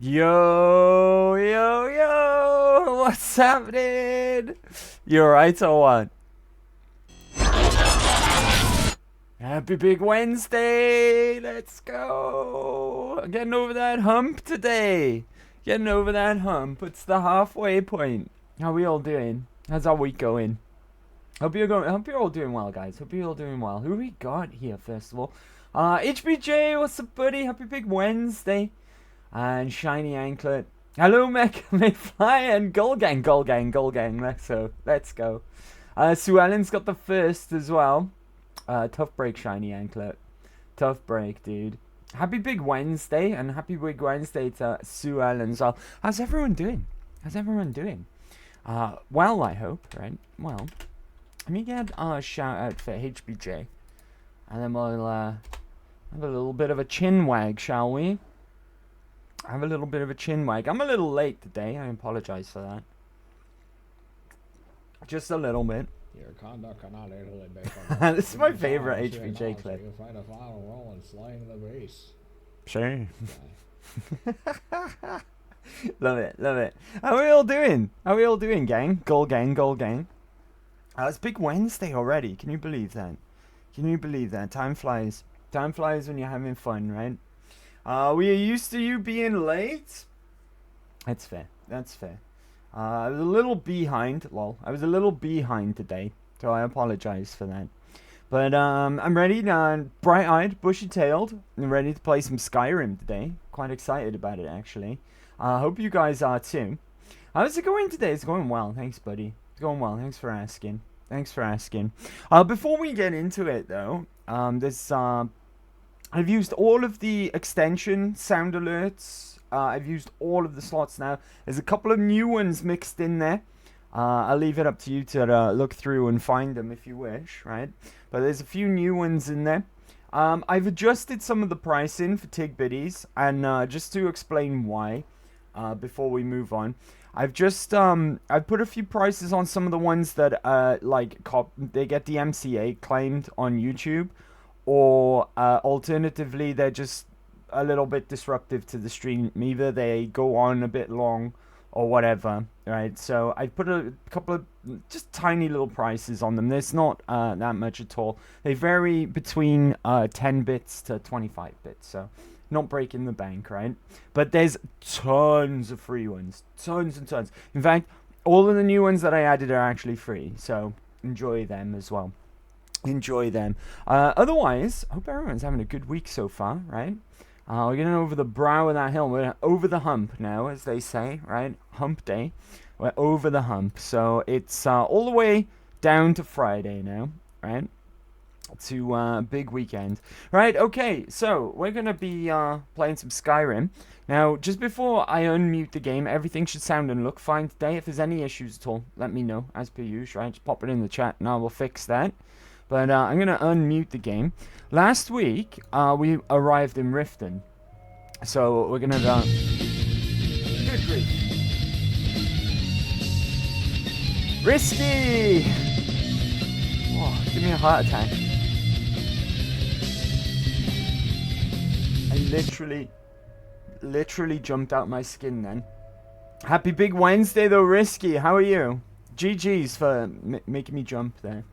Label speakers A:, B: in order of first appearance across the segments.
A: Yo, yo, yo! What's happening? You alright or what? Happy Big Wednesday! Let's go! Getting over that hump today. Getting over that hump. It's the halfway point. How we all doing? How's our week going? Hope you're all doing well, guys. Hope you're all doing well. Who we got here first of all? HBJ, what's up, buddy? Happy Big Wednesday. And Shiny Anklet. Hello, McFly and Goal Gang. Let's go. Sue Ellen's got the first as well. Tough break, Shiny Anklet. Tough break, dude. Happy Big Wednesday, and happy Big Wednesday to Sue Ellen as well. How's everyone doing? Well, I hope, right? Well, let me get a shout out for HBJ. And then we'll have a little bit of a chin wag, shall we? Have a little bit of a chin wag. I'm a little late today. I apologize for that. Just a little bit.
B: Your conduct cannot legally based on
A: this is my favorite HBJ clip.
B: You find a final role in slaying the beast.
A: Sure. Love it. How are we all doing, gang? Goal gang. It's Big Wednesday already. Can you believe that? Time flies. Time flies when you're having fun, right? We are used to you being late. That's fair. I was a little behind. I was a little behind today, so I apologize for that. But I'm ready now, bright-eyed, bushy-tailed, and ready to play some Skyrim today. Quite excited about it, actually. I hope you guys are too. How's it going today? It's going well. Thanks, buddy. It's going well. Thanks for asking. Before we get into it, though, I've used all of the extension sound alerts. I've used all of the slots now. There's a couple of new ones mixed in there. I'll leave it up to you to look through and find them if you wish, right? But there's a few new ones in there. I've adjusted some of the pricing for TIG biddies, and just to explain why, before we move on, I've put a few prices on some of the ones that they get the MCA claimed on YouTube. Or alternatively, they're just a little bit disruptive to the stream. Either they go on a bit long or whatever, right? So I put a couple of just tiny little prices on them. There's not that much at all. They vary between 10 bits to 25 bits, so not breaking the bank, right? But there's tons of free ones. Tons and tons. In fact, all of the new ones that I added are actually free, so enjoy them as well. Otherwise, I hope everyone's having a good week so far, right? We're getting over the brow of that hill. We're over the hump now, as they say, right? Hump day. We're over the hump. So it's all the way down to Friday now, right? To big weekend. Right, okay, so we're going to be playing some Skyrim. Now, just before I unmute the game, everything should sound and look fine today. If there's any issues at all, let me know, as per usual, right? Just pop it in the chat and I will fix that. But I'm going to unmute the game. Last week, we arrived in Riften. So we're going to... Good grief. Risky! Oh, give me a heart attack. I literally jumped out my skin then. Happy Big Wednesday though, Risky. How are you? GG's for making me jump there.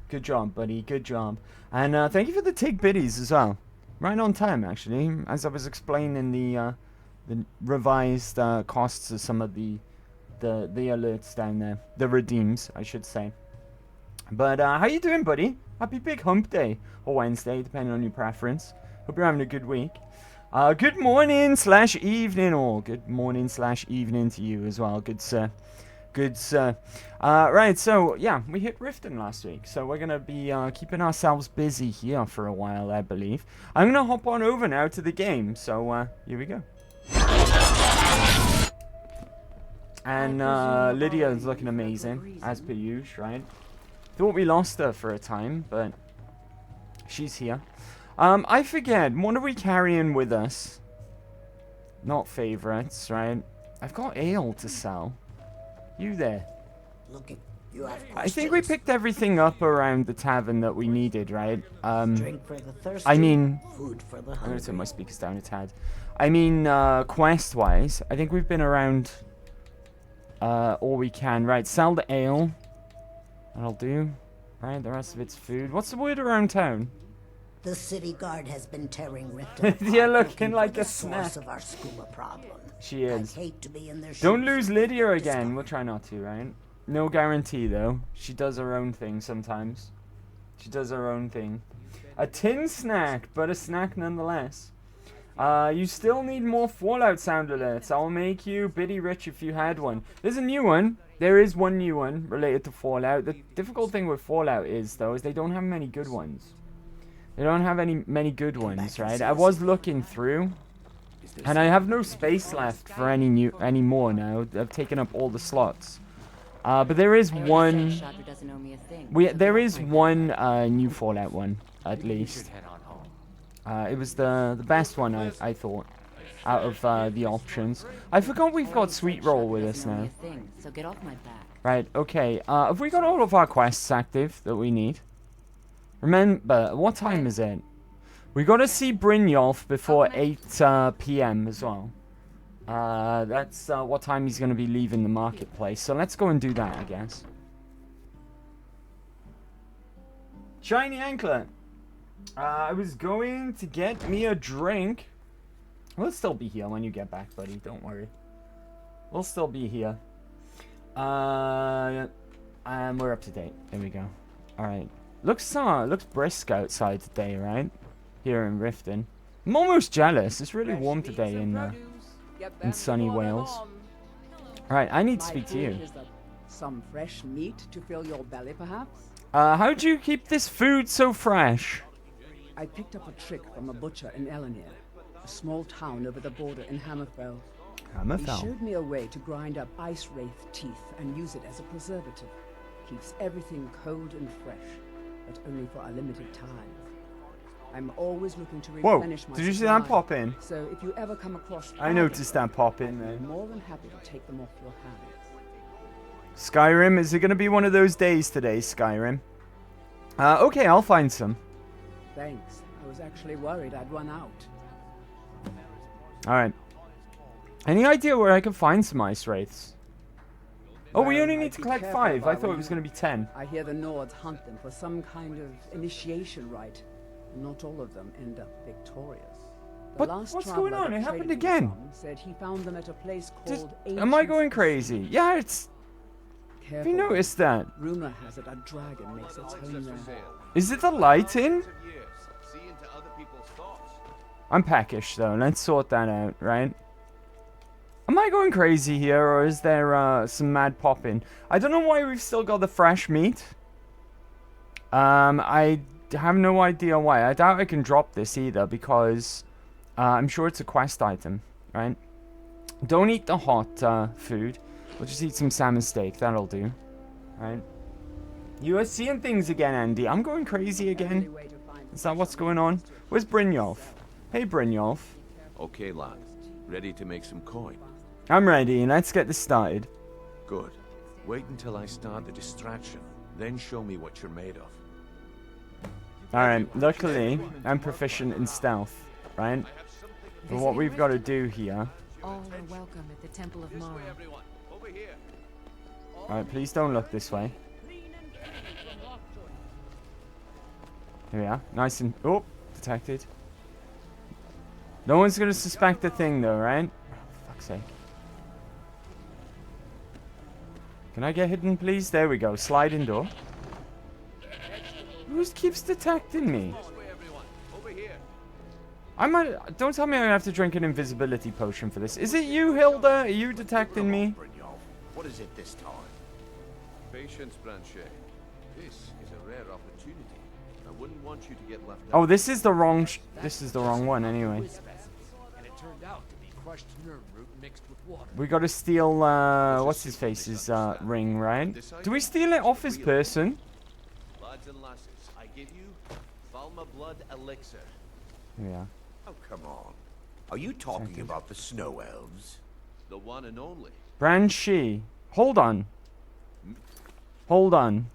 A: Good job, buddy. Good job. And thank you for the TIG biddies as well. Right on time, actually. As I was explaining the revised costs of some of the alerts down there. The redeems, I should say. But how you doing, buddy? Happy Big Hump Day. Or Wednesday, depending on your preference. Hope you're having a good week. Good morning/evening, or good morning/evening to you as well. Good sir. Right, so, yeah, we hit Riften last week, so we're going to be keeping ourselves busy here for a while, I believe. I'm going to hop on over now to the game, so here we go. And Lydia's looking amazing, as per usual, right? Thought we lost her for a time, but she's here. I forget, what are we carrying with us? Not favorites, right? I've got ale to sell. You there.
C: Looking You have
A: I think we picked everything up around the tavern that we needed, right?
C: drink for the thirsty,
A: I mean,
C: food for the
A: I'm
C: hungry.
A: gonna turn my speakers down a tad. I mean, quest-wise, I think we've been around all we can. Right, sell the ale. That'll do. Right, the rest of it's food. What's the word around town?
C: The city guard has been tearing Riften apart,
A: You're looking
C: for
A: like
C: the
A: a
C: source
A: snack.
C: of our scuba problem.
A: She is.
C: I'd hate to be in their
A: Don't
C: shoes
A: lose
C: if
A: Lydia
C: they
A: again.
C: discovered-
A: We'll try not to, right? No guarantee, though. She does her own thing sometimes. She does her own thing. A tin snack, but a snack nonetheless. You still need more Fallout sound alerts. I'll make you bitty rich if you had one. There's a new one. There is one new one related to Fallout. The difficult thing with Fallout is, though, is they don't have many good ones. They don't have many good ones, right? I was looking through, and I have no space left for any more now. I've taken up all the slots. But there is one. There is one new Fallout one, at least. It was the best one, I thought, out of the options. I forgot we've got Sweet Roll with us now. Right, okay. Have we got all of our quests active that we need? Remember, what time is it? We got to see Brynjolf before 8 p.m. as well. That's what time he's going to be leaving the marketplace. So let's go and do that, I guess. Shiny Anklet. I was going to get me a drink. We'll still be here when you get back, buddy. Don't worry. We'll still be here. And we're up to date. There we go. Alright. Looks brisk outside today, right? Here in Riften. I'm almost jealous. It's really warm today in sunny Wales. Alright, I need to speak to you.
D: Some fresh meat to fill your belly, perhaps?
A: How do you keep this food so fresh?
D: I picked up a trick from a butcher in Elenir, a small town over the border in Hammerfell. He showed me a way to grind up ice wraith teeth and use it as a preservative. Keeps everything cold and fresh, but only for a limited time. I'm always looking to replenish my
A: did you see that pop in?
D: So if you ever come across
A: I noticed that pop in
D: I'm
A: then.
D: more than happy to take them off your hands.
A: Skyrim, is it going to be one of those days today, Skyrim? Okay, I'll find some.
D: Thanks. I was actually worried I'd run out.
A: Alright. Any idea where I can find some ice wraiths? Oh, we only need to collect 5. I thought it was going to be 10.
D: I hear the Nords hunt them for some kind of initiation rite. Not all of them end up victorious. The
A: What?
D: last
A: What's
D: traveler
A: going on?
D: that
A: It happened
D: traded with
A: again.
D: them said he found them at a place
A: Just,
D: called
A: am I
D: Ancient
A: going
D: Sea.
A: crazy? Yeah, it's... Have
D: Careful.
A: you noticed that?
D: Rumor has it a dragon makes its home there.
A: Is it the lighting? I'm peckish though. Let's sort that out, right? Am I going crazy here, or is there some mad popping? I don't know why we've still got the fresh meat. I have no idea why. I doubt I can drop this either, because I'm sure it's a quest item, right? Don't eat the hot food. We'll just eat some salmon steak. That'll do, right? You are seeing things again, Andy. I'm going crazy again. Is that what's going on? Where's Brynjolf? Hey, Brynjolf.
E: Okay, lad. Ready to make some coin?
A: I'm ready. Let's get this started.
E: Good. Wait until I start the distraction, then show me what you're made of.
A: Alright, luckily, I'm proficient in stealth, right? But what we've got to do here...
F: All are welcome at the Temple of Mara.
A: Alright, please don't look this way. Here we are. Nice and... Oh, detected. No one's going to suspect a thing, though, right? Oh, fuck's sake. Can I get hidden, please? There we go. Sliding door. Who keeps detecting me? I might... Don't tell me I have to drink an invisibility potion for this. Is it you, Hilda? Are you detecting me?
E: What is it this time? Patience, Branche. This is a rare opportunity. I wouldn't want you to get left out.
A: Oh, this is the wrong... this is the wrong one, anyway.
B: And it turned out to be crushed nerve root mixed with water.
A: We gotta steal, what's his face's, ring, right? Do we steal it off his person?
E: Lads and lasses, I give you Falma Blood Elixir.
A: Yeah.
G: Oh, come on. Are you talking about the snow elves?
E: The one and only.
A: Branchi. Hold on. Hold on.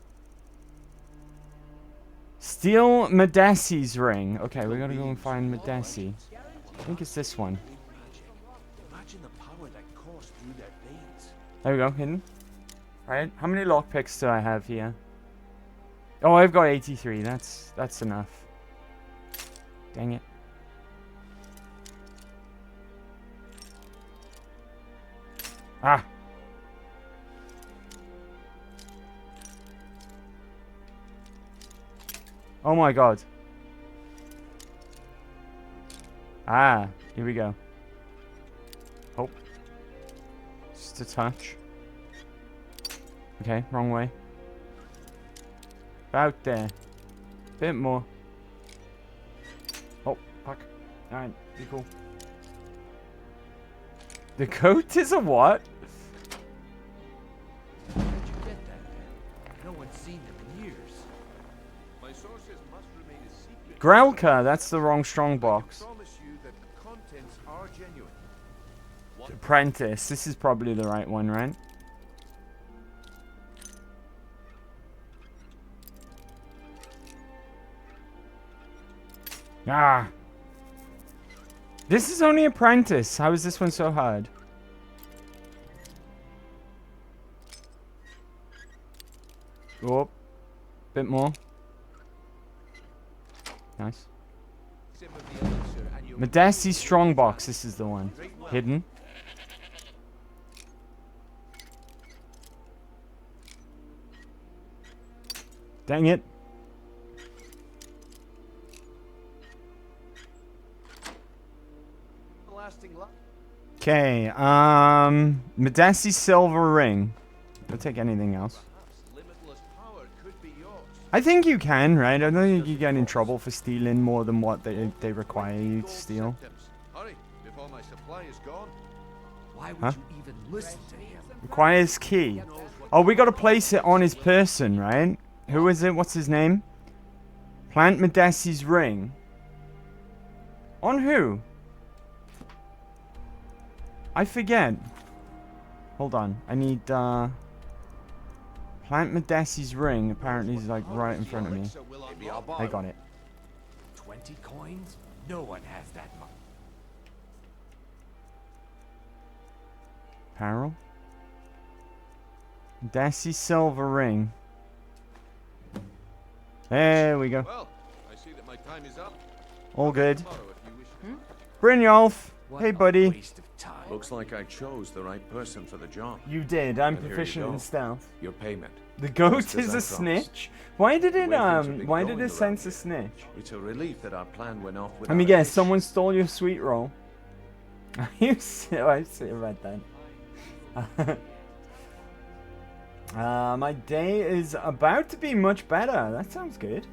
A: Steal Madessi's ring. Okay, we gotta go and find Madessi. I think it's this one.
E: Imagine the power that coursed through their veins.
A: There we go, hidden. Alright, how many lockpicks do I have here? Oh, I've got 83. That's enough. Dang it. Ah! Oh my god. Ah, here we go. Oh. Just a touch. Okay, wrong way. About there. Bit more. Oh, fuck. Alright, be cool. The coat is a what?
B: Where'd you get that? No one's seen them in years.
E: My sources must remain a secret.
A: Grelka, that's the wrong strong box.
E: I promise you that the contents are genuine.
A: Apprentice, this is probably the right one, right? Ah! This is only Apprentice. How is this one so hard? Go up. Bit more. Nice. Madessi Strongbox. This is the one. Hidden. Dang it. Okay, Madessi Silver Ring. I'll take anything else. I think you can, right? I don't think you get in trouble for stealing more than what they require you to steal.
E: Hurry, before my supply is gone.
B: Why would you even listen to him?
A: Requires key. Oh, we gotta place it on his person, right? Who is it? What's his name? Plant Madessi's ring. On who? I forget. Hold on. I need, Plant Madessi's ring. Apparently he's like right in front of me. I got it.
B: 20 coins? No one has that much.
A: Apparel. Madessi Silver Ring. There we go.
E: Well, I see that my time is up.
A: All good.
E: Tomorrow, if you wish.
A: Brynjolf. Hey, buddy.
B: Waste of time.
E: Looks like I chose the right person for the job.
A: You did. I'm
E: And here you
A: proficient
E: go.
A: in stealth.
E: Your payment.
A: The goat
E: Just as
A: is
E: I
A: a
E: promised.
A: snitch. Why did it
E: The way things have been
A: why
E: going
A: did it
E: around
A: sense a
E: here.
A: snitch?
E: It's a relief that our plan went off without
A: Let me
E: a
A: guess.
E: hitch.
A: Someone stole your sweet roll. You see, I see about that. My day is about to be much better. That sounds good.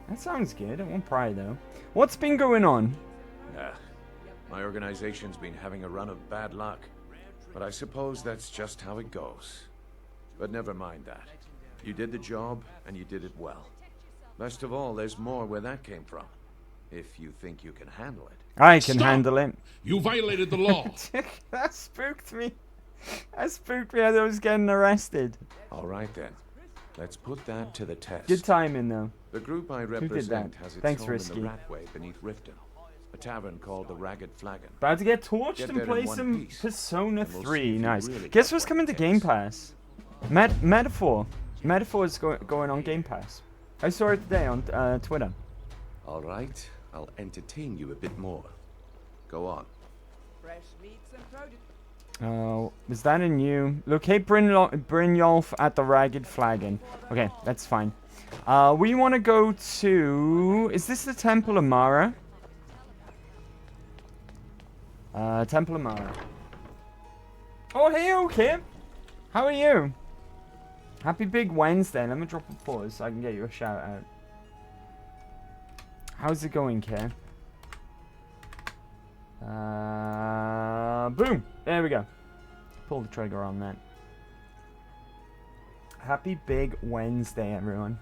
A: That sounds good. I won't pry though. What's been going on?
E: My organization's been having a run of bad luck. But I suppose that's just how it goes. But never mind that. You did the job, and you did it well. Best of all, there's more where that came from. If you think you can handle it.
A: I can
H: Stop!
A: handle it.
H: You violated the law.
A: That spooked me. That spooked me. I thought I was getting arrested.
E: All right then. Let's put that to the test.
A: Good timing though.
E: The group I
A: did
E: represent
A: that?
E: has its
A: Thanks,
E: home
A: Risky.
E: in the Ratway beneath Riften. A tavern called the Ragged Flagon.
A: About to get torched
E: Get
A: and
E: there in
A: play
E: one
A: some
E: piece,
A: Persona
E: and we'll see
A: 3.
E: if you
A: Nice.
E: really
A: Guess
E: got
A: what's
E: what
A: coming
E: it
A: to Game
E: takes.
A: Pass? Metaphor. Metaphor is going on Game Pass. I saw it today on Twitter.
E: All right. I'll entertain you a bit more. Go on.
D: Fresh meats and produce.
A: Oh, is that a new? Locate Brynjolf at the Ragged Flagon. Okay, that's fine. We want to go to... Is this the Temple of Mara? Temple of Mara. Oh, hey, okay. How are you? Happy Big Wednesday. Let me drop a pause so I can get you a shout out. How's it going, Kay? Boom. There we go. Pull the trigger on that. Happy Big Wednesday, everyone.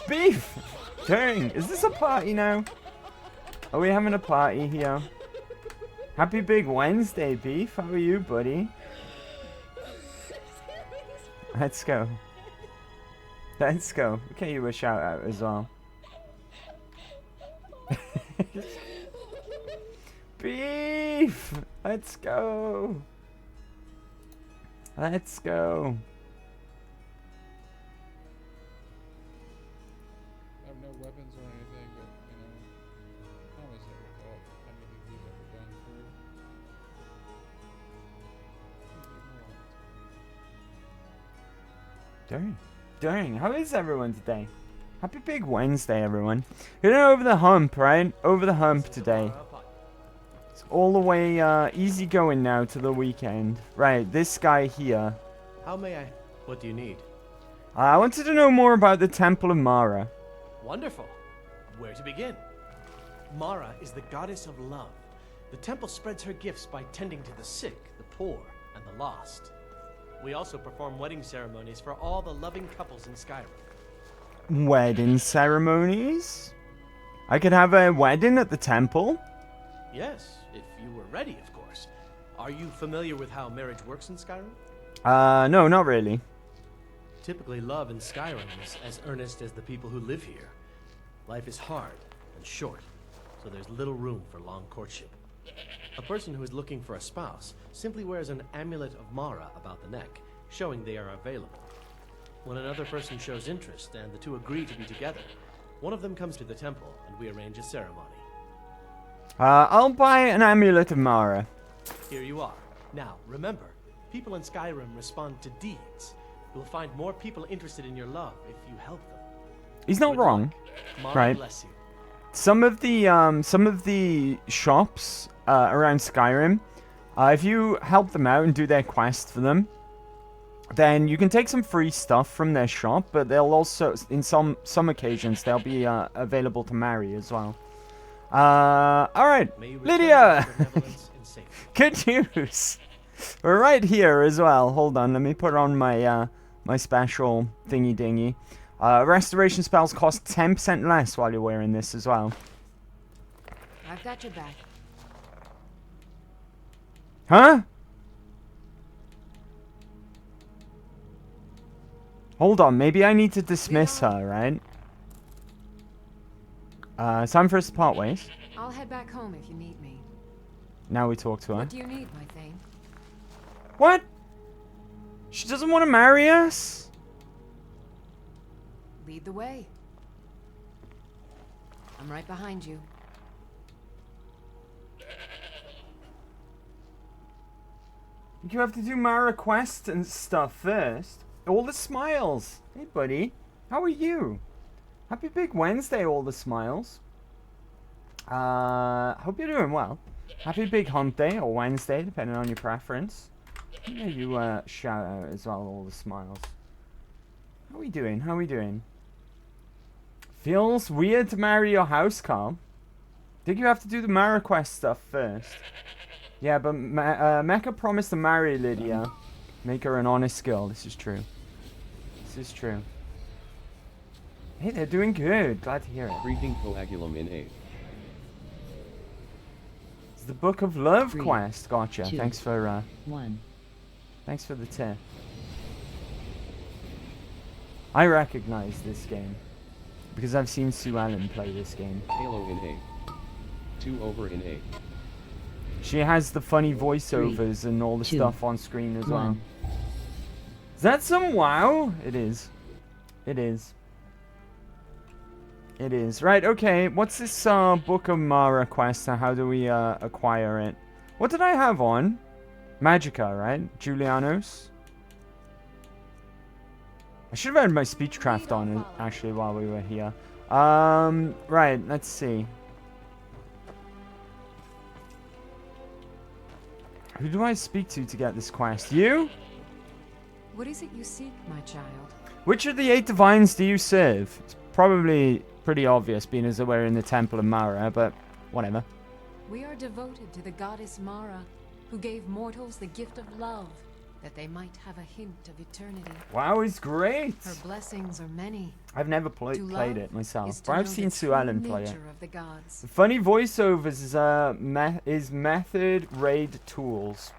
A: Beef! Dang, is this a party now? Are we having a party here? Happy Big Wednesday, Beef. How are you, buddy? Let's go. Let's go. Okay, you a shout out as well. Beef! Let's go. Let's go.
H: I have no weapons or anything, but, you know, I always never thought anything we've ever gone through.
A: Dang. How is everyone today? Happy Big Wednesday, everyone. Getting over the hump, right? Over the hump today. It's all the way easy going now to the weekend. Right, this guy here.
I: How may I? What do you need?
A: I wanted to know more about the Temple of Mara.
I: Wonderful. Where to begin? Mara is the goddess of love. The temple spreads her gifts by tending to the sick, the poor, and the lost. We also perform wedding ceremonies for all the loving couples in Skyrim.
A: Wedding ceremonies? I could have a wedding at the temple?
I: Yes, if you were ready, of course. Are you familiar with how marriage works in Skyrim?
A: No, not really.
I: Typically, love in Skyrim is as earnest as the people who live here. Life is hard and short, so there's little room for long courtship. A person who is looking for a spouse simply wears an amulet of Mara about the neck, showing they are available. When another person shows interest and the two agree to be together, one of them comes to the temple and we arrange a ceremony.
A: I'll buy an amulet of Mara.
I: Here you are. Now, remember, people in Skyrim respond to deeds. You'll find more people interested in your love if you help them.
A: He's not
I: Good
A: wrong.
I: luck. Mara
A: Right.
I: bless you.
A: Some of the shops around Skyrim, if you help them out and do their quest for them, then you can take some free stuff from their shop, but they'll also, in some occasions, they'll be available to marry as well. Alright,
I: May you return
A: Lydia!
I: to benevolence in safety.
A: Good news! We're right here as well. Hold on, let me put on my my special thingy-dingy. Restoration spells cost 10% less while you're wearing this as well.
F: I've got your back.
A: Huh? Hold on, maybe I need to dismiss her, right? Time for us to part ways.
F: I'll head back home if you need me.
A: Now we talk to her.
F: What do you need, my thing?
A: What? She doesn't want to marry us?
F: Lead the way. I'm right behind you.
A: You have to do Mara quest and stuff first. All the smiles. Hey, buddy. How are you? Happy Big Wednesday, all the smiles. Hope you're doing well. Happy Big Hump Day or Wednesday, depending on your preference. Yeah, you shout out as well, all the smiles. How we doing? How we doing? Feels weird to marry your house, Carl. Think you have to do the Mara quest stuff first. Yeah, but Mecca promised to marry Lydia. Make her an honest girl. This is true. This is true. Hey, they're doing good. Glad to hear it.
J: Creeping coagulum in 8.
A: It's the Book of Love
K: 3,
A: quest. Gotcha.
K: 2,
A: Thanks for
K: 1.
A: Thanks for the tip. I recognize this game because I've seen Sue Ellen play this game.
J: Halo in 8. 2 over in 8.
A: She has the funny voiceovers and all the
K: 2,
A: stuff on screen as well.
K: 1.
A: Is that some WoW? It is. It is. It is. Right, okay. What's this Book of Mara quest and how do we acquire it? What did I have on? Magica, right? Julianos? I should have had my speechcraft on actually while we were here. Right, let's see. Who do I speak to get this quest? You?
F: What is it you seek, my child?
A: Which of the 8 divines do you serve? It's probably pretty obvious being as we're in the Temple of Mara, but whatever.
F: We are devoted to the goddess Mara, who gave mortals the gift of love. that they might have a hint of eternity.
A: Wow, it's great.
F: Her blessings are many.
A: I've never
F: To
A: played
F: love
A: it myself,
F: is to
A: but I've
F: know
A: seen
F: the
A: Sue
F: true
A: Allen play it.
F: nature of the gods.
A: The funny voiceovers is method raid tools.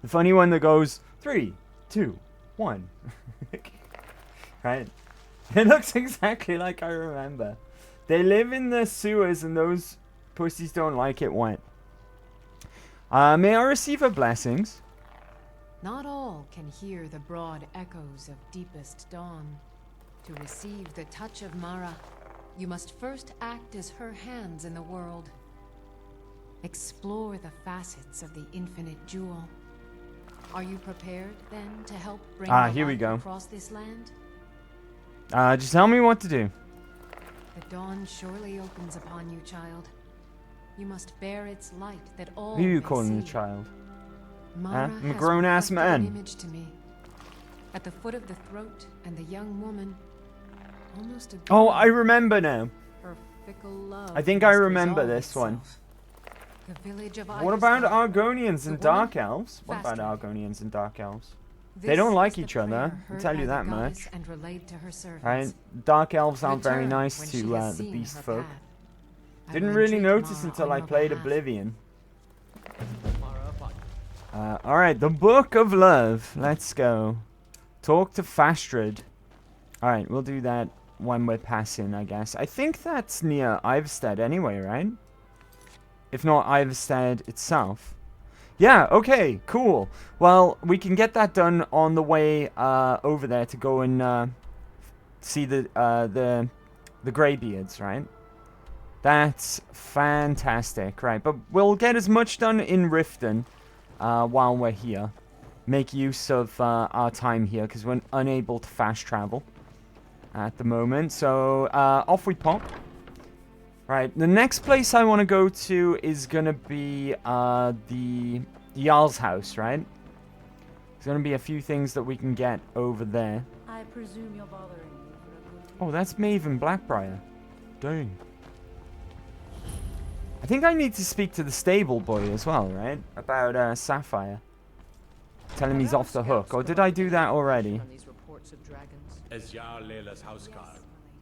A: The funny one that goes 3, 2, 1. Right? It looks exactly like I remember. They live in the sewers and those pussies don't like it wet. May I receive her blessings?
F: Not all can hear the broad echoes of deepest dawn. To receive the touch of Mara, you must first act as her hands in the world. Explore the facets of the infinite jewel. Are you prepared, then, to help bring the
A: here we
F: light
A: go.
F: across this land?
A: Just tell me what to do.
F: The dawn surely opens upon you, child. You must bear its light that all
A: Who are you
F: may
A: calling a
F: see.
A: child?
F: Mara
A: I'm a
F: has
A: grown-ass
F: reflected an
A: man.
F: image to me. At the foot of the throat and the young woman, almost a
A: Oh,
F: girl.
A: I remember now.
F: Her fickle love
A: I think I
F: must
A: remember
F: resolve
A: this one.
F: itself. The village of
A: What about
F: Iverstein,
A: Argonians
F: the
A: and Dark
F: woman,
A: Elves? What about
F: faster.
A: Argonians and Dark Elves? They
F: This
A: don't like
F: is the
A: each other,
F: prayer
A: I'll
F: heard
A: tell you
F: by the
A: that
F: goddess
A: much.
F: and relayed to her servants.
A: Right? Dark Elves aren't very
F: Return
A: nice
F: when
A: to
F: she has
A: the
F: seen
A: Beast
F: her
A: folk.
F: path. I
A: Didn't
F: will
A: really
F: entreat
A: notice
F: Mara
A: until
F: on
A: I
F: your
A: played
F: behalf.
A: Oblivion. Alright, the Book of Love. Let's go. Talk to Fastred. Alright, we'll do that when we're passing, I guess. I think that's near Ivestead anyway, right? If not Ivestead itself. Yeah, okay, cool. Well, we can get that done on the way over there to go and see the Greybeards, right? That's fantastic, right? But we'll get as much done in Riften while we're here. Make use of our time here because we're unable to fast travel at the moment. So off we pop. Right, the next place I want to go to is going to be the Jarl's house, right? There's going to be a few things that we can get over there.
K: I presume you're bothering me for a good reason.
A: Oh, that's Maven Blackbriar. Dang. I think I need to speak to the stable boy as well, right? About Sapphire. Tell him he's off the hook. Or did I do that already?
L: As Jarl Layla's houseguard,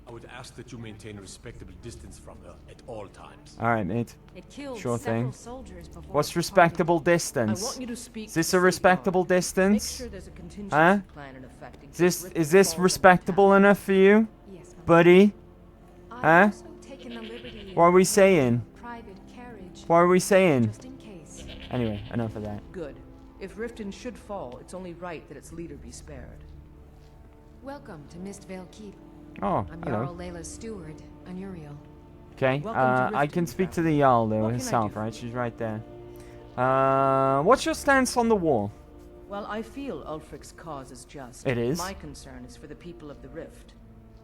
L: I would ask that you maintain a respectable distance from her at all times.
A: Alright, mate.
F: It killed
A: Sure
F: several
A: thing.
F: soldiers before
A: What's
F: it
A: respectable
F: departed.
A: distance?
K: I want you to speak
A: Is this
K: to
A: a
K: the
A: respectable
K: City Guard.
A: distance?
K: Make sure there's a contingency
A: Huh?
K: plan in effect in
A: Is
K: case
A: this,
K: Riften
A: is this
K: falls into
A: respectable
K: attack.
A: enough for you?
F: Yes, my
A: Buddy?
F: I've
A: Huh?
F: also taken the liberty
A: What are we
F: of
A: saying?
F: private carriage,
A: What are we saying?
F: just in case.
A: Anyway, enough of that.
K: Good. If Riften should fall, it's only right that its leader be spared.
F: Welcome to Mistvale Keep.
A: Oh,
F: I'm
A: hello.
F: Jarl Layla's steward, Anuriel.
A: Okay,
K: Welcome to
A: I can
K: Riften,
A: speak to
K: traveler.
A: the Jarl though
K: What can I
A: herself,
K: do for
A: right?
K: you?
A: She's right there. What's your stance on the war?
K: Well, I feel Ulfric's cause is just.
A: It is.
K: My concern is for the people of the Rift.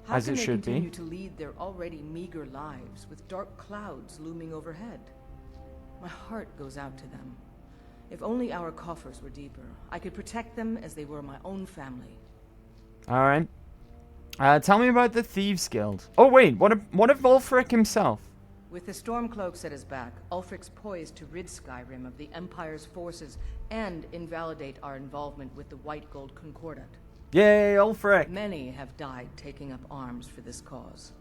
K: How
A: As
K: can
A: it
K: they
A: should be.
K: continue to lead their already meager lives with dark clouds looming overhead? My heart goes out to them. If only our coffers were deeper, I could protect them as they were my own family.
A: Alright. Tell me about the Thieves Guild. Oh wait, what of Ulfric himself?
K: With the Stormcloaks at his back, Ulfric's poised to rid Skyrim of the Empire's forces and invalidate our involvement with the White Gold Concordat.
A: Yay, Ulfric!
K: Many have died taking up arms for this cause.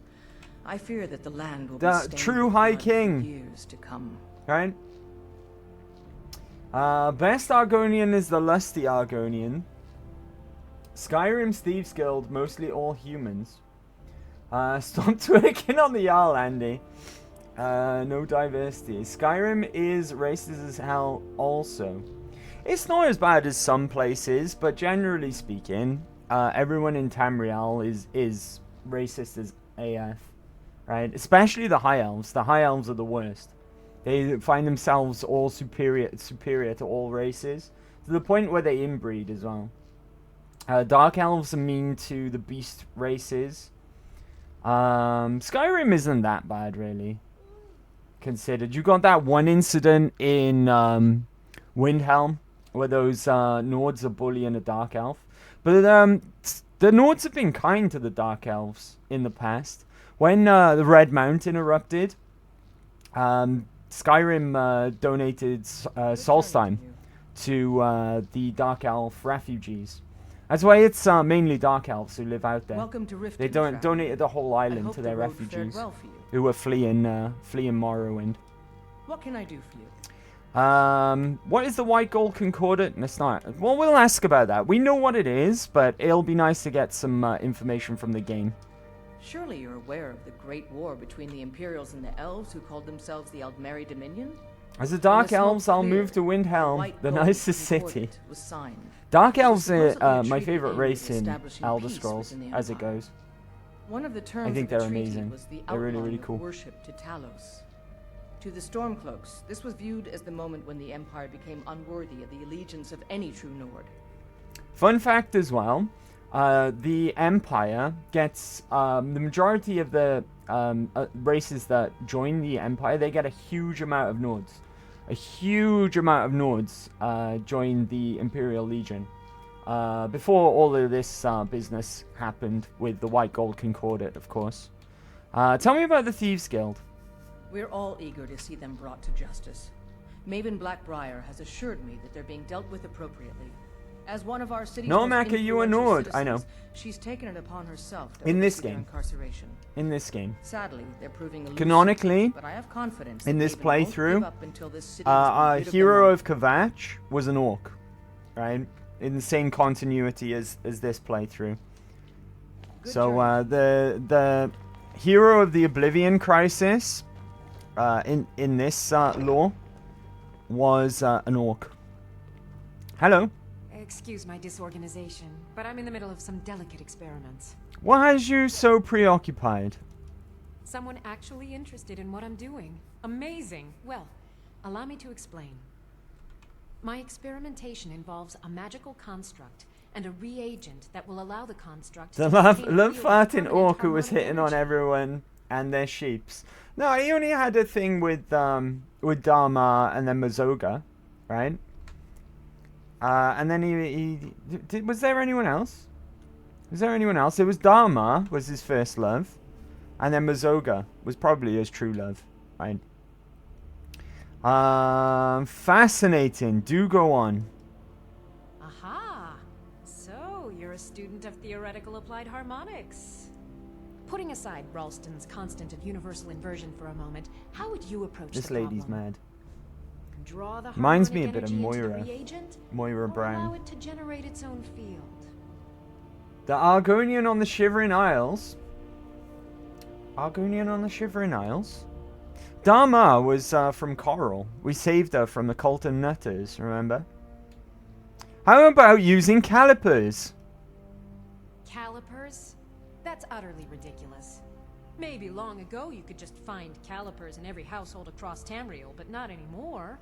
K: I fear that the land will
A: The
K: be stained
A: true
K: with
A: High
K: blood for
A: King.
K: years to come.
A: Right? Best Argonian is the Lusty Argonian. Skyrim's Thieves Guild, mostly all humans. Stop twerking on the Jarl, Andy. No diversity. Skyrim is racist as hell also. It's not as bad as some places, but generally speaking, everyone in Tamriel is racist as AF. Right? Especially the High Elves. The High Elves are the worst. They find themselves all superior to all races. To the point where they inbreed as well. Dark Elves are mean to the beast races. Skyrim isn't that bad, really. Considered. You got that one incident in Windhelm, where those Nords are bullying a Dark Elf. But the Nords have been kind to the Dark Elves in the past. When the Red Mountain erupted, Skyrim donated Solstheim to the Dark Elf refugees. That's why it's mainly Dark Elves who live out there.
K: Welcome to Riften,
A: They donated the whole island to their refugees who were fleeing Morrowind.
K: What can I do for you?
A: What is the White Gold Concordant? It's not. Well, we'll ask about that. We know what it is, but it'll be nice to get some information from the game.
K: Surely you're aware of the Great War between the Imperials and the Elves who called themselves the Aldmeri Dominion?
A: As the Dark Elves, I'll move to Windhelm, the nicest city. Dark Elves are my favorite race in Elder Scrolls, as it goes.
K: One of the terms
A: I think
K: of the
A: they're
K: treaty
A: amazing.
K: was the
A: They're really,
K: outlawing
A: really
K: of
A: cool.
K: worship to Talos. To the Stormcloaks, this was viewed as the moment when the Empire became unworthy of the allegiance of any true Nord.
A: Fun fact as well, the Empire gets, the majority of the races that join the Empire, they get a huge amount of Nords. A huge amount of Nords join the Imperial Legion. Before all of this business happened with the White Gold Concordant, of course. Tell me about the Thieves Guild.
K: We're all eager to see them brought to justice. Maven Blackbriar has assured me that they're being dealt with appropriately. As one of our city's
A: No,
K: most
A: Maka, you a
K: influential
A: Nord. I
K: citizens,
A: know.
K: She's taken it upon herself to
A: In this
K: oversee their
A: game.
K: incarceration.
A: In this game.
K: Sadly, they're proving elusive,
A: Canonically,
K: but I have confidence
A: in
K: that
A: this
K: Maven won't give
A: playthrough,
K: up until this city has been rid of them
A: Hero
K: all.
A: of Kvatch was an orc, right? In the same continuity as this playthrough. So the hero of the Oblivion Crisis, in this lore, was an orc. Hello.
F: Excuse my disorganization, but I'm in the middle of some delicate experiments.
A: What has you so preoccupied?
F: Someone actually interested in what I'm doing. Amazing. Well, allow me to explain. My experimentation involves a magical construct and a reagent that will allow the construct
A: The
F: to
A: love
F: contain a field of
A: farting
F: permanent
A: orc who was
F: harmonic
A: hitting on
F: energy.
A: everyone and their sheeps. No, he only had a thing with Dharma and then Mazoga, right? And then he was there anyone else? Was there anyone else? It was Dharma was his first love, and then Mazoga was probably his true love, right? Fascinating. Do go on.
F: Aha! So, you're a student of theoretical applied harmonics. Putting aside Ralston's constant of universal inversion for a moment, how would you approach
A: This
F: the
A: lady's
F: problem?
A: mad.
F: Draw the
A: Reminds me a
F: harmonic
A: bit of
F: energy into the
A: Moira.
F: reagent,
A: Moira
F: or
A: Brown.
F: allow it to generate its own field.
A: The Argonian on the Shivering Isles. Argonian on the Shivering Isles? Dharma was from Coral. We saved her from the Colton Nutters, remember? How about using calipers?
F: Calipers? That's utterly ridiculous. Maybe long ago you could just find calipers in every household across Tamriel, but not anymore.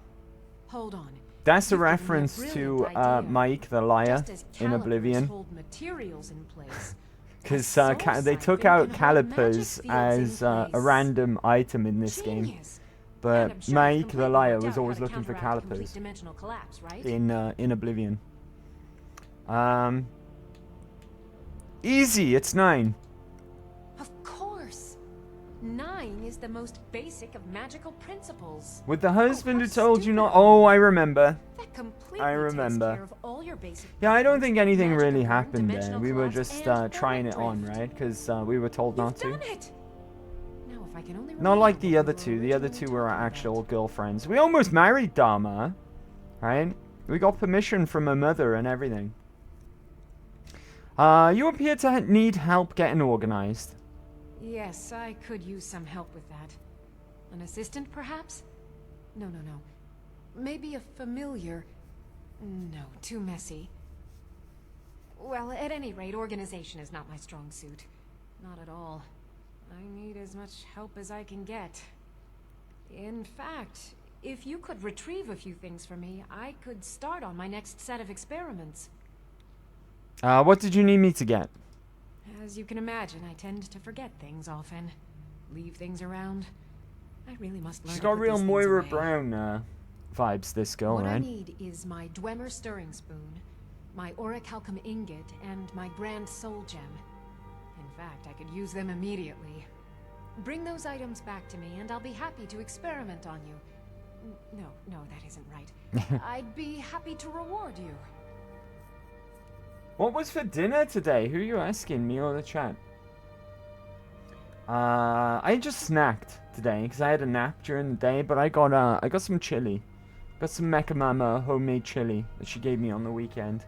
F: Hold on.
A: That's a
F: You've given me
A: reference to
F: brilliant idea.
A: Mike the Liar
F: Just as
A: in
F: calipers
A: Oblivion.
F: hold materials in place,
A: Because
F: a
A: they
F: soul
A: took
F: siphon
A: out
F: can hold
A: calipers
F: magic fields
A: as
F: in
A: a
F: place.
A: random item in this game.
F: Genius. And
A: But
F: I'm sure
A: Mike
F: you've
A: the
F: completely
A: Liar
F: worked
A: was
F: out
A: always
F: how to
A: looking for
F: counteract complete
A: calipers
F: dimensional collapse, right?
A: in Oblivion. Easy, it's 9.
F: Of course. 9 is the most basic of magical principles.
A: With the husband who told you not. Oh, I remember.
F: That completely
A: I
F: takes
A: remember.
F: care of all your basic
A: Yeah, I don't think
F: problems,
A: anything
F: magical
A: really
F: burn,
A: happened there.
F: dimensional
A: We were
F: collapse,
A: just
F: and
A: trying it
F: thermite
A: on,
F: drift.
A: right? Because we were told not to.
F: Done it. Now, if I can only
A: Not
F: remember
A: like the
F: what
A: other
F: we
A: two.
F: were
A: The other
F: originally
A: two were our
F: talking
A: actual
F: about.
A: girlfriends. We almost married Dharma, right? We got permission from her mother and everything. You appear to need help getting organized.
F: Yes, I could use some help with that. An assistant, perhaps? No. Maybe a familiar. No, too messy. Well, at any rate, organization is not my strong suit. Not at all. I need as much help as I can get. In fact, if you could retrieve a few things for me, I could start on my next set of experiments.
A: What did you need me to get?
F: As you can imagine, I tend to forget things often. Leave things around. I really must learn
A: She's
F: to
A: got
F: put
A: real
F: these things
A: Moira
F: away.
A: Brown vibes, this girl,
F: What I
A: right?
F: need is my Dwemer stirring spoon, my orichalcum ingot, and my grand soul gem. In fact, I could use them immediately. Bring those items back to me, and I'll be happy to experiment on you. No, that isn't right. I'd be happy to reward you.
A: What was for dinner today? Who are you asking, me or the chat? I just snacked today because I had a nap during the day, but I got some chili. Got some Mecha Mama homemade chili that she gave me on the weekend.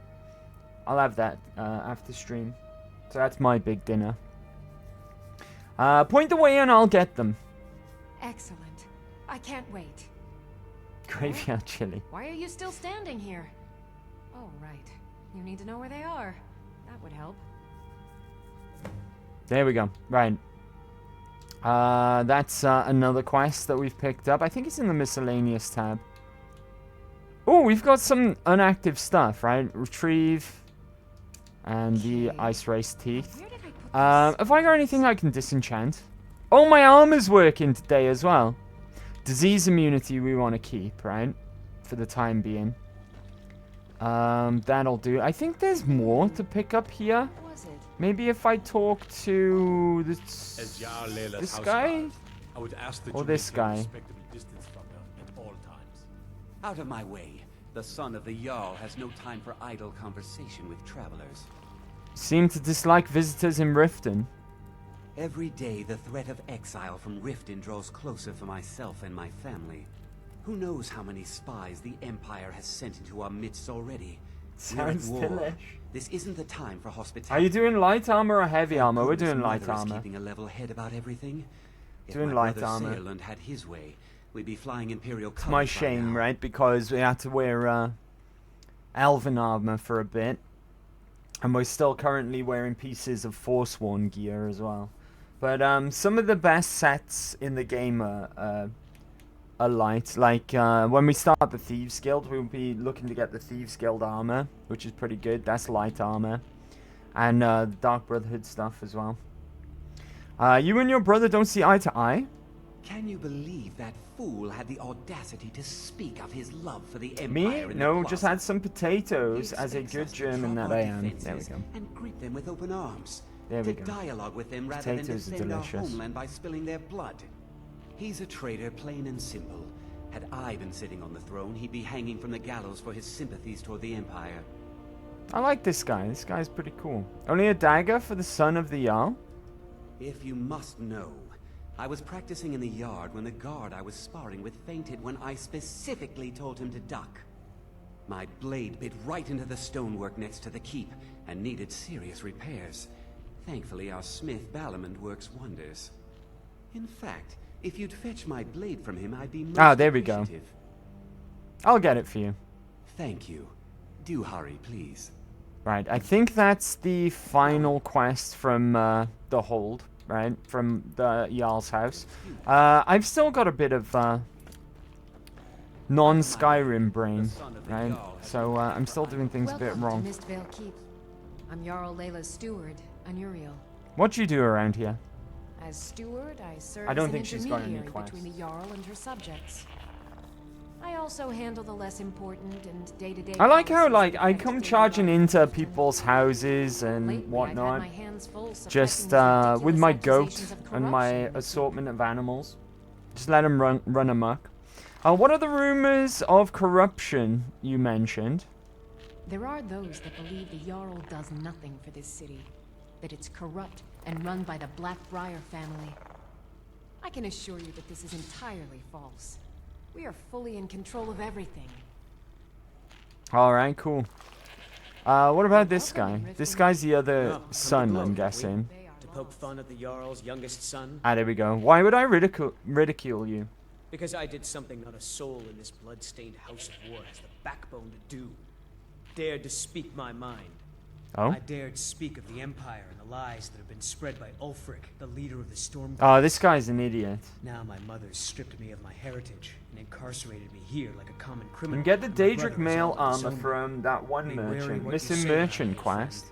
A: I'll have that after stream. So that's my big dinner. Point the way and I'll get them.
F: Excellent. I can't wait.
A: Graveyard chili.
F: Why are you still standing here? Oh, right. You need to know where they are. That would help.
A: There we go. Right. That's another quest that we've picked up. I think it's in the miscellaneous tab. Oh, we've got some unactive stuff, right? Retrieve. And the ice race teeth. Have I got anything I can disenchant? Oh, my armor's working today as well. Disease immunity we want to keep, right? For the time being. That'll do. I think there's more to pick up here. Maybe if I talk to this guy?
L: I would ask that
A: or
L: you
A: this
L: maintain
A: guy?
L: respectable distance from her at all times.
M: Out of my way. The son of the Jarl has no time for idle conversation with travelers.
A: Seem to dislike visitors in Riften.
M: Every day the threat of exile from Riften draws closer for myself and my family. Who knows how many spies the Empire has sent into our midst already?
A: Sounds
M: We're at war.
A: delish.
M: This isn't the time for hospitality.
A: Are you doing light armor or heavy armor? We're
M: Goodness,
A: doing light
M: Mother is
A: armor.
M: keeping a level head about everything. If
A: Doing
M: my
A: light
M: brother
A: armor.
M: Saerland had his way, we'd be flying Imperial
A: It's
M: colors
A: my
M: by
A: shame,
M: now.
A: right? Because we had to wear elven armor for a bit. And we're still currently wearing pieces of Forsworn gear as well. But some of the best sets in the game are light. Like when we start the Thieves Guild, we'll be looking to get the Thieves Guild armor, which is pretty good. That's light armor. And the Dark Brotherhood stuff as well. You and your brother don't see eye to eye?
M: Can you believe that fool had the audacity to speak of his love for the Empire?
A: Me?
M: in the
A: No,
M: plaza?
A: just had some potatoes as a
M: Expects
A: good
M: us to
A: German
M: drop
A: that
M: our
A: I am. There we
M: defenses
A: go.
M: And greet them with open arms.
A: There we
M: to
A: go.
M: dialogue with them rather
A: Potatoes are
M: than defend our
A: delicious.
M: homeland by spilling their blood. He's a traitor, plain and simple. Had I been sitting on the throne, he'd be hanging from the gallows for his sympathies toward the Empire.
A: I like this guy. This guy's pretty cool. Only a dagger for the son of the Jarl?
M: If you must know, I was practicing in the yard when the guard I was sparring with fainted when I specifically told him to duck. My blade bit right into the stonework next to the keep and needed serious repairs. Thankfully, our smith Balamond works wonders. In fact, if you'd fetch my blade from him, I'd be most
A: there we go.
M: appreciative.
A: I'll get it for you.
M: Thank you. Do hurry, please.
A: Right, I think that's the final quest from the hold, right? From the Jarl's house. I've still got a bit of non-Skyrim brain, right? So I'm still doing things a bit
F: Welcome
A: wrong.
F: to Mistvale Keep. I'm Jarl Layla's steward, Anuriel.
A: What do you do around here?
F: As steward, I serve
A: I don't
F: as an
A: think she's got any
F: intermediary
A: quests.
F: between the Jarl and her subjects. I also handle the less important and day-to-day.
A: I like how,
F: policies
A: like, I
F: that
A: come
F: affect
A: charging
F: daily life.
A: into people's houses and
F: Lately, I've had
A: whatnot.
F: my hands full
A: Just
F: suppressing these
A: with my
F: ridiculous
A: goat
F: accusations of
A: and my
F: corruption.
A: assortment of animals. Just let them run amok. What are the rumors of corruption you mentioned?
F: There are those that believe the Jarl does nothing for this city, that it's corrupt and run by the Blackbriar family. I can assure you that this is entirely false. We are fully in control of everything.
A: Alright, cool. What about this guy? This guy's the other son, I'm guessing.
N: To poke fun at the Jarl's youngest son?
A: There we go. Why would I ridicule you?
N: Because I did something not a soul in this blood-stained house of war has the backbone to do. Dared to speak my mind.
A: Oh?
N: I dared speak of the Empire and the lies that have been spread by Ulfric, the leader of the Storm.
A: Oh, this guy's an idiot.
N: Now my mother's stripped me of my heritage and incarcerated me here like a common criminal.
A: And get the
N: and my
A: Daedric
N: brother is
A: mail
N: all
A: armor
N: disowned.
A: from that one
N: Be wary
A: merchant.
N: what you
A: Missing
N: say,
A: merchant
N: my friend.
A: quest.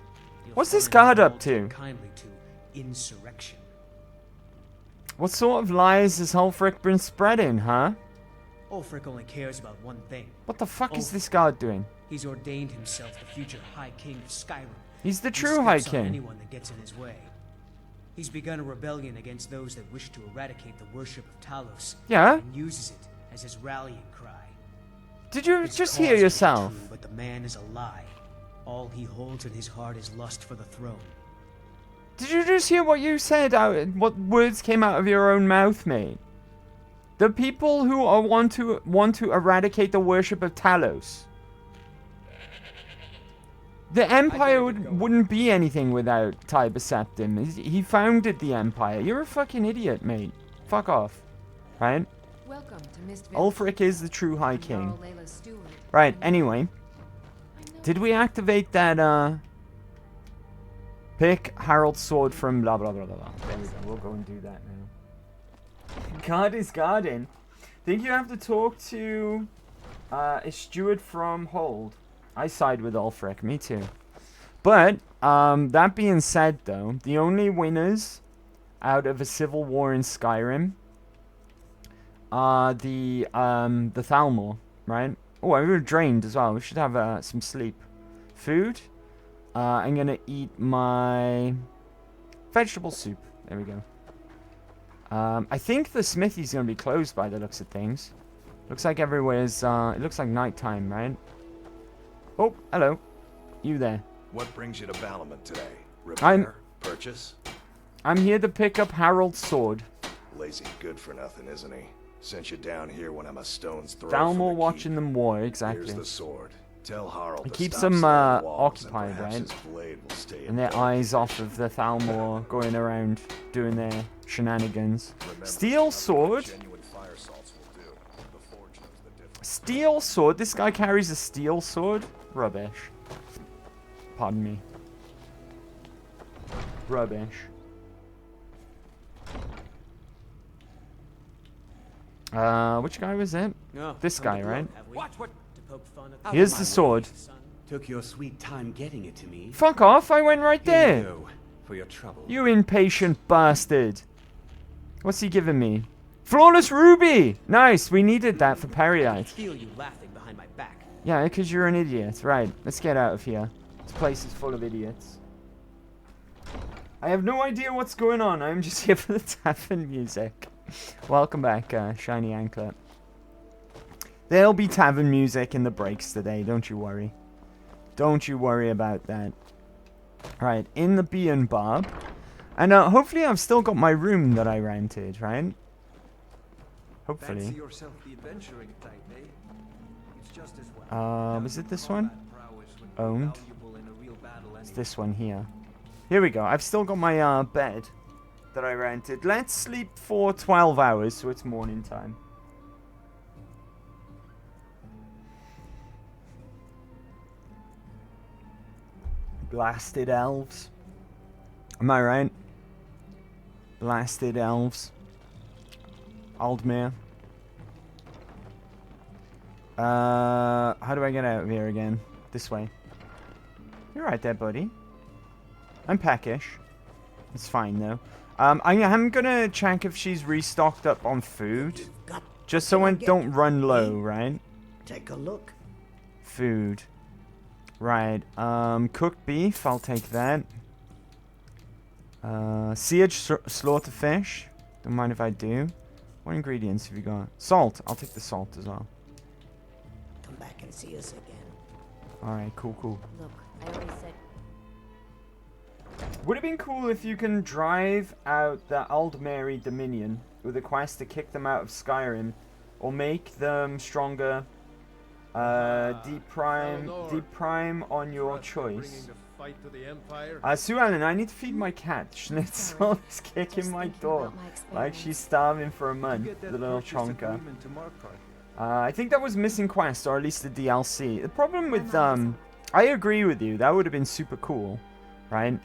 N: You'll
A: What's this
N: find
A: guard
N: them
A: up
N: all
A: to?
N: take kindly to insurrection.
A: What sort of lies has Ulfric been spreading, huh?
N: Ulfric only cares about one thing.
A: What the fuck is this guard doing?
N: He's ordained himself the future High King of Skyrim.
A: He's the
N: He
A: true
N: steps
A: High
N: on
A: King.
N: anyone that gets in his way. He's begun a rebellion against those that wish to eradicate the worship of Talos.
A: Yeah?
N: And uses it as his rallying cry.
A: Did you
N: His
A: just
N: cause
A: hear
N: may be
A: yourself?
N: true, but the man is a lie. All he holds in his heart is lust for the throne.
A: Did you just hear what you said? What words came out of your own mouth, mate? The people who want to eradicate the worship of Talos. The Empire wouldn't be anything without Tiber Septim. He founded the Empire. You're a fucking idiot, mate. Fuck off. Right?
F: Welcome to Mistville.
A: Ulfric is the true High King.
F: Jarl Layla's steward.
A: Right, anyway. Did we activate that, pick Harold's sword from blah blah blah blah blah. There we go. We'll go and do that now. God is guarding. Think you have to talk to a steward from Hold. I side with Ulfric, me too. But that being said, though, the only winners out of a civil war in Skyrim are the Thalmor, right? Oh, we were drained as well. We should have some sleep. Food. I'm gonna eat my vegetable soup. There we go. I think the smithy's gonna be closed by the looks of things. Looks like everywhere's, it looks like nighttime, right? Oh, hello. You there.
O: What brings you to Balamut today? Repair? Purchase?
A: I'm here to pick up Harold's sword.
O: Lazy good for nothing, isn't he? Sent you down here when I'm a stone's throw.
A: Thalmor watching them war, exactly.
O: Here's the sword. Tell Harold
A: It
O: to
A: keeps
O: stop
A: them
O: staring walls,
A: occupied,
O: and perhaps
A: right?
O: his blade will stay
A: And their
O: in
A: eyes off of the Thalmor going around doing their shenanigans. Steel sword? Steel sword? This guy carries a steel sword? Rubbish. Pardon me. Rubbish. Which guy was it?
N: No,
A: This guy, right?
N: Watch what to poke fun at.
A: Here's the sword.
M: Took your sweet time getting it to me.
A: Fuck off, I went right
M: Here you
A: there.
M: go, for your trouble.
A: You impatient bastard. What's he giving me? Flawless ruby! Nice, we needed that for
N: I
A: Periite.
N: feel you laughing behind my back.
A: Yeah, because you're an idiot. Right, let's get out of here. This place is full of idiots. I have no idea what's going on. I'm just here for the tavern music. Welcome back, Shiny Anklet. There'll be tavern music in the breaks today, don't you worry. Don't you worry about that. Right, in the Bee and Barb. And hopefully I've still got my room that I rented, right? Hopefully.
P: Fancy yourself the adventuring type, eh? It's just as well.
A: Is it this one? Owned. It's this one here. Here we go. I've still got my bed that I rented. Let's sleep for 12 hours, so it's morning time. Blasted elves. Am I right? Blasted elves. Aldmere. How do I get out of here again? This way. You're right there, buddy. I'm peckish. It's fine, though. I'm gonna check if she's restocked up on food. Just so I don't run low, right?
C: Take a look.
A: Food. Right. Cooked beef. I'll take that. Seared slaughter fish. Don't mind if I do. What ingredients have you got? Salt. I'll take the salt as well.
C: Come back and see us again.
A: Alright, cool, cool.
Q: Look, I already said.
A: Would have been cool if you can drive out the Aldmeri Dominion with a quest to kick them out of Skyrim, or make them stronger. Deep prime on your choice. Sue Ellen, I need to feed my cat. Schnitzel is kicking my door like she's starving for a month. The little chonka. I think that was missing quest, or at least the DLC. The problem with I agree with you. That would have been super cool, right?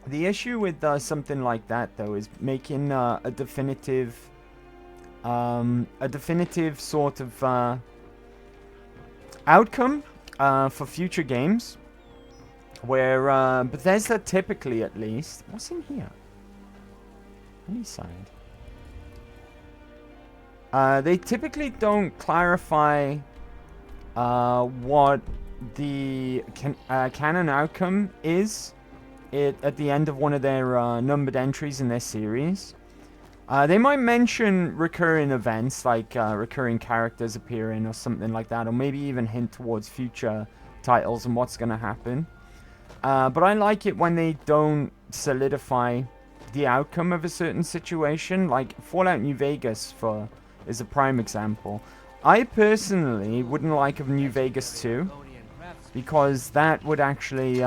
A: The issue with something like that, though, is making a definitive sort of outcome for future games, where Bethesda typically, at least, what's in here? Any side? They typically don't clarify what the canon outcome is at the end of one of their numbered entries in their series. They might mention recurring events, like recurring characters appearing or something like that, or maybe even hint towards future titles and what's going to happen. But I like it when they don't solidify the outcome of a certain situation, like Fallout New Vegas is a prime example. I personally wouldn't like a New Vegas 2, because that would actually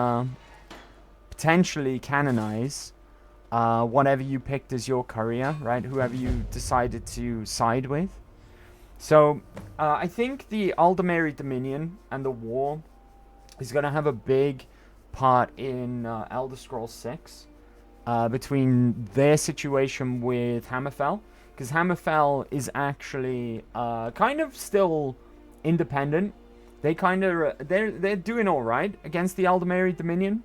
A: potentially canonize whatever you picked as your courier, right? Whoever you decided to side with. So, I think the Aldemary Dominion and the war is going to have a big part in Elder Scrolls 6 between their situation with Hammerfell. Because Hammerfell is actually kind of still independent. They kind of they're doing all right against the Aldemary Dominion,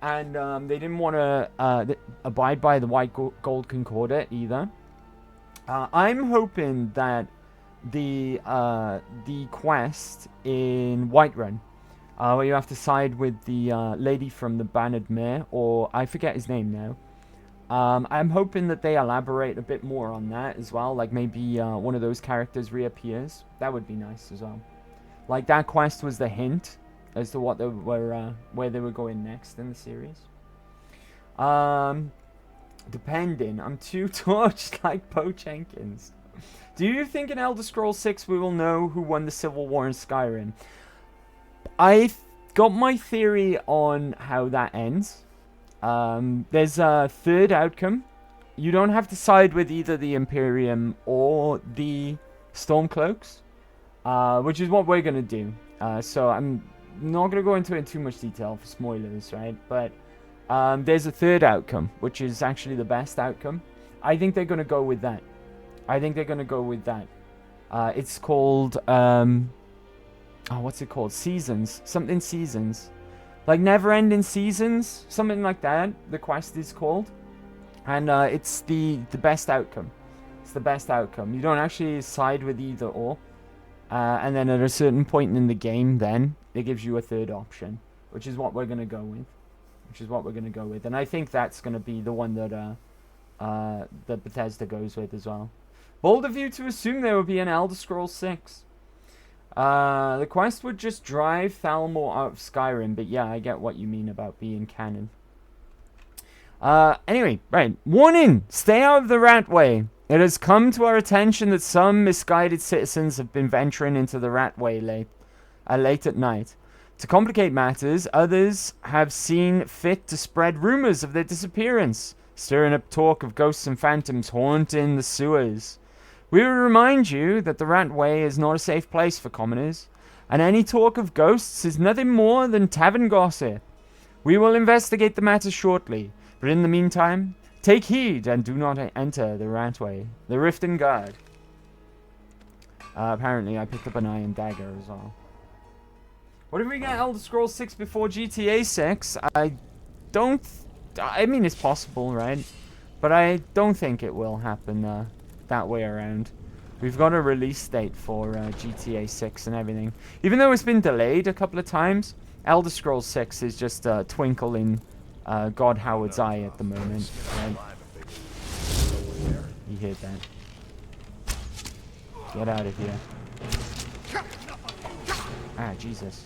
A: and they didn't want to abide by the White Gold Concordat either. I'm hoping that the quest in Whiterun, where you have to side with the lady from the Bannered Mare, or I forget his name now. I'm hoping that they elaborate a bit more on that as well. Like maybe one of those characters reappears. That would be nice as well. Like that quest was the hint as to what they were, where they were going next in the series. Depending, I'm too torched like Poe Jenkins. Do you think in Elder Scrolls 6 we will know who won the Civil War in Skyrim? I've got my theory on how that ends. There's a third outcome. You don't have to side with either the Imperium or the Stormcloaks, which is what we're going to do. So I'm not going to go into it in too much detail for spoilers, right? But there's a third outcome, which is actually the best outcome. I think they're going to go with that. It's called, what's it called? Seasons. Something Seasons. Like Never-Ending Seasons, something like that, the quest is called. And it's the best outcome. It's the best outcome. You don't actually side with either or. And then at a certain point in the game, then, it gives you a third option. Which is what we're going to go with. And I think that's going to be the one that Bethesda goes with as well. Bold of you to assume there will be an Elder Scrolls 6. The quest would just drive Thalmor out of Skyrim, but yeah, I get what you mean about being canon. Anyway, right. Warning! Stay out of the Ratway. It has come to our attention that some misguided citizens have been venturing into the Ratway late at night. To complicate matters, others have seen fit to spread rumors of their disappearance, stirring up talk of ghosts and phantoms haunting the sewers. We will remind you that the Ratway is not a safe place for commoners, and any talk of ghosts is nothing more than tavern gossip. We will investigate the matter shortly, but in the meantime, take heed and do not enter the Ratway. The Rift and Guard. Apparently I picked up an iron dagger as well. What if we get Elder Scrolls 6 before GTA 6? I mean, it's possible, right? But I don't think it will happen that way around. We've got a release date for GTA 6 and everything. Even though it's been delayed a couple of times, Elder Scrolls 6 is just a twinkle in God Howard's eye at the moment. Right? You heard that. Get out of here. Ah, Jesus.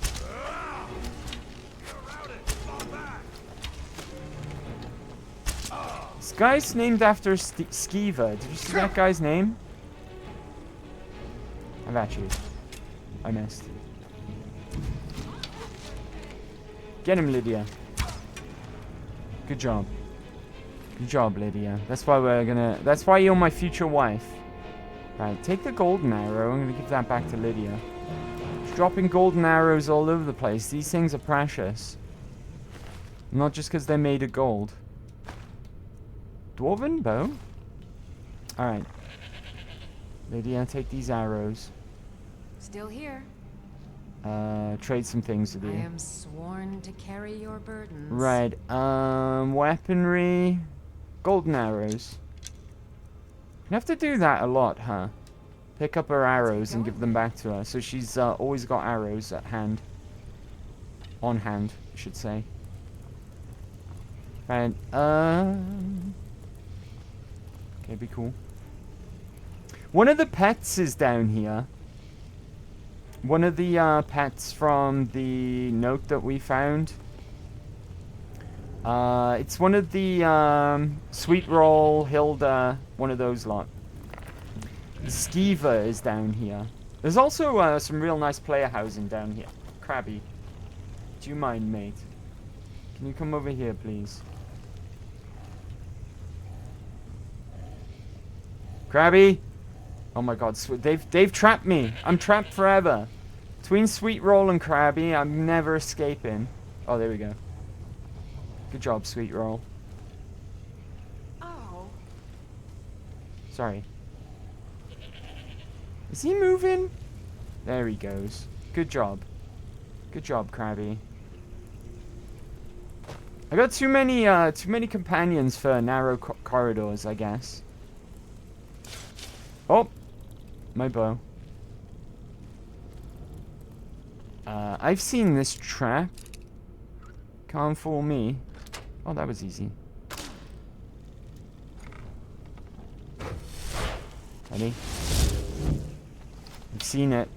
A: This guy's named after Skiva. Did you see that guy's name? I've actually... I missed. Get him, Lydia. Good job. Good job, Lydia. That's why we're gonna... That's why you're my future wife. Right, take the golden arrow. I'm gonna give that back to Lydia. Just dropping golden arrows all over the place. These things are precious. Not just because they're made of gold. Dwarven bow? Alright. Lydia, take these arrows.
F: Still here.
A: Trade some things with you.
F: I am sworn to carry your burdens.
A: Right, weaponry. Golden arrows. You have to do that a lot, huh? Pick up her arrows and give them back to her. So she's always got arrows at hand. On hand, I should say. Right, okay, be cool. One of the pets is down here. One of the pets from the note that we found. It's one of the Sweet Roll, Hilda, one of those lot. The Skeever is down here. There's also some real nice player housing down here. Krabby, do you mind, mate? Can you come over here, please? Krabby! Oh my god, they've trapped me. I'm trapped forever. Between Sweet Roll and Krabby, I'm never escaping. Oh, there we go. Good job, Sweet Roll.
K: Oh.
A: Sorry. Is he moving? There he goes. Good job. Good job, Krabby. I got too many companions for narrow corridors, I guess. Oh, my bow. I've seen this trap. Can't fool me. Oh, that was easy. Ready? I've seen it.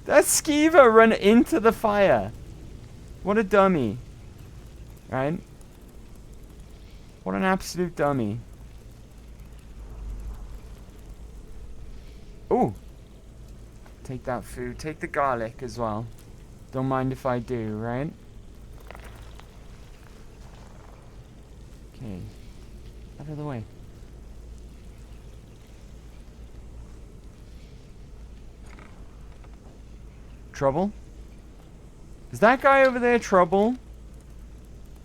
A: That Skeever run into the fire. What a dummy. Right? What an absolute dummy. Ooh. Take that food. Take the garlic as well. Don't mind if I do, right? Okay. Out of the way. Trouble? Is that guy over there trouble?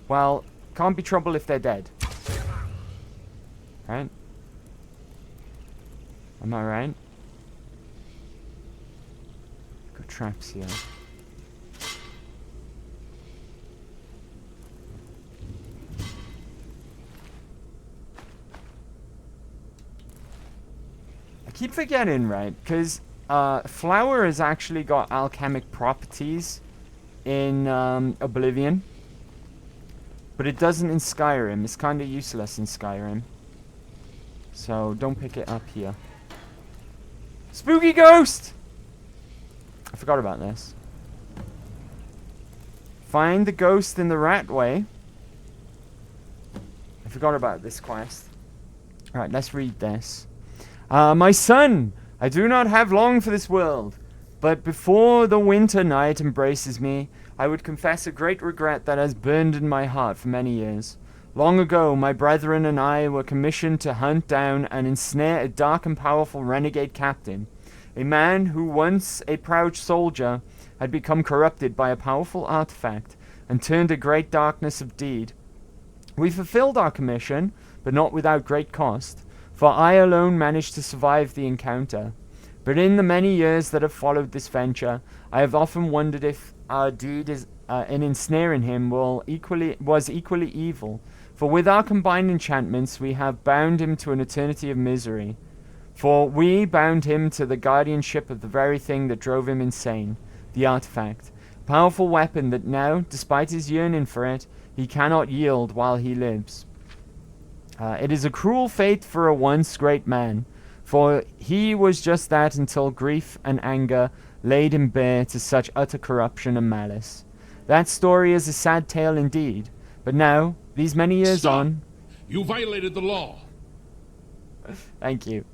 A: Well, can't be trouble if they're dead. Right? Am I right? Got traps here. I keep forgetting, right? Because flour has actually got alchemic properties in Oblivion. But it doesn't in Skyrim. It's kind of useless in Skyrim. So don't pick it up here. Spooky ghost! I forgot about this. Find the ghost in the Ratway. I forgot about this quest. Alright, let's read this. My son, I do not have long for this world, but before the winter night embraces me, I would confess a great regret that has burned in my heart for many years. Long ago, my brethren and I were commissioned to hunt down and ensnare a dark and powerful renegade captain, a man who once a proud soldier had become corrupted by a powerful artifact and turned a great darkness of deed. We fulfilled our commission, but not without great cost, for I alone managed to survive the encounter. But in the many years that have followed this venture, I have often wondered if our deed in ensnaring him was equally evil. For with our combined enchantments, we have bound him to an eternity of misery. For we bound him to the guardianship of the very thing that drove him insane, the artifact, a powerful weapon that now, despite his yearning for it, he cannot yield while he lives. It is a cruel fate for a once great man, for he was just that until grief and anger laid him bare to such utter corruption and malice. That story is a sad tale indeed, but now, these many years on...
Q: You violated the law.
A: Thank you.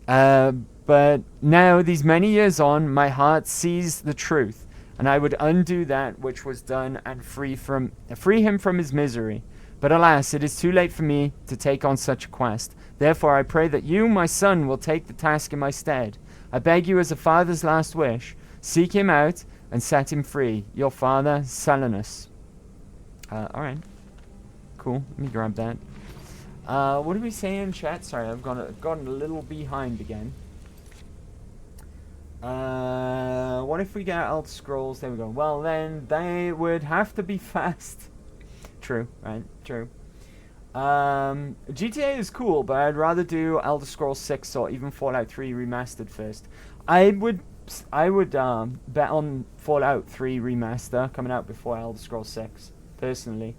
A: But now, these many years on, my heart sees the truth, and I would undo that which was done and free him from his misery. But alas, it is too late for me to take on such a quest. Therefore, I pray that you, my son, will take the task in my stead. I beg you as a father's last wish, seek him out and set him free. Your father, Selenus. Alright. Cool. Let me grab that. What did we say in chat? Sorry, I've gotten a little behind again. What if we get Elder Scrolls? There we go. Well, then they would have to be fast. True, right? True. GTA is cool, but I'd rather do Elder Scrolls 6 or even Fallout 3 Remastered first. I would bet on Fallout 3 Remaster coming out before Elder Scrolls 6. Personally,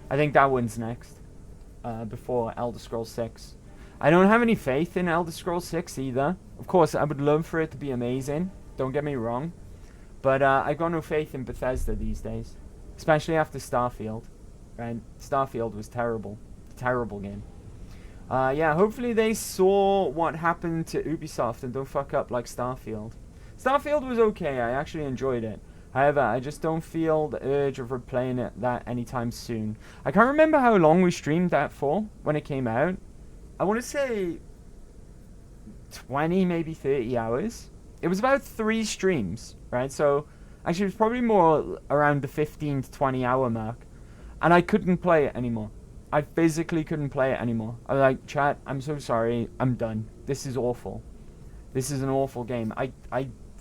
A: I think that one's next before Elder Scrolls 6. I don't have any faith in Elder Scrolls 6 either. Of course, I would love for it to be amazing. Don't get me wrong, but I got no faith in Bethesda these days, especially after Starfield. Right, Starfield was terrible, terrible game. Yeah, hopefully they saw what happened to Ubisoft and don't fuck up like Starfield. Starfield was okay, I actually enjoyed it. However, I just don't feel the urge of replaying that anytime soon. I can't remember how long we streamed that for when it came out. I want to say 20, maybe 30 hours. It was about 3 streams, right? So, actually it was probably more around the 15 to 20 hour mark. And I couldn't play it anymore. I physically couldn't play it anymore. I was like, chat, I'm so sorry, I'm done. This is awful. This is an awful game. I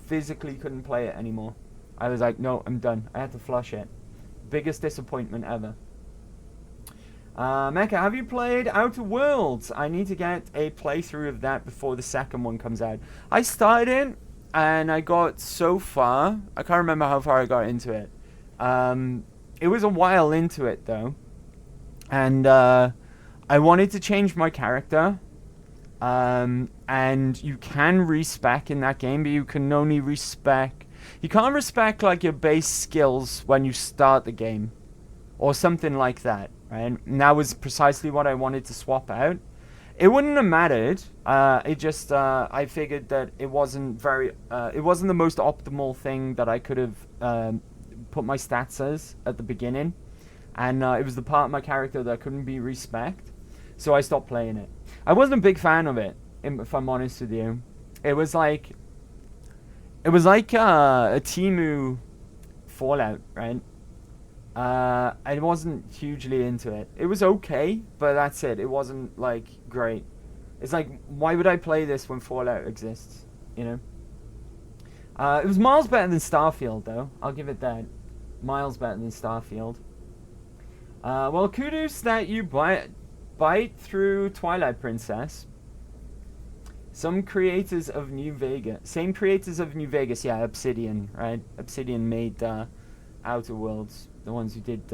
A: physically couldn't play it anymore. I was like, no, I'm done. I had to flush it. Biggest disappointment ever. Mecha, have you played Outer Worlds? I need to get a playthrough of that before the second one comes out. I started it, and I got so far. I can't remember how far I got into it. It was a while into it, though. And I wanted to change my character. And you can respec in that game, but you can only respec. You can't respec like your base skills when you start the game, or something like that, right? And that was precisely what I wanted to swap out. It wouldn't have mattered. It just I figured that it wasn't it wasn't the most optimal thing that I could have put my stats as at the beginning, and it was the part of my character that couldn't be respec, so I stopped playing it. I wasn't a big fan of it, if I'm honest with you. It was like a Temu Fallout, right? I wasn't hugely into it. It was okay, but that's it. It wasn't like great. It's like, why would I play this when Fallout exists? You know. It was miles better than Starfield, though. I'll give it that. Miles better than Starfield. Well, kudos that you bite through Twilight Princess. Some creators of New Vegas. Same creators of New Vegas. Yeah, Obsidian, right? Obsidian made Outer Worlds. The ones who did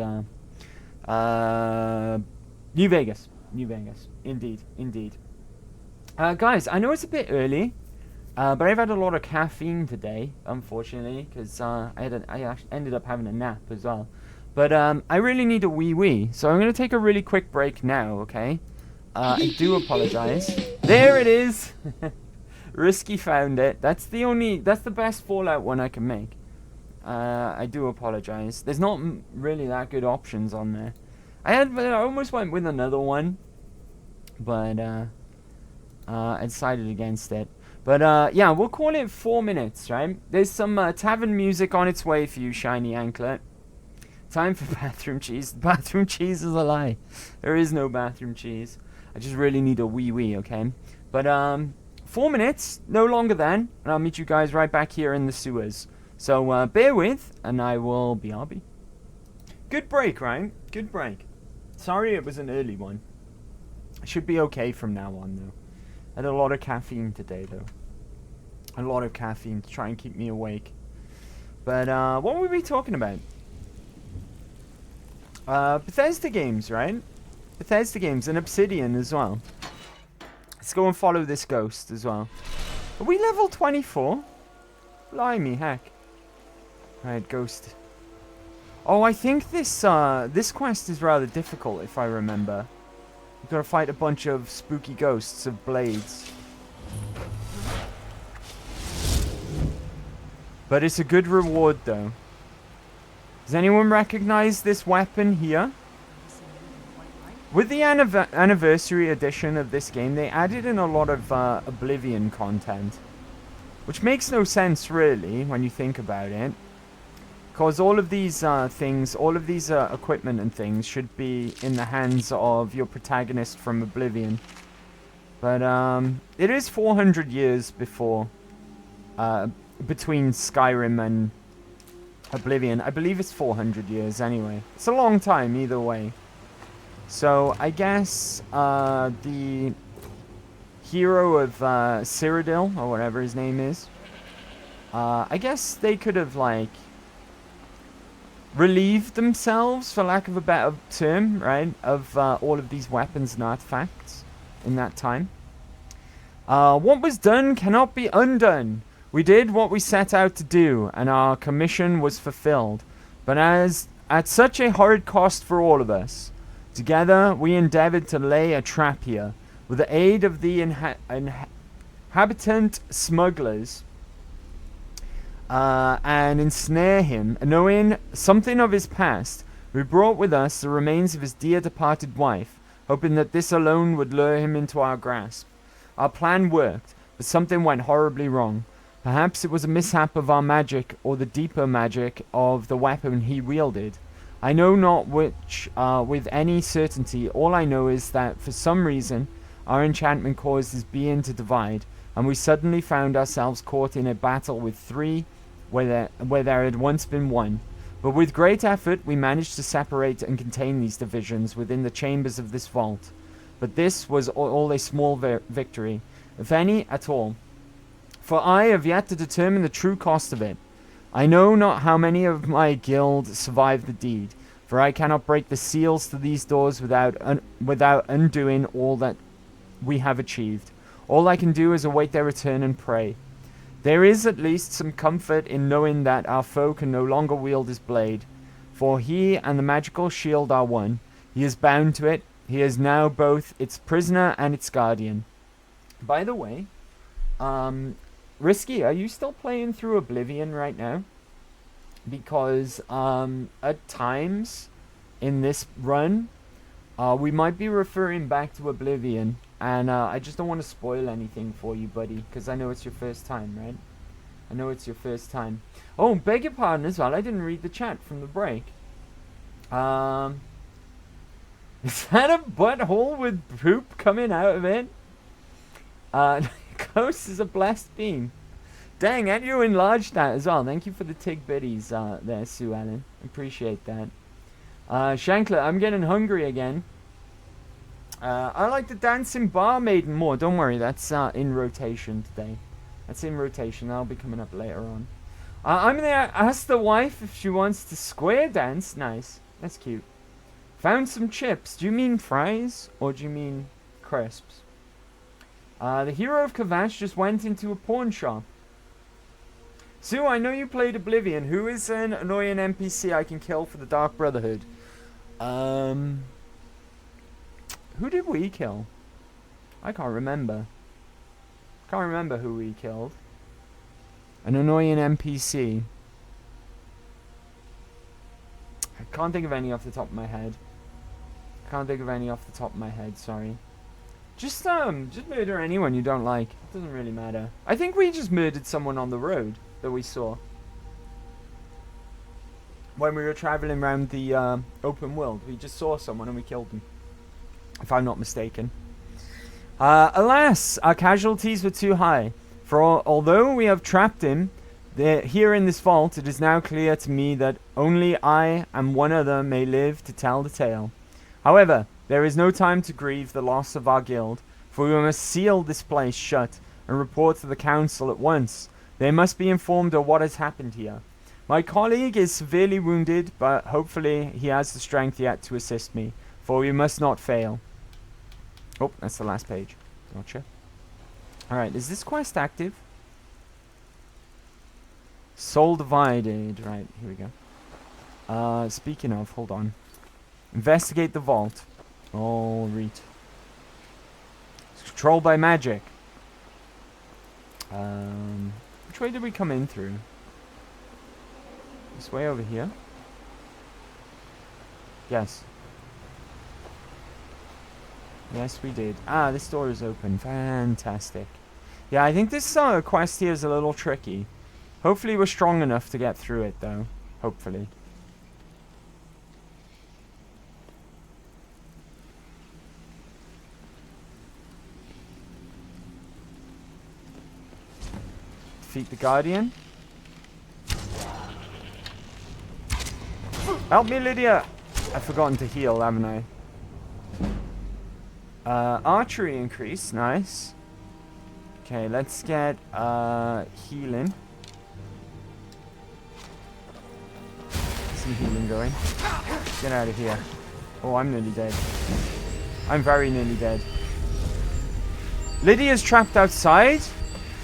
A: New Vegas. New Vegas. Indeed. Indeed. Guys, I know it's a bit early, but I've had a lot of caffeine today, unfortunately, because I actually ended up having a nap as well. But I really need a wee-wee, so I'm going to take a really quick break now, okay? I do apologize. There it is! Risky found it. That's the best Fallout one I can make. I do apologize. There's not really that good options on there. I almost went with another one, but I decided against it. But yeah, we'll call it 4 minutes, right? There's some tavern music on its way for you, Shiny Anklet. Time for bathroom cheese. Bathroom cheese is a lie. There is no bathroom cheese. I just really need a wee-wee, okay? But 4 minutes, no longer than, and I'll meet you guys right back here in the sewers. So bear with, and I will BRB. Good break, right? Good break. Sorry it was an early one. I should be okay from now on, though. I had a lot of caffeine today, though. A lot of caffeine to try and keep me awake. But what were we talking about? Bethesda games, right? Bethesda games and Obsidian as well. Let's go and follow this ghost as well. Are we level 24? Blimey, heck. Right, ghost. Oh, I think this quest is rather difficult, if I remember. You've got to fight a bunch of spooky ghosts of blades. But it's a good reward, though. Does anyone recognize this weapon here? With the anniversary edition of this game, they added in a lot of Oblivion content. Which makes no sense, really, when you think about it. Because all of these things, all of these equipment and things should be in the hands of your protagonist from Oblivion. But it is 400 years before, between Skyrim and Oblivion. I believe it's 400 years anyway. It's a long time either way. So I guess the hero of Cyrodiil, or whatever his name is, I guess they could have, like, relieved themselves, for lack of a better term, right, of all of these weapons and artifacts in that time. What was done cannot be undone. We did what we set out to do, and our commission was fulfilled. But as at such a hard cost for all of us, together we endeavored to lay a trap here, with the aid of the inhabitant smugglers, and ensnare him. Knowing something of his past, we brought with us the remains of his dear departed wife, hoping that this alone would lure him into our grasp. Our plan worked, but something went horribly wrong. Perhaps it was a mishap of our magic, or the deeper magic of the weapon he wielded. I know not which with any certainty. All I know is that for some reason our enchantment caused his being to divide, and we suddenly found ourselves caught in a battle with three where there had once been one. But with great effort we managed to separate and contain these divisions within the chambers of this vault. But this was all a small victory, if any at all. For I have yet to determine the true cost of it. I know not how many of my guild survived the deed, for I cannot break the seals to these doors without undoing all that we have achieved. All I can do is await their return and pray. There is at least some comfort in knowing that our foe can no longer wield his blade, for he and the magical shield are one. He is bound to it. He is now both its prisoner and its guardian. By the way, Risky, are you still playing through Oblivion right now? Because at times in this run, we might be referring back to Oblivion, and I just don't want to spoil anything for you, buddy, because I know it's your first time, right? I know it's your first time. Oh, beg your pardon as well, I didn't read the chat from the break. Is that a butthole with poop coming out of it? Ghost is a blessed beam. Dang, and you enlarged that as well. Thank you for the tig biddies there, Sue Ellen. Appreciate that. Shankler, I'm getting hungry again. I like the dancing barmaiden more. Don't worry, that's in rotation today. That's in rotation. That'll be coming up later on. I'm there. Ask the wife if she wants to square dance. Nice. That's cute. Found some chips. Do you mean fries or do you mean crisps? The hero of Kavash just went into a pawn shop. Sue, I know you played Oblivion. Who is an annoying NPC I can kill for the Dark Brotherhood? Who did we kill? I can't remember. Can't remember who we killed. An annoying NPC. I can't think of any off the top of my head. Can't think of any off the top of my head, sorry. Just murder anyone you don't like. It doesn't really matter. I think we just murdered someone on the road that we saw when we were traveling around the open world. We just saw someone and we killed them, if I'm not mistaken. Alas, our casualties were too high. For although we have trapped him here in this vault, it is now clear to me that only I and one other may live to tell the tale. However, there is no time to grieve the loss of our guild, for we must seal this place shut and report to the council at once. They must be informed of what has happened here. My colleague is severely wounded, but hopefully he has the strength yet to assist me, for we must not fail. Oh, that's the last page. Gotcha. Alright, is this quest active? Soul divided. Right, here we go. Speaking of, hold on. Investigate the vault. Oh, read. It's controlled by magic. Which way did we come in through? This way over here? Yes. Yes, we did. Ah, this door is open. Fantastic. Yeah, I think this quest here is a little tricky. Hopefully we're strong enough to get through it, though. Hopefully. Defeat the Guardian. Help me, Lydia! I've forgotten to heal, haven't I? Archery increase, nice. Okay, let's get healing. some healing going. Get out of here. Oh, I'm nearly dead. I'm very nearly dead. Lydia's trapped outside?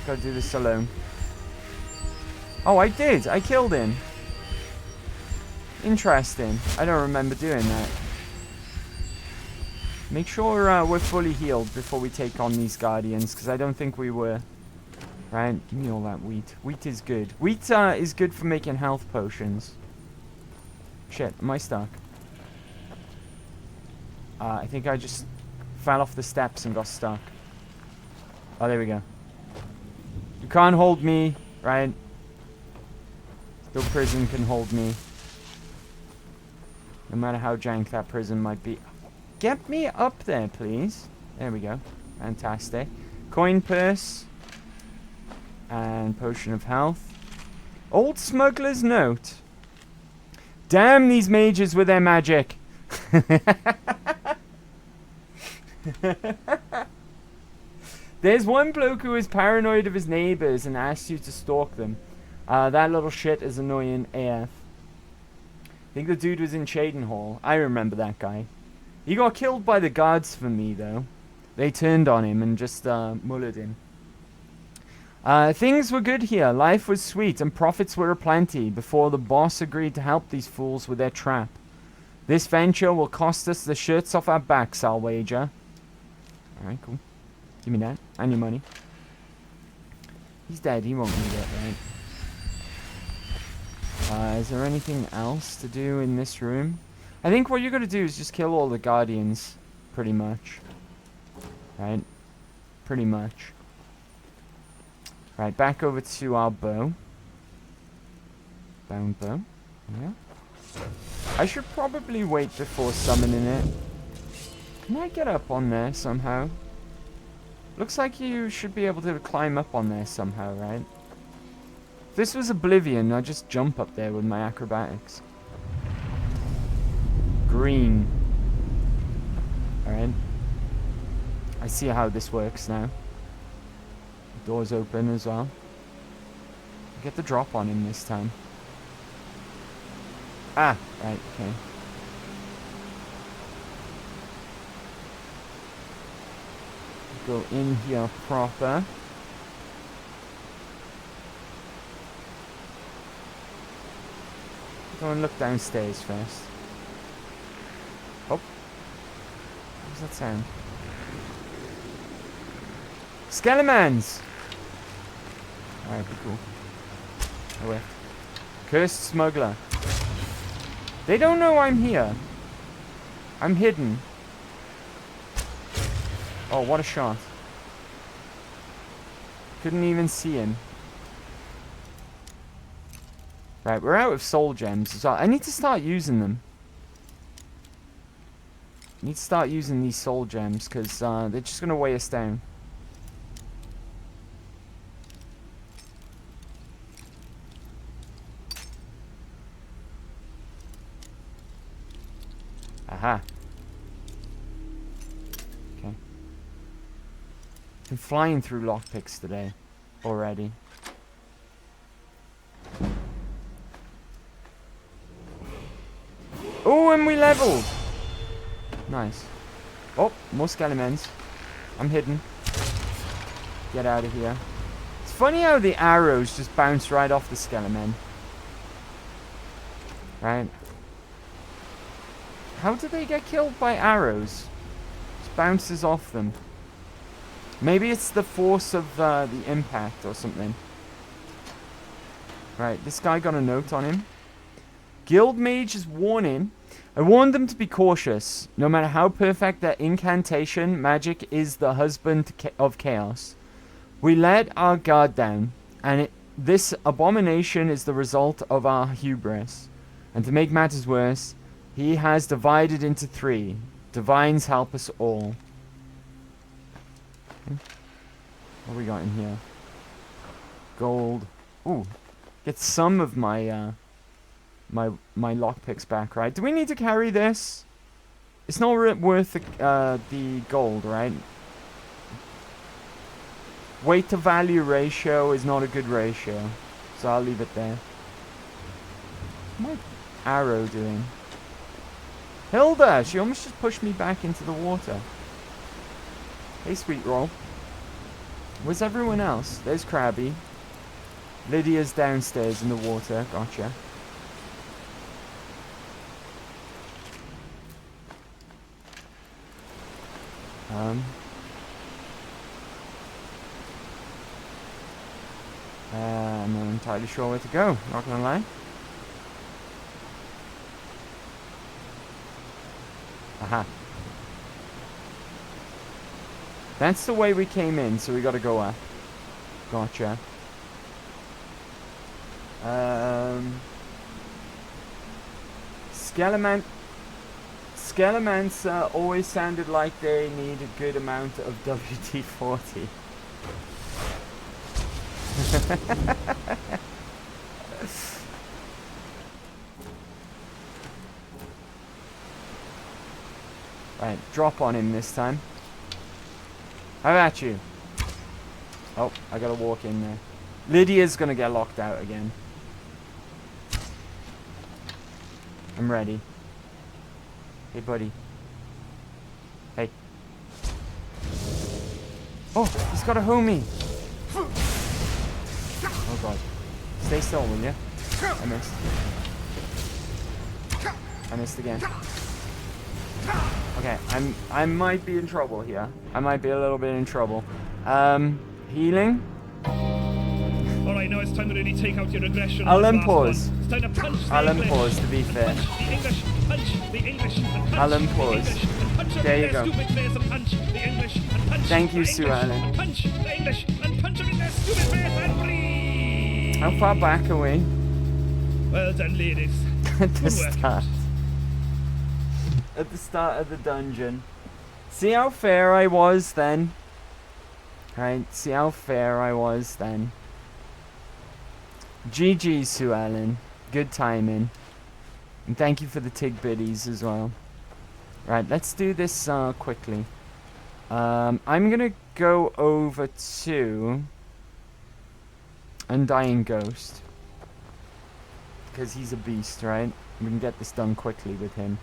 A: Gotta do this alone. Oh, I did. I killed him. Interesting. I don't remember doing that. Make sure we're fully healed before we take on these guardians, because I don't think we were. Right, give me all that wheat. Wheat is good. Wheat is good for making health potions. Shit, am I stuck? I think I just fell off the steps and got stuck. Oh, there we go. You can't hold me, right? No prison can hold me. No matter how jank that prison might be. Get me up there, please. There we go. Fantastic. Coin purse. And potion of health. Old smuggler's note. Damn these mages with their magic. There's one bloke who is paranoid of his neighbors and asks you to stalk them. That little shit is annoying AF. I think the dude was in Cheydinhall. I remember that guy. He got killed by the guards for me, though. They turned on him and just mullered him. Things were good here. Life was sweet and profits were aplenty before the boss agreed to help these fools with their trap. This venture will cost us the shirts off our backs, I'll wager. Alright, cool. Give me that. And your money. He's dead. He won't need it, right? Is there anything else to do in this room? I think what you're going to do is just kill all the guardians. Pretty much. Right? Pretty much. Right, back over to our bow. Bound bow. Yeah. I should probably wait before summoning it. Can I get up on there somehow? Looks like you should be able to climb up on there somehow, right? If this was Oblivion, I'd just jump up there with my acrobatics. Green. Alright. I see how this works now. The door's open as well. Get the drop on him this time. Ah, right, okay. Go in here proper. Go and look downstairs first. Oh. What does that sound? Skelemans! Alright, be cool. Oh wait. Cursed smuggler. They don't know I'm here. I'm hidden. Oh, what a shot. Couldn't even see him. Right, we're out of soul gems as well. I need to start using them. I need to start using these soul gems because they're just going to weigh us down. Aha. Okay. Been flying through lockpicks today already. Oh, and we leveled. Nice. Oh, more skeletons. I'm hidden. Get out of here. It's funny how the arrows just bounce right off the skeleton. Right. How do they get killed by arrows? Just bounces off them. Maybe it's the force of the impact or something. Right, this guy got a note on him. Guild Mage's warning. I warned them to be cautious. No matter how perfect their incantation, magic is the husband of chaos. We let our guard down, and this abomination is the result of our hubris. And to make matters worse, he has divided into 3. Divines help us all. What we got in here? Gold. Ooh. Get some of my my lockpicks back, right? Do we need to carry this? It's not worth the gold, right? Weight to value ratio is not a good ratio, so I'll leave it there. Arrow doing? Hilda! She almost just pushed me back into the water. Hey, sweet roll. Where's everyone else? There's Krabby. Lydia's downstairs in the water. Gotcha. I'm not entirely sure where to go, not gonna lie. Aha. That's the way we came in, so we gotta go up. Gotcha. Skelemancer always sounded like they need a good amount of WD-40. Right, drop on him this time. How about you? Oh, I gotta walk in there. Lydia's gonna get locked out again. I'm ready. Hey, buddy. Hey. Oh, he's got a homie. Oh, God. Stay still, will you? I missed. I missed again. Okay, I might be in trouble here. I might be a little bit in trouble. Healing?
R: Alright, now it's time to really take out your aggression.
A: I'll unpause.
R: It's time to punch the
A: I'll
R: English.
A: unpause, to be fair.
R: Punch the English, punch the English, and punch
A: I'll
R: the
A: unpause.
R: English, and punch them
A: There
R: in
A: you
R: their
A: go.
R: stupid face and punch the English, and punch
A: Thank you,
R: the
A: Sue
R: English,
A: Ellen.
R: and punch the English, and punch them in their stupid face and breathe.
A: How far back are we?
R: Well done, ladies.
A: At the
R: Good work.
A: start. At the start of the dungeon. See how fair I was then? Right, see how fair I was then. GG, Sue Ellen. Good timing. And thank you for the tigbitties as well. Right, let's do this quickly. I'm gonna go over to Undying Ghost. Because he's a beast, right? We can get this done quickly with him.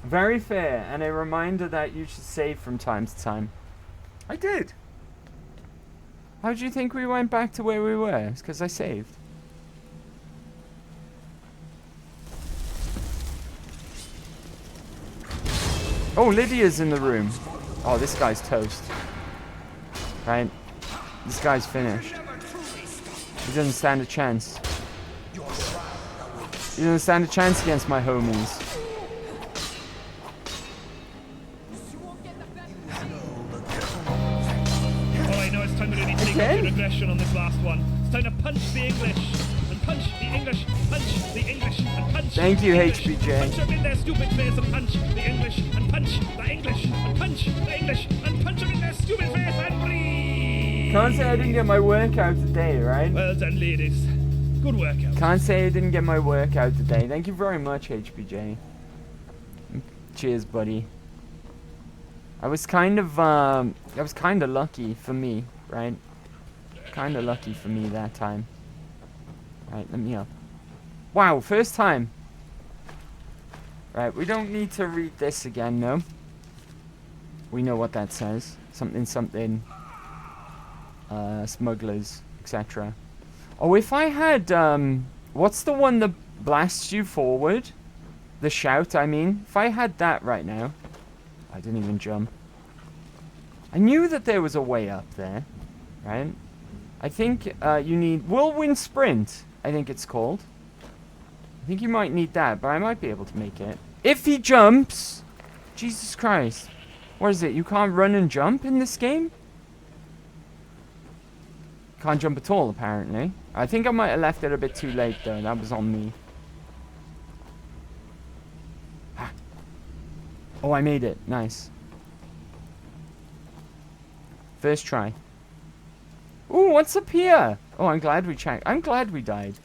A: Very fair, and a reminder that you should save from time to time. I did. How do you think we went back to where we were? It's because I saved. Oh, Lydia's in the room. Oh, this guy's toast. Right? This guy's finished. He doesn't stand a chance. He doesn't stand a chance against my homies.
R: Alright, now it's time to really take out your aggression on this last one. It's time to punch the English, and punch the English, punch the English, and punch
A: Thank you,
R: the English.
A: HBJ.
R: Punch them in their stupid face and punch the English, and punch the English, and punch the English, and punch them in their stupid face and breathe.
A: Can't say I didn't get my workout today, right?
R: Well done, ladies. Good workout.
A: Can't say I didn't get my workout today. Thank you very much, HBJ. Cheers, buddy. I was kind of lucky for me, right? Kind of lucky for me that time. Right, let me up. Wow, first time. Right, we don't need to read this again, no. We know what that says. Something, something. Smugglers, etc. Oh, if I had, what's the one that blasts you forward? The shout, I mean. If I had that right now. I didn't even jump. I knew that there was a way up there, right? I think you need Whirlwind Sprint, I think it's called. I think you might need that, but I might be able to make it. If he jumps! Jesus Christ. What is it? You can't run and jump in this game? Can't jump at all, apparently. I think I might have left it a bit too late, though. That was on me. Oh, I made it. Nice. First try. Ooh, what's up here? Oh, I'm glad we checked. I'm glad we died.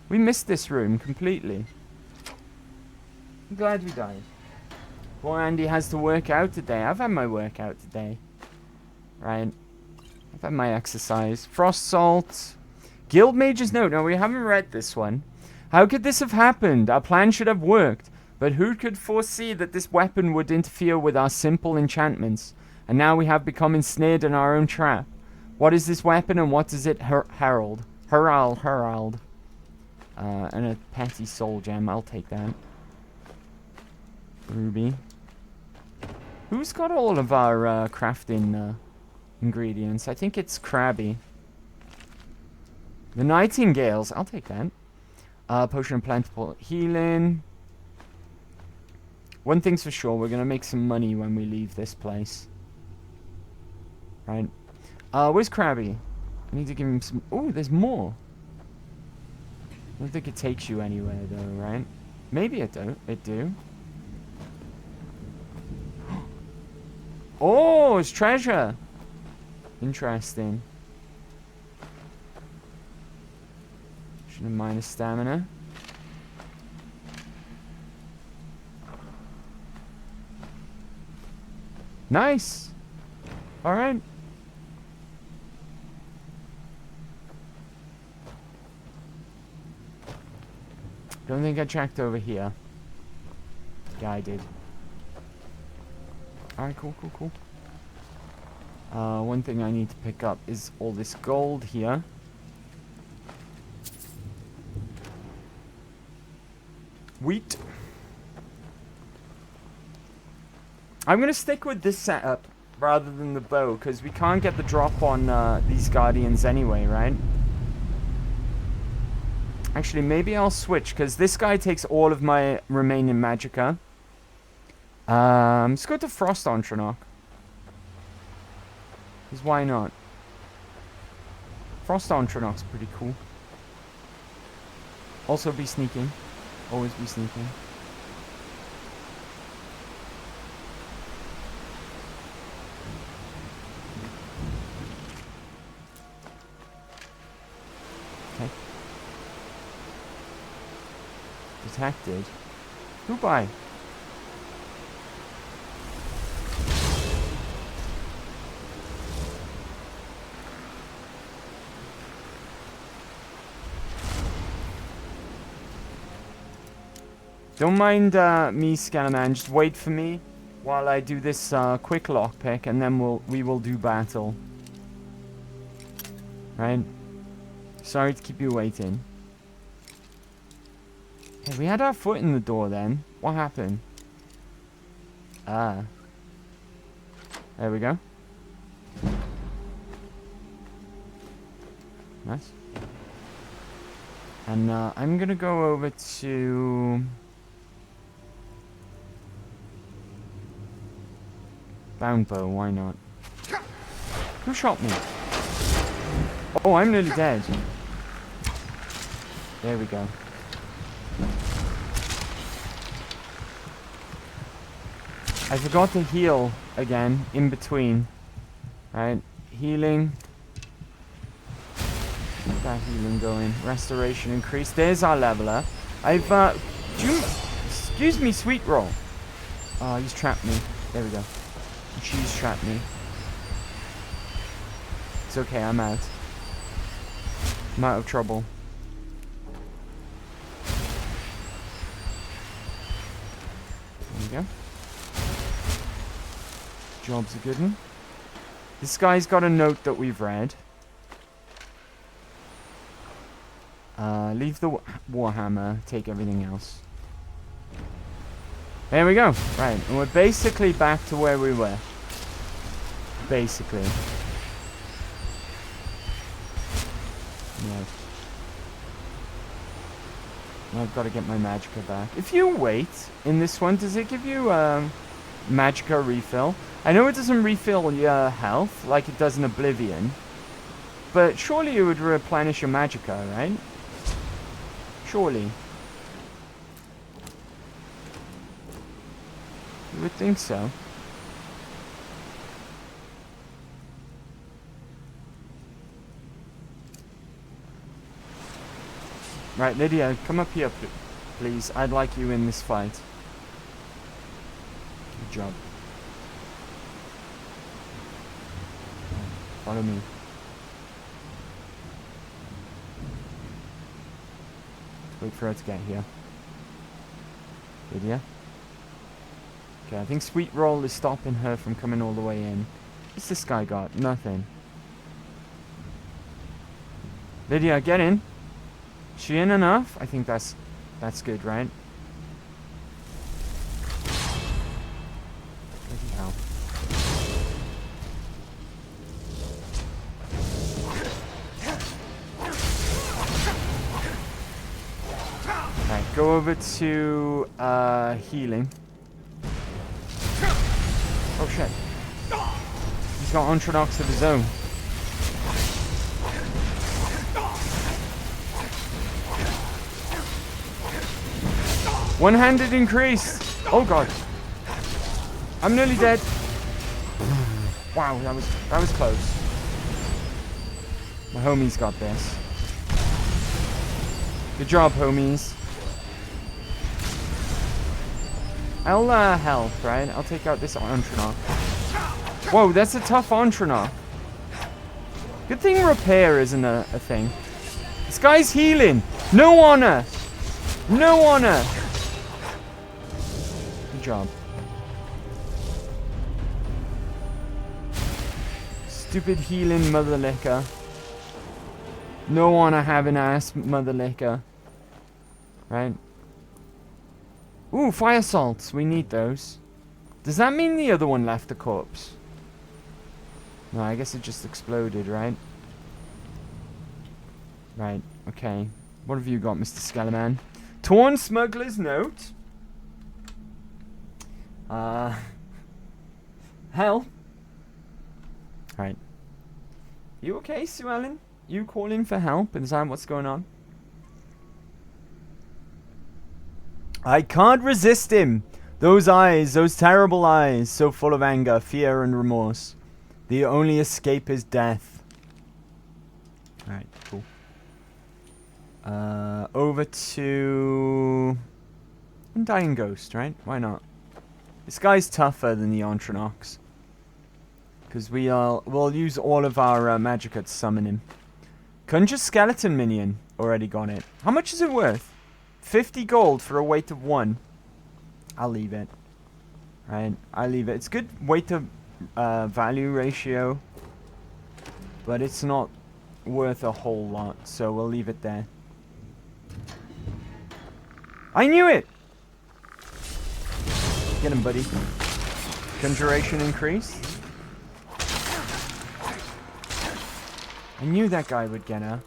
A: We missed this room completely. I'm glad we died. Poor Andy has to work out today. I've had my workout today. Right. I've had my exercise. Frost Salt. Guild Mage's Note. No, we haven't read this one. How could this have happened? Our plan should have worked. But who could foresee that this weapon would interfere with our simple enchantments? And now we have become ensnared in our own trap. What is this weapon and what does it herald? Herald. And a petty soul gem. I'll take that. Ruby. Who's got all of our crafting ingredients? I think it's Krabby. The Nightingales. I'll take that. Potion of plentiful healing. One thing's for sure, we're going to make some money when we leave this place. Right. Where's Krabby? I need to give him some... Oh, there's more. I don't think it takes you anywhere, though, right? Maybe it do. Oh, it's treasure. Interesting. Shouldn't mind stamina. Nice. All right. Don't think I checked over here. Yeah, I did. All right, cool. One thing I need to pick up is all this gold here. Wheat. I'm going to stick with this setup rather than the bow, because we can't get the drop on these guardians anyway, right? Actually, maybe I'll switch, because this guy takes all of my remaining magicka. Let's go to Frost Ontronach. Because why not? Frost Ontronach's pretty cool. Also be sneaking. Always be sneaking. Okay. Detected. Goodbye. Don't mind me, Scannerman. Just wait for me while I do this quick lockpick, and then we will do battle. Right? Sorry to keep you waiting. Hey, we had our foot in the door then. What happened? Ah. There we go. Nice. And I'm gonna go over to... Bound bow, why not? Who shot me? Oh, I'm nearly dead. There we go. I forgot to heal again in between. Right, healing. Keep that healing going. Restoration increase. There's our leveler. Excuse me, sweet roll. Oh, he's trapped me. There we go. She's trapped me. It's okay, I'm out. I'm out of trouble. There we go. Job's a good one. This guy's got a note that we've read. Leave the Warhammer, take everything else. There we go. Right, and we're basically back to where we were. Basically. Yeah. I've got to get my magicka back. If you wait in this one, does it give you magicka refill? I know it doesn't refill your health like it does in Oblivion, but surely it would replenish your magicka, right? Surely. You would think so. Right, Lydia, come up here, please. I'd like you in this fight. Good job. Follow me. Wait for her to get here. Lydia? Okay, I think Sweet Roll is stopping her from coming all the way in. What's this guy got? Nothing. Lydia, get in. Is she in enough? I think that's good, right? Bloody hell. Right, go over to healing. Oh shit. He's got Entronox of his own. One-handed increase. Oh god. I'm nearly dead. Wow, that was close. My homies got this. Good job, homies. I'll help, right? I'll take out this Entronox. Whoa, that's a tough Entronox. Good thing repair isn't a thing. This guy's healing. No honor. No honor. Good job. Stupid healing mother licker. No honor having ass mother licker. Right? Ooh, fire salts. We need those. Does that mean the other one left the corpse? No, I guess it just exploded, right? Right, okay. What have you got, Mr. Skeleman? Torn Smuggler's Note. Hell. Right. You okay, Sue Ellen? You calling for help? Is that what's going on? I can't resist him. Those eyes, those terrible eyes, so full of anger, fear, and remorse. The only escape is death. Alright, cool. Over to... Undying Ghost, right? Why not? This guy's tougher than the Entronox. Because we'll use all of our magicka to summon him. Conjure Skeleton Minion. Already got it. How much is it worth? 50 gold for a weight of 1. I'll leave it. Right, I'll leave it. It's good weight to value ratio. But it's not worth a whole lot. So we'll leave it there. I knew it! Get him, buddy. Conjuration increase. I knew that guy would get her.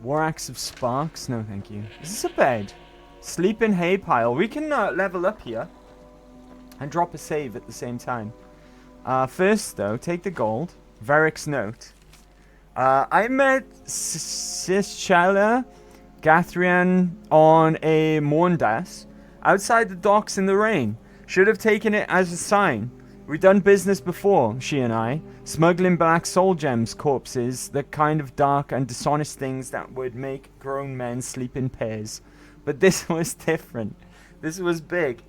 A: War Axe of Sparks? No, thank you. Is this a bed? Sleep in hay pile. We can level up here. And drop a save at the same time. First, though, take the gold. Varric's Note. I met Sischala Gathrian on a Morndas outside the docks in the rain. Should have taken it as a sign. We've done business before, she and I. Smuggling black soul gems corpses, the kind of dark and dishonest things that would make grown men sleep in pairs. But this was different. This was big.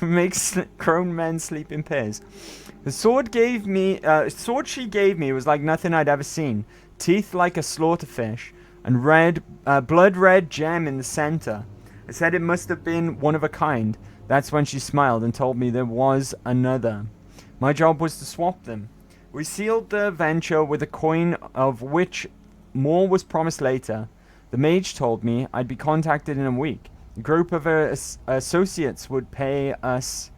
A: Makes grown men sleep in pairs. The sword she gave me was like nothing I'd ever seen. Teeth like a slaughterfish, and blood red gem in the center. I said it must have been one of a kind. That's when she smiled and told me there was another. My job was to swap them. We sealed the venture with a coin of which more was promised later. The mage told me I'd be contacted in a week. A group of associates would pay us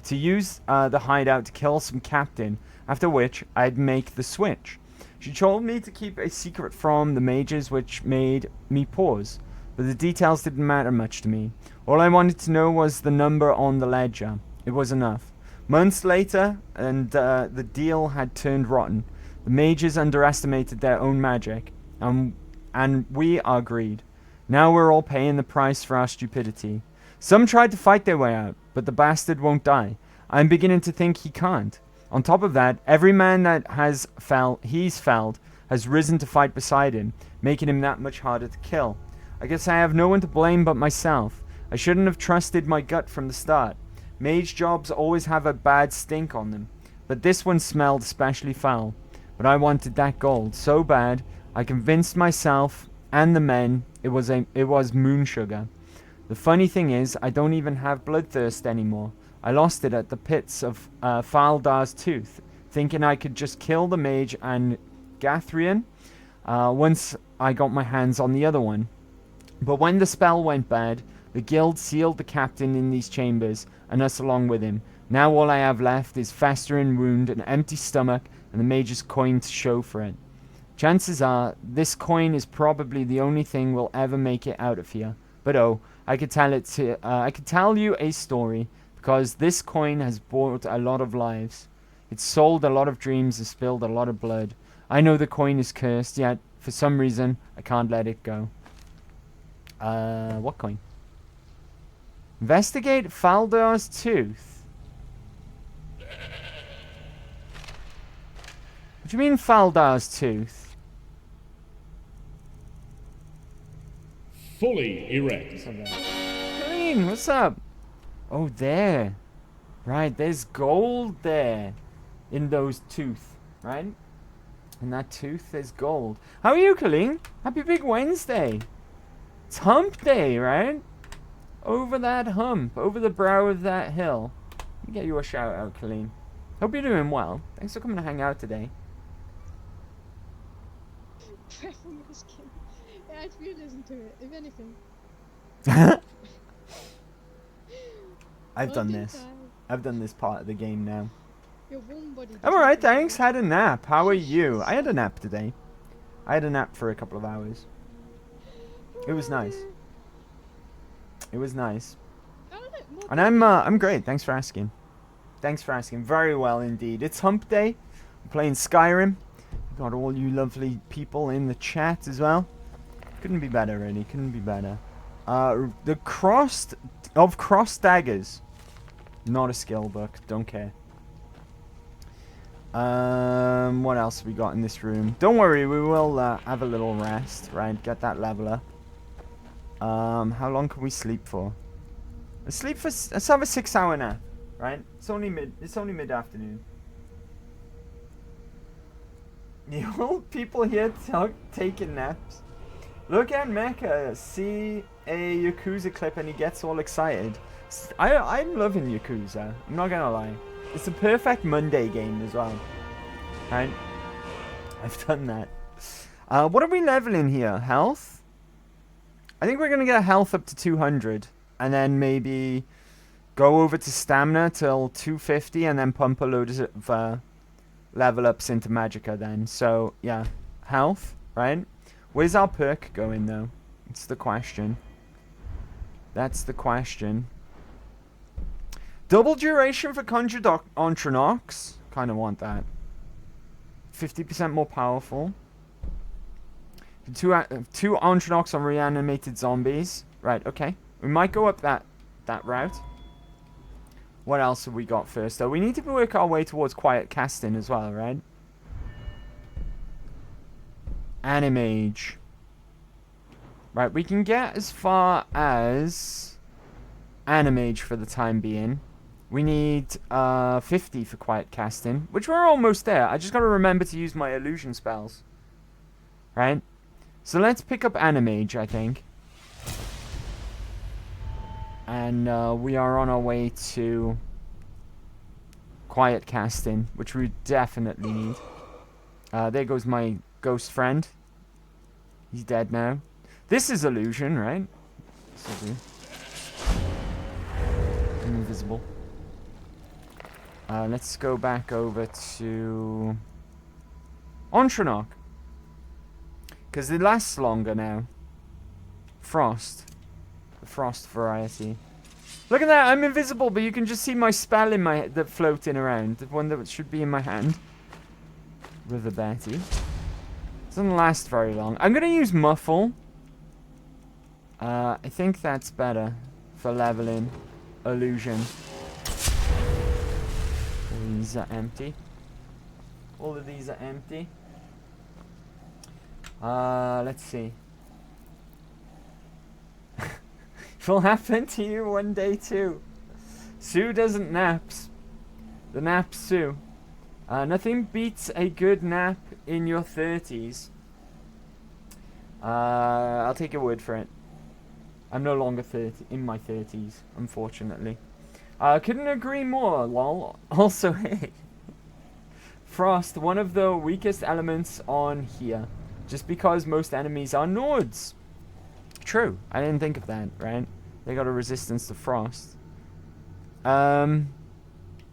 A: to use the hideout to kill some captain, after which I'd make the switch. She told me to keep a secret from the mages, which made me pause. But the details didn't matter much to me. All I wanted to know was the number on the ledger. It was enough. Months later, and the deal had turned rotten. The mages underestimated their own magic, and we agreed. Now we're all paying the price for our stupidity. Some tried to fight their way out, but the bastard won't die. I'm beginning to think he can't. On top of that, every man that he's felled has risen to fight beside him, making him that much harder to kill. I guess I have no one to blame but myself. I shouldn't have trusted my gut from the start. Mage jobs always have a bad stink on them, but this one smelled especially foul. But I wanted that gold so bad, I convinced myself and the men, it was moon sugar. The funny thing is, I don't even have bloodthirst anymore. I lost it at the pits of Faldar's Tooth, thinking I could just kill the mage and Gathrian once I got my hands on the other one. But when the spell went bad, the guild sealed the captain in these chambers, and us along with him. Now all I have left is festering wound, an empty stomach, and the mage's coin to show for it. Chances are, this coin is probably the only thing we'll ever make it out of here. But oh, I could tell you a story, because this coin has bought a lot of lives. It's sold a lot of dreams and spilled a lot of blood. I know the coin is cursed, yet for some reason I can't let it go. What coin? Investigate Faldar's Tooth. What do you mean Faldar's Tooth?
Q: Fully erect.
A: Colleen, what's up? Oh, there. Right, there's gold there. In those tooth, right? In that tooth, there's gold. How are you, Colleen? Happy Big Wednesday. It's hump day, right? Over that hump, over the brow of that hill. Let me get you a shout out, Colleen. Hope you're doing well. Thanks for coming to hang out today.
S: Yeah, I'd re-listen to it, if anything.
A: I've done this. I've done this part of the game now.
S: Your warm body.
A: I'm alright, thanks. Had a nap. How are you? I had a nap today. I had a nap for a couple of hours. It was nice. It was nice. And I'm great. Thanks for asking. Thanks for asking. Very well indeed. It's hump day. I'm playing Skyrim. Got all you lovely people in the chat as well. Couldn't be better, really. Couldn't be better. The Crossed Daggers. Not a skill book. Don't care. What else have we got in this room? Don't worry, we will have a little rest, right? Get that level up. How long can we sleep for? Let's have a 6-hour nap, right? It's only mid-afternoon. The old people here taking naps. Look at Mecha, see a Yakuza clip and he gets all excited. I'm loving Yakuza, I'm not gonna lie. It's the perfect Monday game as well. Right? I've done that. What are we leveling here? Health? I think we're gonna get health up to 200. And then maybe go over to stamina till 250 and then pump a load of level ups into Magicka then. So, yeah. Health, right? Where's our perk going though? It's the question. That's the question. Double duration for Conjured Ontronox. Kind of want that. 50% more powerful. Two Ontronox on reanimated zombies. Right, okay. We might go up that route. What else have we got first though? We need to work our way towards quiet casting as well, right? Animage. Right, we can get as far as Animage for the time being. We need 50 for quiet casting, which we're almost there. I just got to remember to use my illusion spells. Right? So let's pick up Animage, I think. And we are on our way to quiet casting, which we definitely need. There goes my ghost friend. He's dead now. This is illusion, right? I'm invisible. Let's go back over to Ontronok. Because it lasts longer now. Frost. The frost variety. Look at that, I'm invisible, but you can just see my spell in my that floating around. The one that should be in my hand. River Betty. Doesn't last very long. I'm gonna use Muffle. I think that's better for leveling illusion. All these are empty. All of these are empty. Let's see. It'll happen to you one day too. Sue doesn't naps. The nap Sue. Nothing beats a good nap in your 30s. I'll take your word for it. I'm no longer in my 30s, unfortunately. Couldn't agree more, lol. Also, hey. Frost, one of the weakest elements on here. Just because most enemies are Nords. True. I didn't think of that, right? They got a resistance to frost.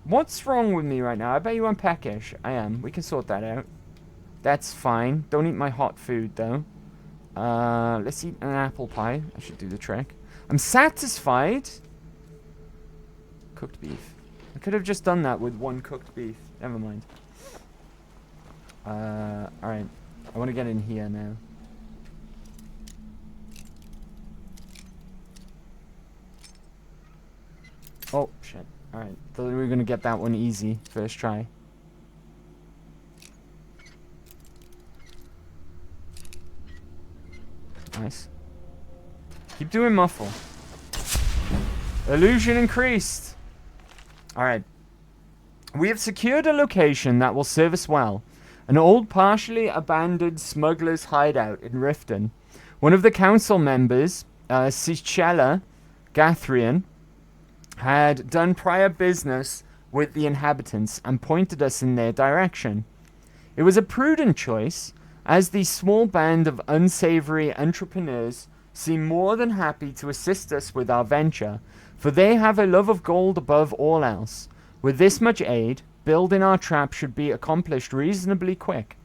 A: What's wrong with me right now? I bet you I'm peckish. I am. We can sort that out. That's fine. Don't eat my hot food, though. Let's eat an apple pie. I should do the trick. I'm satisfied. Cooked beef. I could have just done that with one cooked beef. Never mind. Alright. I want to get in here now. Oh, shit. Alright. Thought we were going to get that one easy. First try. Nice. Keep doing muffle. Illusion increased. Alright. We have secured a location that will serve us well. An old, partially abandoned smuggler's hideout in Riften. One of the council members, Sichella Gathrian, had done prior business with the inhabitants and pointed us in their direction. It was a prudent choice, as the small band of unsavory entrepreneurs seem more than happy to assist us with our venture, for they have a love of gold above all else. With this much aid, building our trap should be accomplished reasonably quick.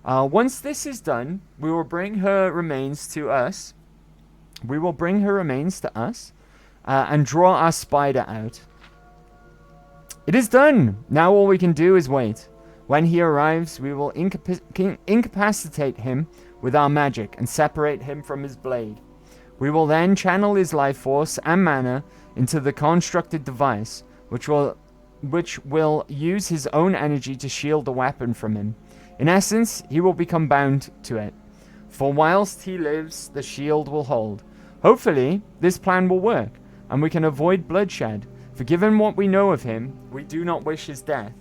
A: Once this is done, we will bring her remains to us. And draw our spider out. It is done! Now all we can do is wait. When he arrives, we will incapacitate him with our magic and separate him from his blade. We will then channel his life force and mana into the constructed device, which will use his own energy to shield the weapon from him. In essence, he will become bound to it. For whilst he lives, the shield will hold. Hopefully, this plan will work, and we can avoid bloodshed, for given what we know of him, we do not wish his death.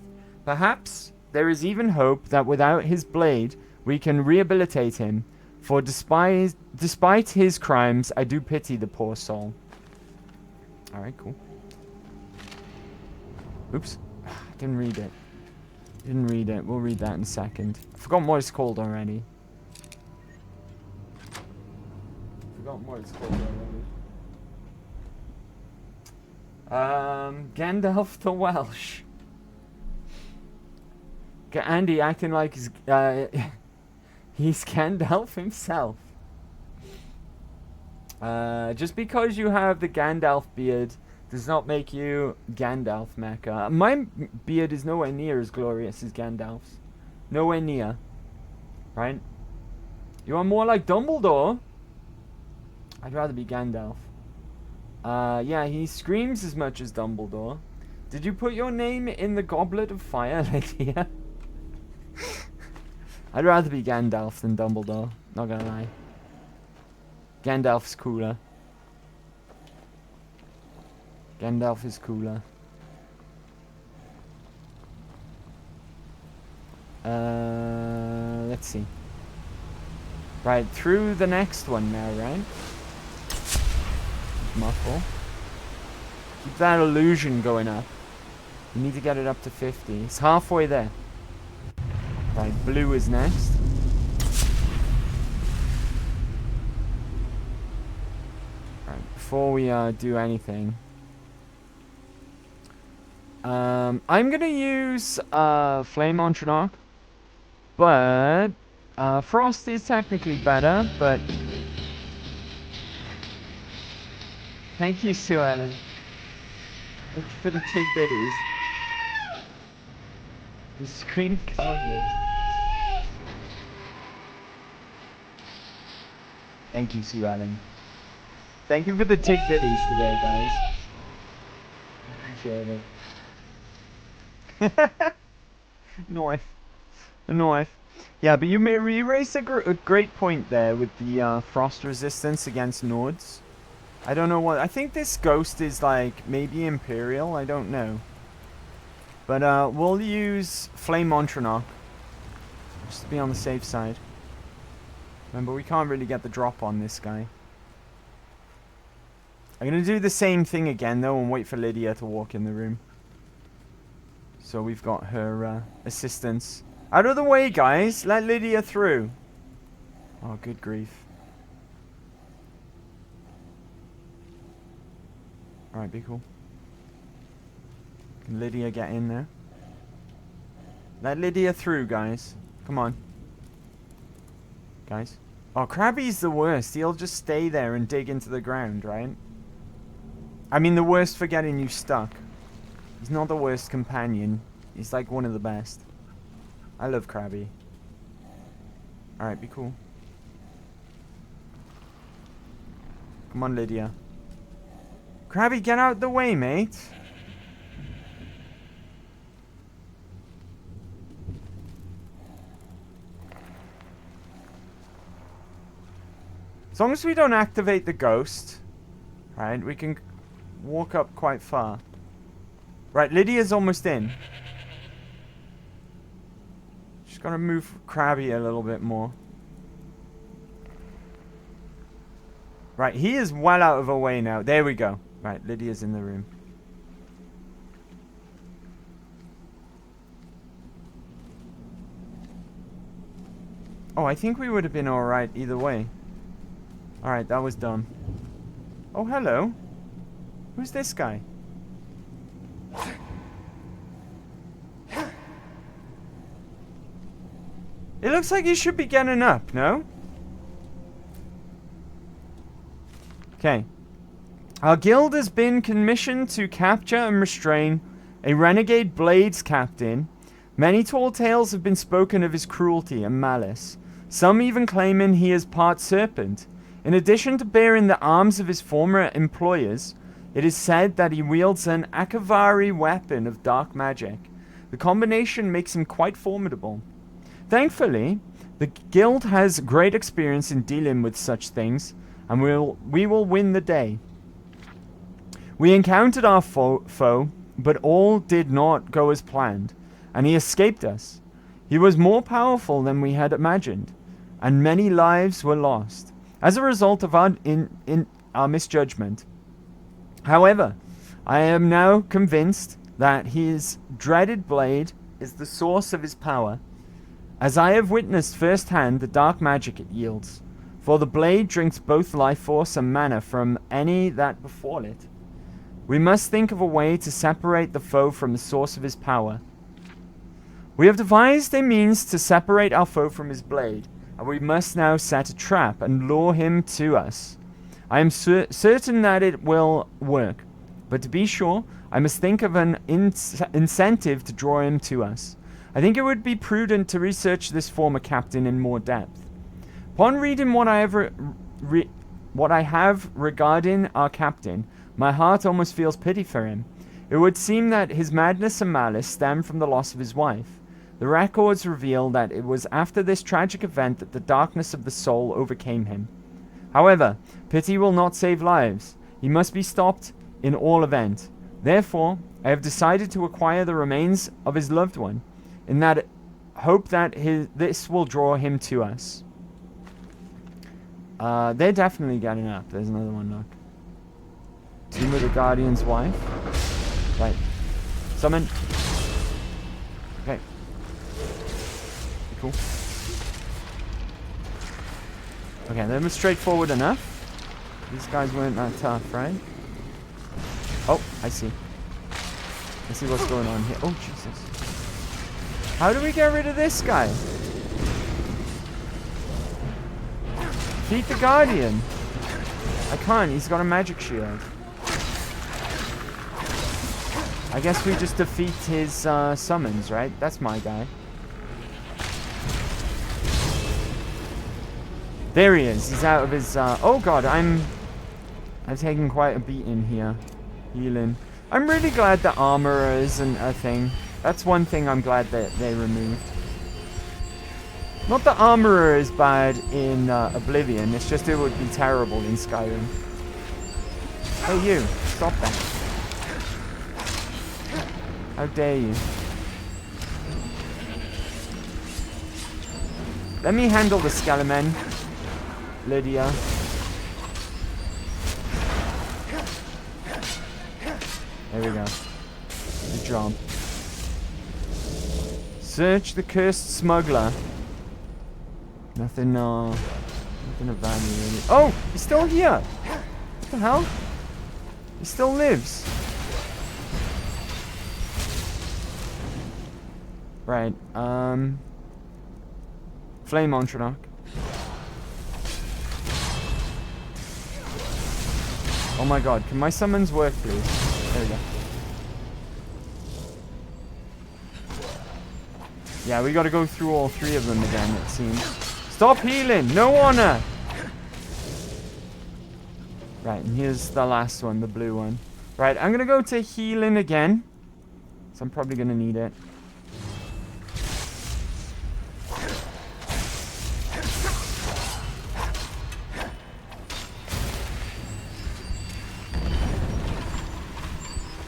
A: Perhaps there is even hope that without his blade, we can rehabilitate him, for despite his crimes, I do pity the poor soul. Alright, cool. Oops. Didn't read it. We'll read that in a second. I forgot what it's called already. Gandalf the Welsh. Andy acting like he's Gandalf himself. Just because you have the Gandalf beard does not make you Gandalf, Mecha. My beard is nowhere near as glorious as Gandalf's. Nowhere near. Right? You are more like Dumbledore. I'd rather be Gandalf. Yeah, he screams as much as Dumbledore. Did you put your name in the Goblet of Fire, Lydia? I'd rather be Gandalf than Dumbledore. Not gonna lie. Gandalf's cooler. Gandalf is cooler. Let's see. Right, through the next one now, right? Muffle. Keep that illusion going up. You need to get it up to 50. It's halfway there. Right, blue is next. Right, before we do anything, I'm gonna use Flame Ontronach, but Frost is technically better, but thank you, Sue Ellen. Thank you for the 2 biddies. The screen covered. Thank you, Sue Ellen. Thank you for the 2 biddies today, guys. Appreciate it. Nice. Yeah, but you raised a great point there with the frost resistance against Nords. I don't know what... I think this ghost is like maybe Imperial. I don't know. But we'll use Flame Ontronach just to be on the safe side. Remember, we can't really get the drop on this guy. I'm going to do the same thing again, though, and wait for Lydia to walk in the room. So we've got her assistants. Out of the way, guys. Let Lydia through. Oh, good grief. Alright, be cool. Can Lydia get in there? Let Lydia through, guys. Come on. Guys. Oh, Krabby's the worst. He'll just stay there and dig into the ground, right? I mean, the worst for getting you stuck. He's not the worst companion. He's like one of the best. I love Krabby. Alright, be cool. Come on, Lydia. Krabby, get out the way, mate. As long as we don't activate the ghost, right, we can walk up quite far. Right, Lydia's almost in. Just gotta move Krabby a little bit more. Right, he is well out of our way now. There we go. Right, Lydia's in the room. Oh, I think we would have been alright either way. Alright, that was dumb. Oh, hello. Who's this guy? It looks like you should be getting up, no? Okay. Our guild has been commissioned to capture and restrain a renegade blades captain. Many tall tales have been spoken of his cruelty and malice, some even claiming he is part serpent. In addition to bearing the arms of his former employers, it is said that he wields an Akavari weapon of dark magic. The combination makes him quite formidable. Thankfully, the guild has great experience in dealing with such things, and we will win the day. We encountered our foe, but all did not go as planned, and he escaped us. He was more powerful than we had imagined, and many lives were lost as a result of our misjudgment. However, I am now convinced that his dreaded blade is the source of his power, as I have witnessed firsthand the dark magic it yields. For the blade drinks both life force and mana from any that befall it. We must think of a way to separate the foe from the source of his power. We have devised a means to separate our foe from his blade, and we must now set a trap and lure him to us. I am certain that it will work, but to be sure, I must think of an incentive to draw him to us. I think it would be prudent to research this former captain in more depth. Upon reading what I have regarding our captain, my heart almost feels pity for him. It would seem that his madness and malice stem from the loss of his wife. The records reveal that it was after this tragic event that the darkness of the soul overcame him. However, pity will not save lives. He must be stopped in all event. Therefore, I have decided to acquire the remains of his loved one, in that hope that this will draw him to us. They're definitely getting up. There's another one, look. Tomb of the Guardian's wife. Right. Summon. Okay. Cool. Okay, that was straightforward enough. These guys weren't that tough, right? Oh, I see. I see what's going on here. Oh, Jesus. How do we get rid of this guy? Defeat the Guardian. I can't. He's got a magic shield. I guess we just defeat his summons, right? That's my guy. There he is. He's out of his... oh, God. I'm taking quite a beating here. Healing. I'm really glad that armor isn't a thing. That's one thing I'm glad that they removed. Not that Armorer is bad in Oblivion, it's just it would be terrible in Skyrim. Hey you, stop that. How dare you. Let me handle the Skelemen. Lydia. There we go. Good job. Search the cursed smuggler. Nothing, nothing of value really. Oh! He's still here! What the hell? He still lives. Right, Flame Ontronach. Oh my god, can my summons work, please? There we go. Yeah, we gotta go through all three of them again, it seems. Stop healing! No honor! Right, and here's the last one, the blue one. Right, I'm gonna go to healing again. So I'm probably gonna need it.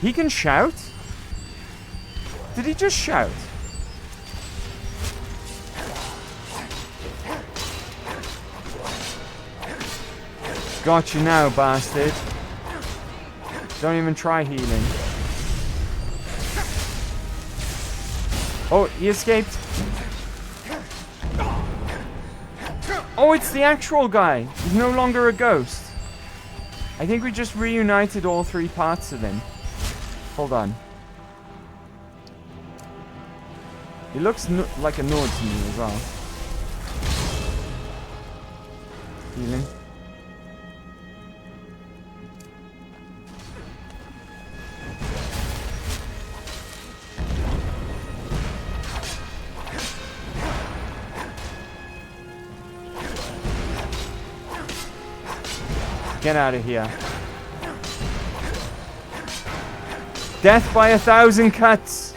A: He can shout? Did he just shout? Got you now, bastard. Don't even try healing. Oh, he escaped. Oh, it's the actual guy. He's no longer a ghost. I think we just reunited all three parts of him. Hold on. He looks like a Nord to me as well. Healing. Get out of here. Death by 1,000 cuts.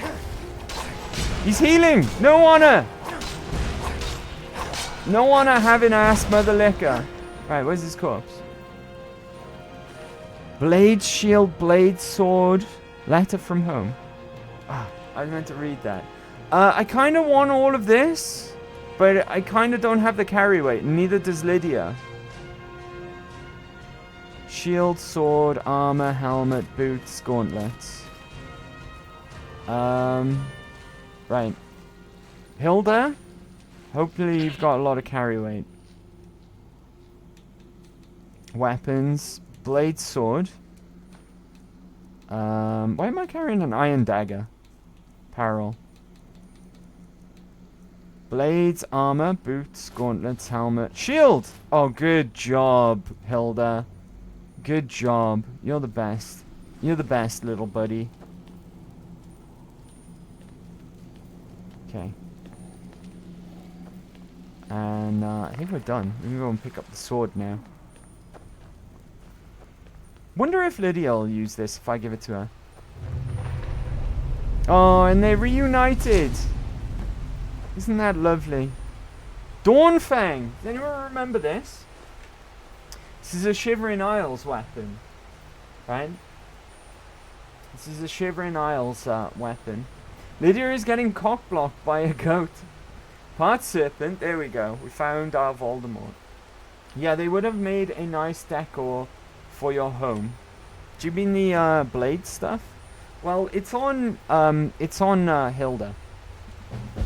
A: He's healing. No honor. No honor having ass mother liquor. Right, where's his corpse? Blade, shield, blade, sword. Letter from home. Ah, I meant to read that. I kind of want all of this, but I kind of don't have the carry weight. Neither does Lydia. Shield, sword, armor, helmet, boots, gauntlets. Right. Hilda? Hopefully you've got a lot of carry weight. Weapons. Blade sword. Why am I carrying an iron dagger? Apparel. Blades, armor, boots, gauntlets, helmet, shield! Oh, good job, Hilda. Good job. You're the best. You're the best, little buddy. Okay. And I think we're done. We can go and pick up the sword now. Wonder if Lydia will use this if I give it to her. Oh, and they're reunited. Isn't that lovely? Dawnfang. Does anyone remember this? This is a Shivering Isles weapon. Right? This is a Shivering Isles weapon. Lydia is getting cock-blocked by a goat. Part serpent. There we go. We found our Voldemort. Yeah, they would have made a nice decor for your home. Do you mean the blade stuff? Well, it's on Hilda.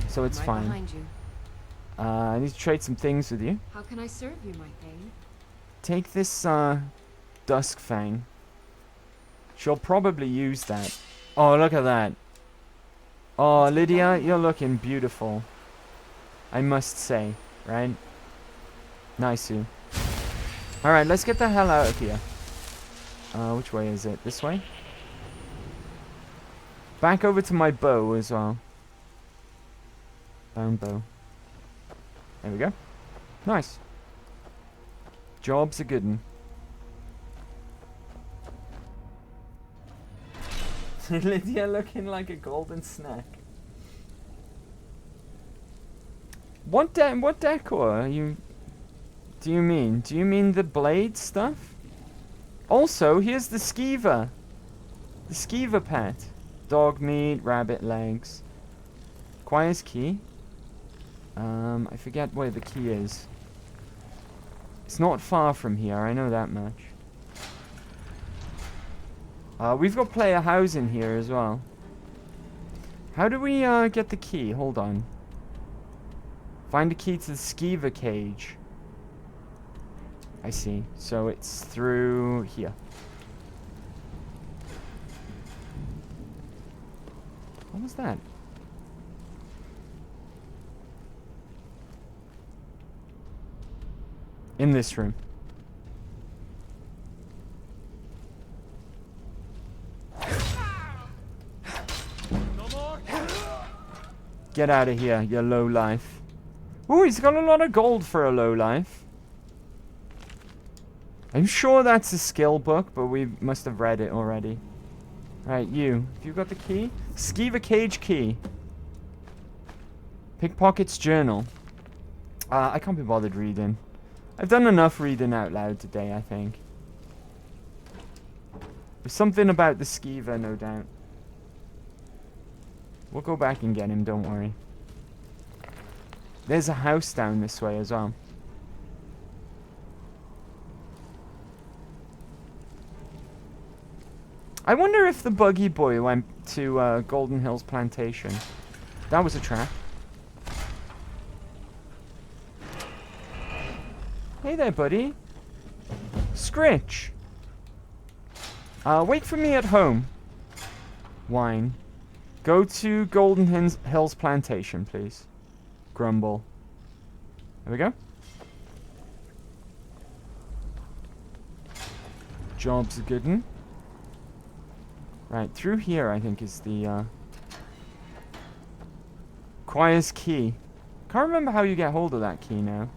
A: So it's
F: right
A: fine.
F: Behind you.
A: I need to trade some things with you.
F: How can I serve you, my thing?
A: Take this Dusk Fang. She'll probably use that. Oh, look at that. Oh, Lydia, you're looking beautiful. I must say, right? Nice you. Alright, let's get the hell out of here. Which way is it? This way? Back over to my bow as well. Bound bow. There we go. Nice. Job's a good one. Lydia looking like a golden snack. What decor are you... Do you mean? Do you mean the blade stuff? Also, here's the skeever. The skeever pet. Dog meat, rabbit legs. Choir's key. I forget where the key is. It's not far from here, I know that much. We've got player housing here as well. How do we get the key? Hold on. Find the key to the skeever cage. I see. So it's through here. What was that? In this room. Get out of here, you low life. Ooh, he's got a lot of gold for a low life. I'm sure that's a skill book, but we must have read it already. Right, you. Have you got the key? Skeever cage key. Pickpocket's journal. I can't be bothered reading. I've done enough reading out loud today, I think. There's something about the skeever, no doubt. We'll go back and get him, don't worry. There's a house down this way as well. I wonder if the buggy boy went to Golden Hills Plantation. That was a trap. Hey there, buddy. Scritch. Wait for me at home. Wine. Go to Golden Hills Plantation, please. Grumble. There we go. Job's a good one. Right, through here, I think, is the Choir's key. Can't remember how you get hold of that key now.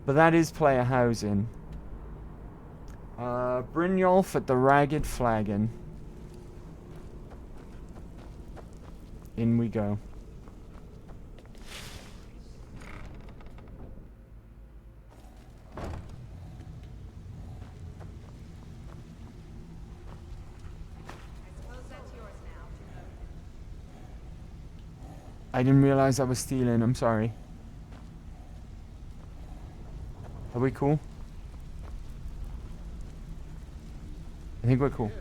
A: But that is player housing. Brynjolf at the Ragged Flagon. In we go. I didn't realize I was stealing, I'm sorry. Are we cool? I think we're cool.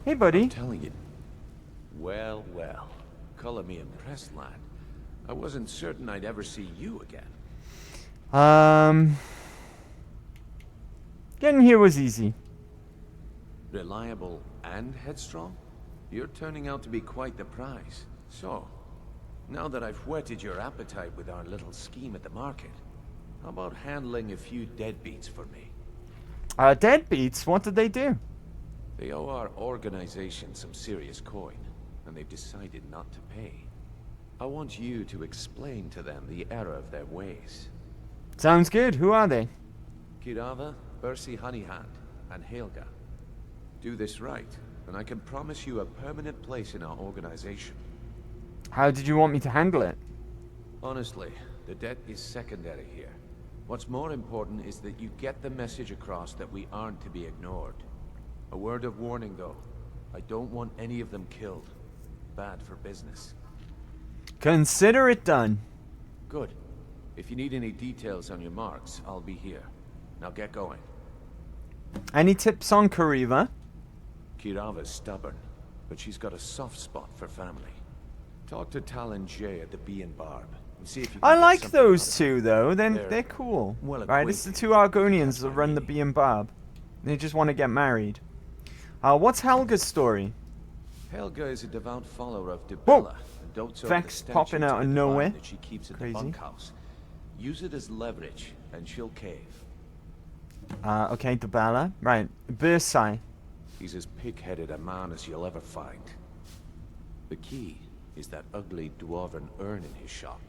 A: Hey, buddy.
E: I'm telling you. Well, well. Color me impressed, lad. I wasn't certain I'd ever see you again.
A: Getting here was easy.
E: Reliable and headstrong? You're turning out to be quite the prize. So, now that I've whetted your appetite with our little scheme at the market, how about handling a few deadbeats for me?
A: Deadbeats? What did they do?
E: They owe our organization some serious coin, and they've decided not to pay. I want you to explain to them the error of their ways.
A: Sounds good. Who are they?
E: Kirava, Percy Honeyhand, and Helga. Do this right, and I can promise you a permanent place in our organization.
A: How did you want me to handle it?
E: Honestly, the debt is secondary here. What's more important is that you get the message across that we aren't to be ignored. A word of warning, though. I don't want any of them killed. Bad for business.
A: Consider it done.
E: Good. If you need any details on your marks, I'll be here. Now get going.
A: Any tips on Kariva?
E: Kirava's stubborn, but she's got a soft spot for family. Talk to Talon J at the Bee and Barb. And see if you can
A: I
E: get
A: like
E: something
A: those
E: out of
A: two, though. They're cool. Right, it's the two Argonians that run the Bee and Barb. They just want to get married. What's Helga's story?
E: Helga is a devout follower of Dibella. And dotes over
A: Vex
E: the
A: popping out of nowhere.
E: that she keeps at
A: Crazy.
E: the bunkhouse. Use it as leverage, and she'll cave.
A: Okay, Dibella. Right, Bursai.
E: He's as pig-headed a man as you'll ever find. The key is that ugly dwarven urn in his shop.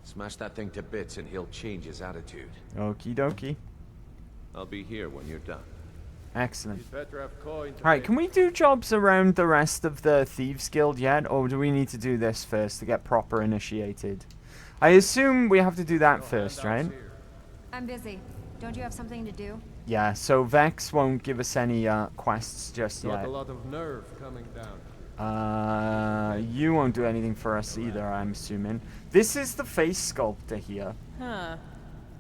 E: Smash that thing to bits and he'll change his attitude.
A: Okie dokie.
E: I'll be here when you're done.
A: Excellent. Alright, can we do jobs around the rest of the Thieves Guild yet? Or do we need to do this first to get proper initiated? I assume we have to do that first, right?
F: I'm busy. Don't you have something to do?
A: Yeah, so Vex won't give us any quests just yet.
T: Got a lot of nerve coming down.
A: You won't do anything for us either, I'm assuming. This is the face sculptor here.
K: Huh.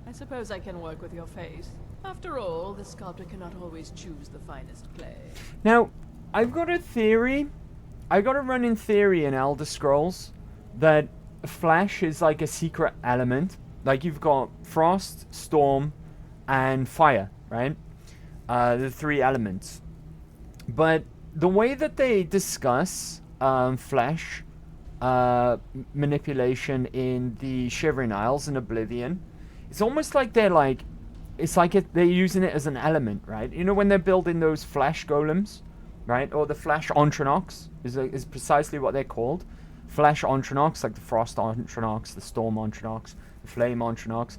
K: I suppose I can work with your face. After all, the sculptor cannot always choose the finest clay.
A: Now, I've got a theory. I got a running theory in Elder Scrolls that flesh is like a secret element. Like you've got frost, storm, and fire, right? The three elements. But the way that they discuss flesh manipulation in the Shivering Isles and Oblivion, it's almost like they're like, it's like they're using it as an element, right? You know when they're building those flesh golems, right? Or the flesh Ontronachs is precisely what they're called. Flesh Ontronachs, like the frost Ontronachs, the storm Ontronachs, the flame Ontronachs.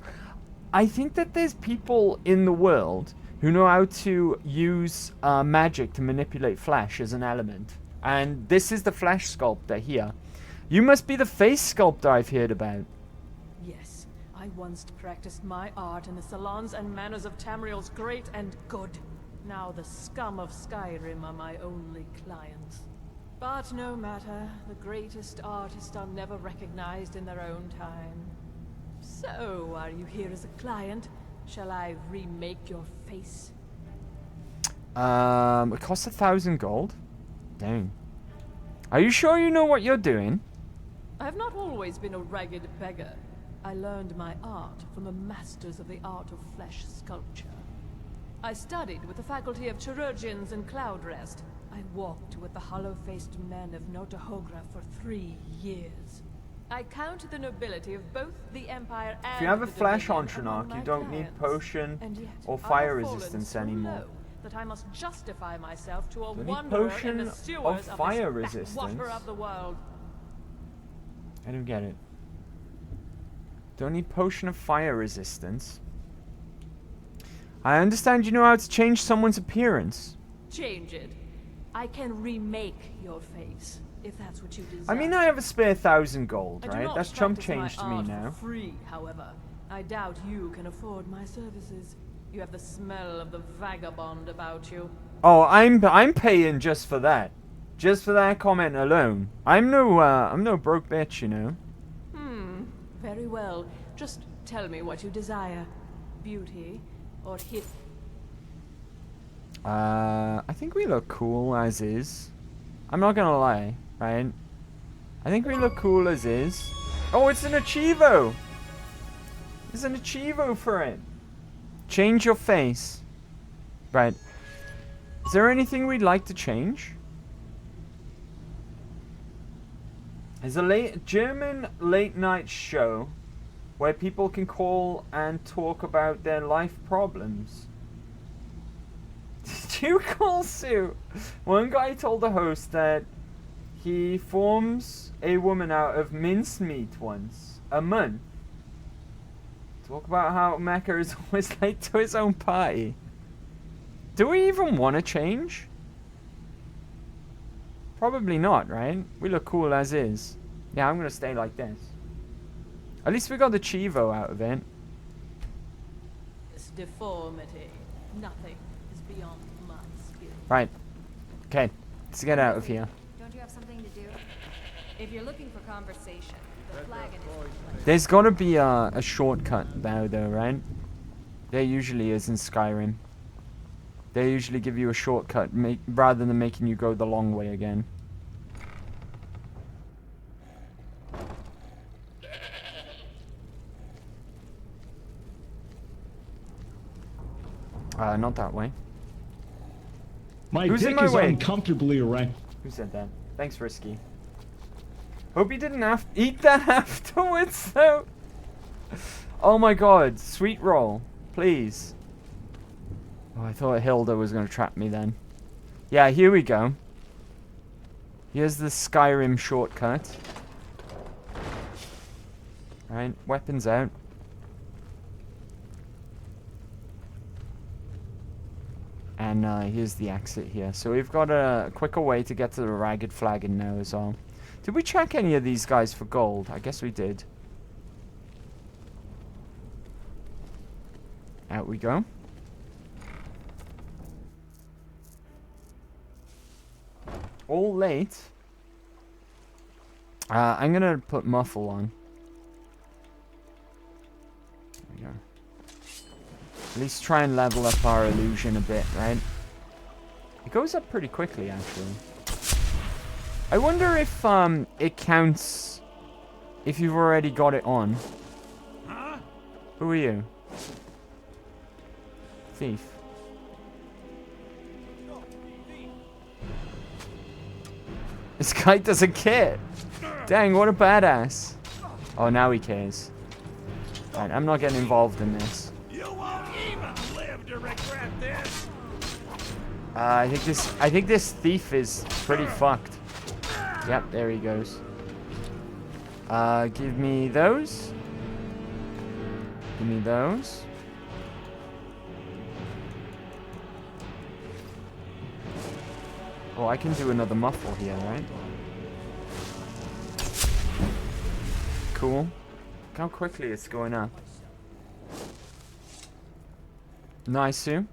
A: I think that there's people in the world who know how to use magic to manipulate flesh as an element. And this is the flesh sculptor here. You must be the face sculptor I've heard about.
K: Yes, I once practiced my art in the salons and manners of Tamriel's great and good. Now the scum of Skyrim are my only clients. But no matter, the greatest artists are never recognized in their own time. So, are you here as a client? Shall I remake your face?
A: It costs 1,000 gold. Dang. Are you sure you know what you're doing?
K: I have not always been a ragged beggar. I learned my art from the masters of the art of flesh sculpture. I studied with the faculty of chirurgeons and Cloudrest. I walked with the hollow-faced men of Notahogra for 3 years. I count the nobility of both the Empire and
A: If you have a
K: the
A: flesh
K: Dominion
A: Ontronach,
K: among
A: you
K: my
A: don't need
K: clients.
A: potion
K: And yet,
A: or
K: I
A: fire
K: have fallen
A: resistance
K: so
A: anymore.
K: low that I must justify myself to a
A: Don't need
K: wanderer in
A: potion
K: the sewers
A: of
K: of
A: fire
K: this backwater
A: resistance.
K: of the world.
A: I don't get it. Don't need potion of fire resistance. I understand you know how to change someone's appearance.
K: Change it. I can remake your face, if that's what you desire.
A: I mean, I have a spare 1,000 gold,
K: I do
A: right?
K: not
A: That's chump
K: practice my
A: change to me
K: art
A: now.
K: for free, however. I doubt you can afford my services. You have the smell of the vagabond about you.
A: Oh, I'm paying just for that. Just for that comment alone. I'm no broke bitch, you know.
K: Very well. Just tell me what you desire. Beauty or hit.
A: I think we look cool as is. I'm not gonna lie, right? I think we look cool as is. Oh, it's an Achievo! There's an Achievo for it. Change your face. Right. Is there anything we'd like to change? There's a German late night show where people can call and talk about their life problems. Did you call Sue? One guy told the host that he forms a woman out of mincemeat once a month. Talk about how Mecca is always late to his own party. Do we even want to change? Probably not, right? We look cool as is. Yeah, I'm gonna stay like this. At least we got the Chivo out of it.
K: This deformity. Nothing is beyond my skill.
A: Right. Okay. Let's get out of here.
T: Don't you have something to do? If you're looking for conversation, the flagon is...
A: There's gotta be a shortcut now, though, right? There usually is in Skyrim. They usually give you a shortcut rather than making you go the long way again. Not that way.
Q: Who's
A: in
Q: dick
A: my
Q: is
A: way?
Q: uncomfortably erect.
A: Who said that? Thanks, Risky. Hope you didn't have to eat that afterwards, though. Oh my god, sweet roll, please. Oh, I thought Hilda was going to trap me then. Yeah, here we go. Here's the Skyrim shortcut. Alright, weapons out. And here's the exit here. So we've got a quicker way to get to the Ragged Flagon now as well. Did we check any of these guys for gold? I guess we did. Out we go. All late. I'm gonna put muffle on. There we go. At least try and level up our illusion a bit, right? It goes up pretty quickly, actually. I wonder if it counts if you've already got it on. Who are you? Thief. This guy doesn't care. Dang, what a badass. Oh, now he cares. Right, I'm not getting involved in this.
B: You won't even live to regret this.
A: I think this thief is pretty fucked. Yep, there he goes. Give me those. Give me those. Oh, I can do another muffle here, right? Cool. Look how quickly it's going up. Nice, Sue.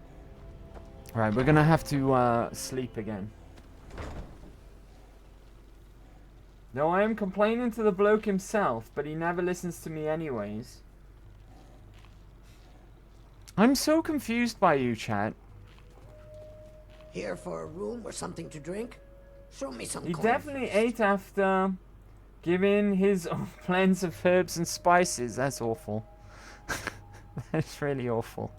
A: Right, we're gonna have to sleep again. No, I am complaining to the bloke himself, but he never listens to me anyways. I'm so confused by you, chat.
C: Here for a room or something to drink? Show me some
A: He
C: coin
A: definitely
C: first.
A: ate after giving his own blends of herbs and spices. That's awful. That's really awful.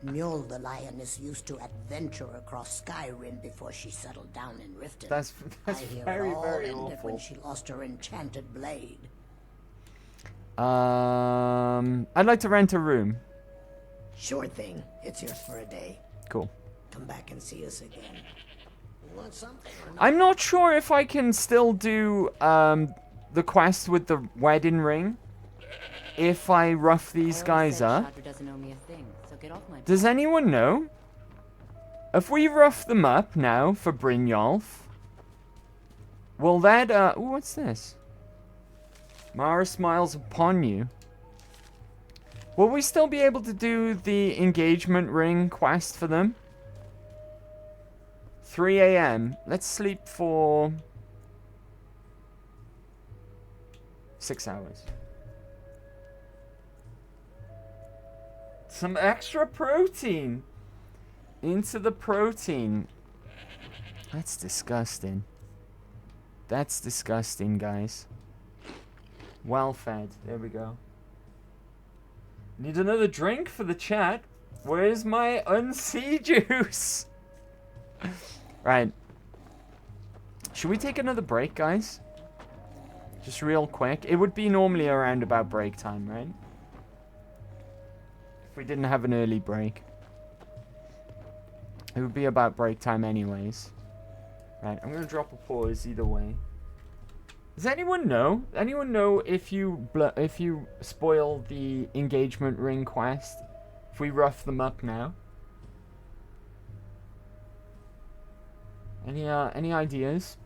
C: Mjol the lioness used to adventure across Skyrim before she settled down in Riften.
A: That's
C: I hear
A: very,
C: it all
A: very
C: ended
A: awful.
C: when she lost her enchanted blade.
A: I'd like to rent a room.
C: Sure thing. It's yours for a day.
A: Cool.
C: Come back and see us again. You want something or not?
A: I'm not sure if I can still do the quest with the wedding ring if I rough these guys up. Does anyone know? If we rough them up now for Brynjolf, will that ooh, what's this? Mara smiles upon you. Will we still be able to do the engagement ring quest for them? 3 a.m. Let's sleep for 6 hours. Some extra protein into the protein. That's disgusting. That's disgusting, guys. Well fed. There we go. Need another drink for the chat. Where's my unsea juice? Right. Should we take another break, guys? Just real quick. It would be normally around about break time, right? If we didn't have an early break. It would be about break time anyways. Right, I'm going to drop a pause either way. Does anyone know? Anyone know if you spoil the engagement ring quest? If we rough them up now? Any ideas?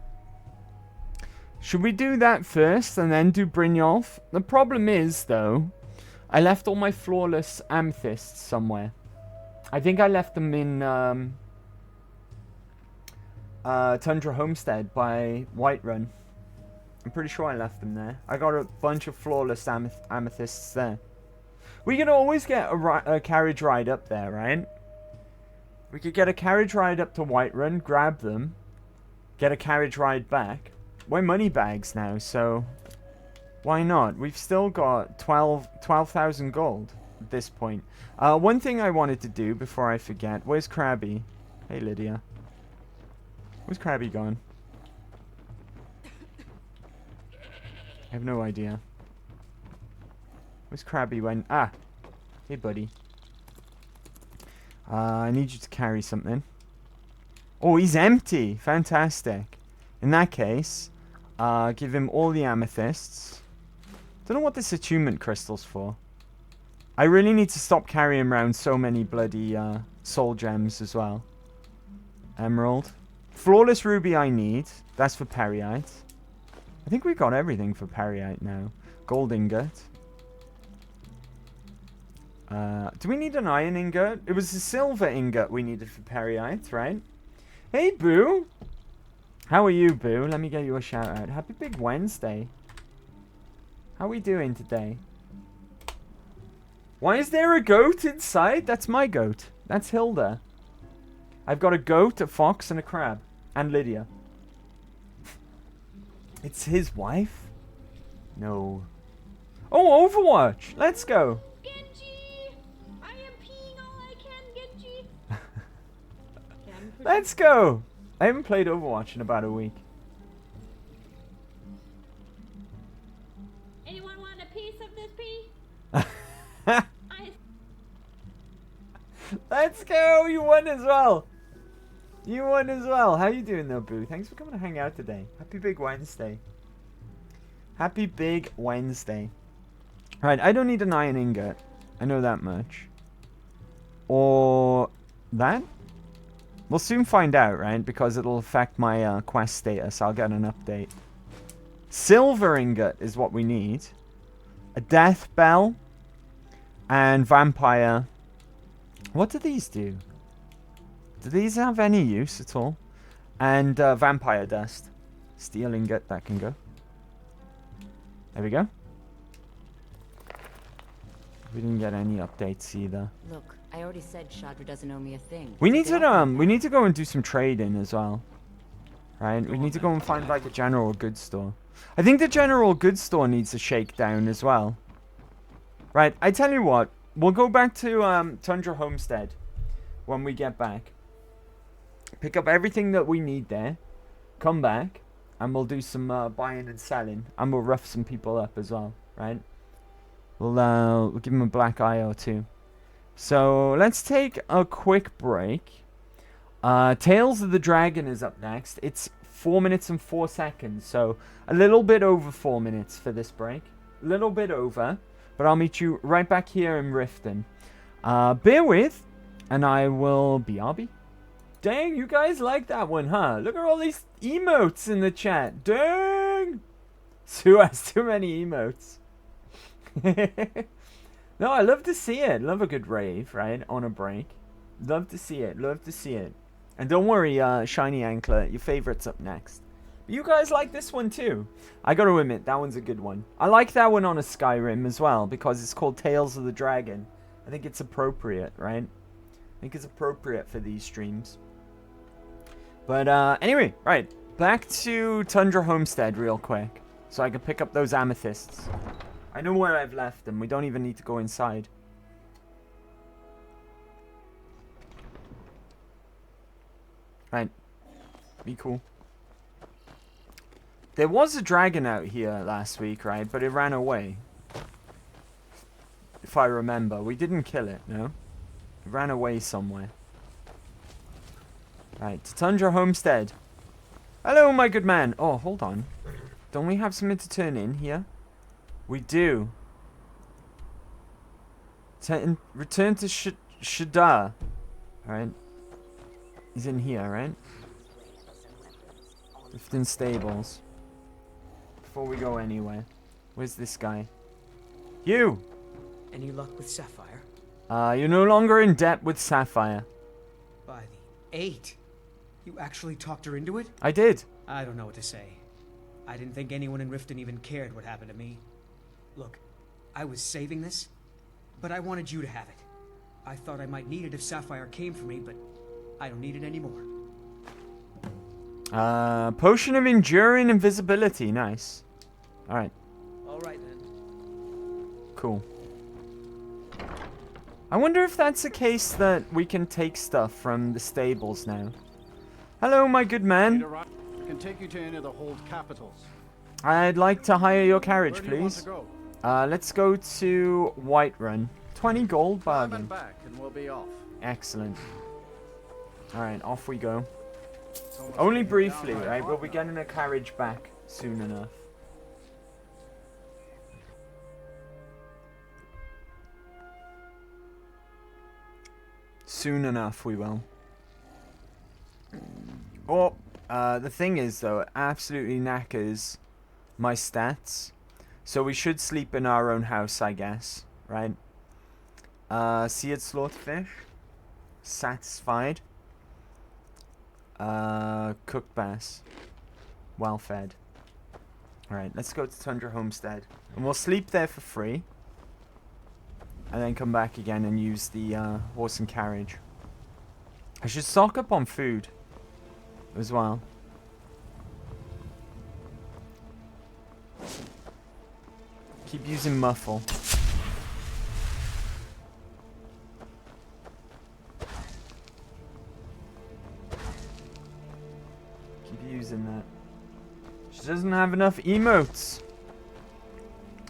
A: Should we do that first and then do Brynjolf? The problem is, though, I left all my flawless amethysts somewhere. I think I left them in Tundra Homestead by Whiterun. I'm pretty sure I left them there. I got a bunch of flawless amethysts there. We can always get a carriage ride up there, right? We could get a carriage ride up to Whiterun, grab them, get a carriage ride back. We're money bags now, so why not? We've still got 12,000 gold at this point. One thing I wanted to do before I forget. Where's Krabby? Hey, Lydia. Where's Krabby gone? I have no idea. Where's Krabby when... Ah! Hey, buddy. I need you to carry something. Oh, he's empty! Fantastic. In that case, give him all the amethysts. Don't know what this attunement crystal's for. I really need to stop carrying around so many bloody soul gems as well. Emerald. Flawless ruby I need. That's for Periite. I think we got everything for Periite now. Gold ingot. Do we need an iron ingot? It was a silver ingot we needed for Periite, right? Hey, Boo! How are you, Boo? Let me get you a shout out. Happy Big Wednesday. How are we doing today? Why is there a goat inside? That's my goat. That's Hilda. I've got a goat, a fox, and a crab. And Lydia. It's his wife? No. Oh, Overwatch! Let's go!
S: Genji! I am peeing all I can, Genji!
A: Let's go! I haven't played Overwatch in about a week.
S: Anyone want a piece of this pee?
A: Let's go! You won as well! You won as well. How you doing though, Boo? Thanks for coming to hang out today. Happy Big Wednesday. Happy Big Wednesday. Right, I don't need an iron ingot. I know that much. Or that? We'll soon find out, right? Because it'll affect my quest status. I'll get an update. Silver ingot is what we need. A death bell. And vampire. What do these do? Do these have any use at all? And vampire dust. Steel ingot, that can go. There we go. We didn't get any updates either.
T: Look, I already said Shadra doesn't owe me a thing.
A: We need to go and do some trading as well. Right? We need to go and find like a general goods store. I think the general goods store needs a shakedown as well. Right, I tell you what, we'll go back to Tundra Homestead when we get back. Pick up everything that we need there. Come back. And we'll do some buying and selling. And we'll rough some people up as well. Right? We'll give them a black eye or two. So, let's take a quick break. Tales of the Dragon is up next. It's 4 minutes and 4 seconds. So, a little bit over 4 minutes for this break. A little bit over. But I'll meet you right back here in Riften. Bear with. And I will BRB. Dang, you guys like that one, huh? Look at all these emotes in the chat. Dang! Sue has too many emotes. No, I love to see it. Love a good rave, right? On a break. Love to see it. Love to see it. And don't worry, Shiny Anklet, your favorite's up next. But you guys like this one too. I gotta admit, that one's a good one. I like that one on a Skyrim as well, because it's called Tales of the Dragon. I think it's appropriate, right? I think it's appropriate for these streams. But anyway, right. Back to Tundra Homestead real quick. So I can pick up those amethysts. I know where I've left them. We don't even need to go inside. Right. Be cool. There was a dragon out here last week, right? But it ran away. If I remember. We didn't kill it, no? It ran away somewhere. Right, to Tundra Homestead. Hello, my good man. Oh, hold on. Don't we have something to turn in here? We do. Return to Shadar. Alright. He's in here, right? Riften Stables. Before we go anywhere. Where's this guy? You!
N: Any luck with Sapphire?
A: You're no longer in debt with Sapphire.
N: By the 8. You actually talked her into it?
A: I did.
N: I don't know what to say. I didn't think anyone in Riften even cared what happened to me. Look, I was saving this, but I wanted you to have it. I thought I might need it if Sapphire came for me, but I don't need it anymore.
A: Potion of Enduring Invisibility. Nice. Alright.
N: Alright then.
A: Cool. I wonder if that's a case that we can take stuff from the stables now. Hello, my good man.
U: I can take you to any of the hold capitals.
A: I'd like to hire your carriage,
U: Where do you want
A: please.
U: to go?
A: Let's go to Whiterun. 20 gold
U: Climb
A: bargain.
U: and back, and we'll be off.
A: Excellent. Alright, off we go. Only briefly, right? We'll be getting a carriage back soon enough. Soon enough, we will. Oh, the thing is, though, it absolutely knackers my stats. So we should sleep in our own house, I guess. Right? Seared slaughtfish. Satisfied. Cooked bass. Well fed. Alright, let's go to Tundra Homestead. And we'll sleep there for free. And then come back again and use the horse and carriage. I should stock up on food as well. Keep using muffle. Keep using that. She doesn't have enough emotes.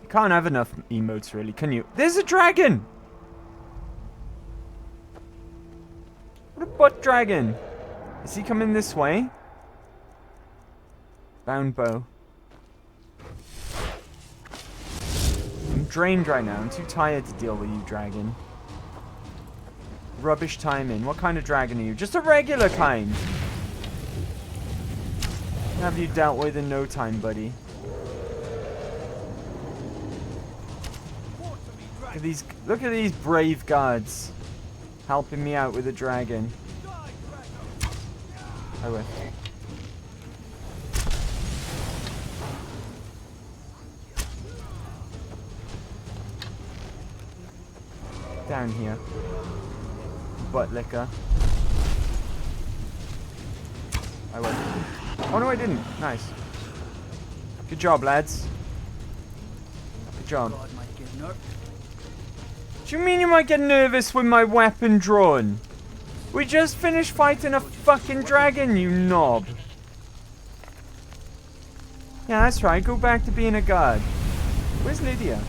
A: You can't have enough emotes, really, can you? There's a dragon! What a butt dragon! Is he coming this way? Bound bow. I'm drained right now. I'm too tired to deal with you, dragon. Rubbish timing. What kind of dragon are you? Just a regular kind. Have you dealt with in no time, buddy? Look at these brave guards helping me out with a dragon. I will. Down here. Butt liquor. I will. Oh no, I didn't. Nice. Good job, lads. Good job. What do you mean you might get nervous with my weapon drawn? We just finished fighting a fucking dragon, you knob. Yeah, that's right. Go back to being a guard. Where's Lydia?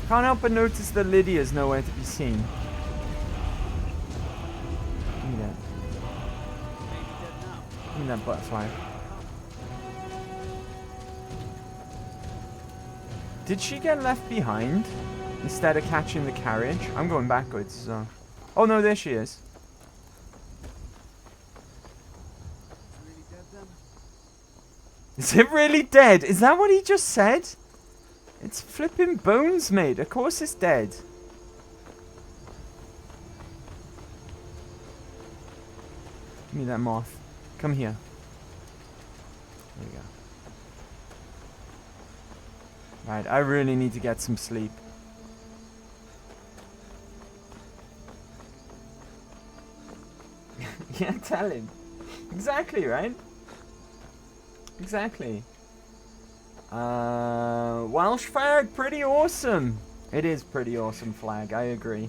A: Can't help but notice that Lydia's nowhere to be seen. Give me that. Give me that butterfly. Did she get left behind instead of catching the carriage? I'm going backwards, so... Oh no, there she is. Is it really dead? Is that what he just said? It's flipping bones, mate. Of course it's dead. Give me that moth. Come here. There we go. Right, I really need to get some sleep. Yeah, tell him. Exactly, right? Exactly. Welsh flag, pretty awesome. It is pretty awesome flag, I agree.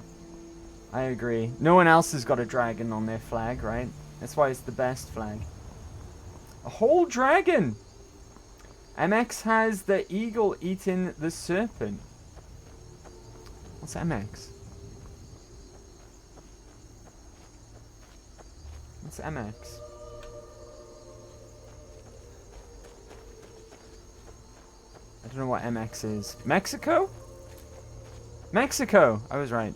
A: I agree. No one else has got a dragon on their flag, right? That's why it's the best flag. A whole dragon! MX has the eagle eating the serpent. What's MX? What's MX? I don't know what MX is. Mexico? Mexico! I was right.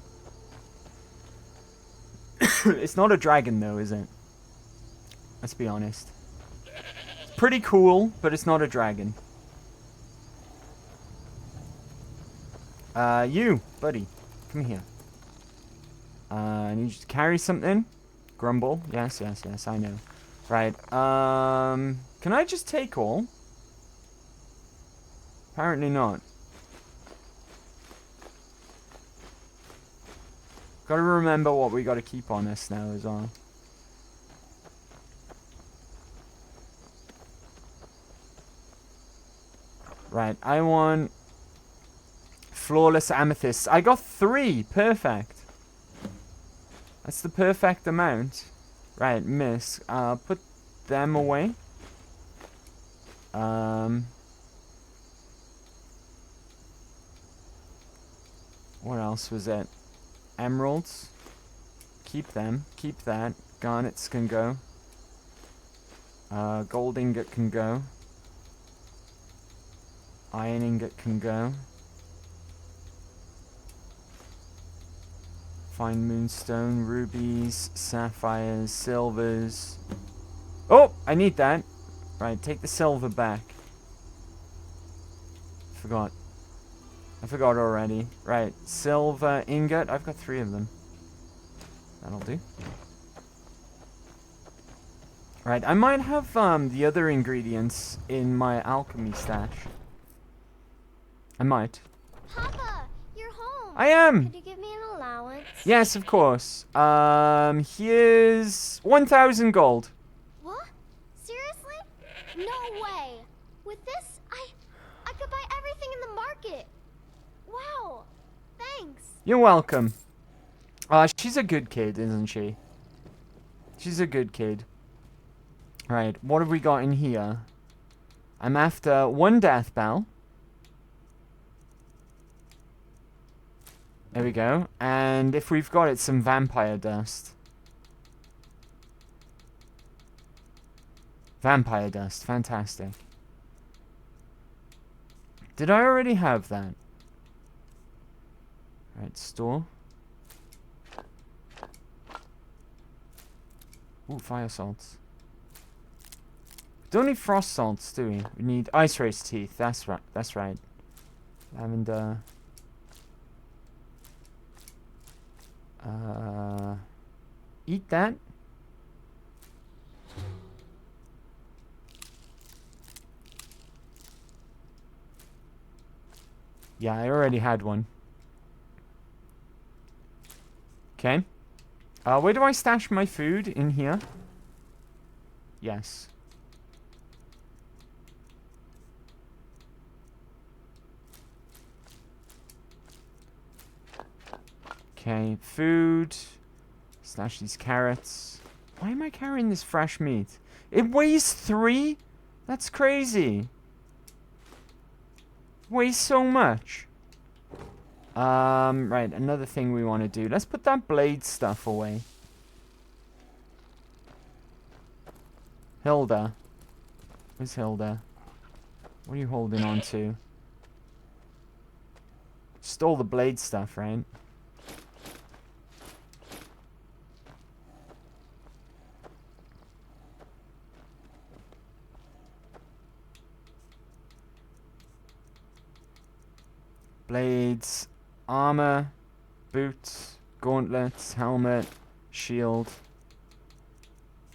A: It's not a dragon though, is it? Let's be honest. It's pretty cool, but it's not a dragon. You, buddy. Come here. I need you to carry something. Grumble. Yes, yes, yes, I know. Right, can I just take all? Apparently not. Gotta remember what we gotta keep on us now as well. Right, I want flawless amethysts. I got 3. Perfect. That's the perfect amount. Right, miss. Put them away. What else was it? Emeralds. Keep them. Keep that. Garnets can go. Gold ingot can go. Iron ingot can go. Fine moonstone, rubies, sapphires, silvers. Oh, I need that. Right, take the silver back. Forgot. I forgot already. Right, silver ingot. I've got 3 of them. That'll do. Right, I might have the other ingredients in my alchemy stash. I might.
G: Papa, you're home.
A: I am.
G: Could you give me an allowance?
A: Yes, of course. Here's 1,000 gold.
G: What? Seriously? No way. With this, I could buy everything in the market. Wow. Thanks.
A: You're welcome. She's a good kid, isn't she? She's a good kid. Right, what have we got in here? I'm after 1 death bell. There we go. And if we've got it, some vampire dust. Vampire dust, fantastic. Did I already have that? Right, store. Ooh, fire salts. Don't need frost salts, do we? We need ice race teeth. That's right. That's right. Lavender. Eat that. Yeah, I already had one. Okay. Where do I stash my food? In here? Yes. Okay, food. Stash these carrots. Why am I carrying this fresh meat? It weighs 3? That's crazy. Weighs so much. Right, another thing we want to do. Let's put that blade stuff away. Hilda. Where's Hilda? What are you holding on to? Stole the blade stuff, right? Blades, armor, boots, gauntlets, helmet, shield.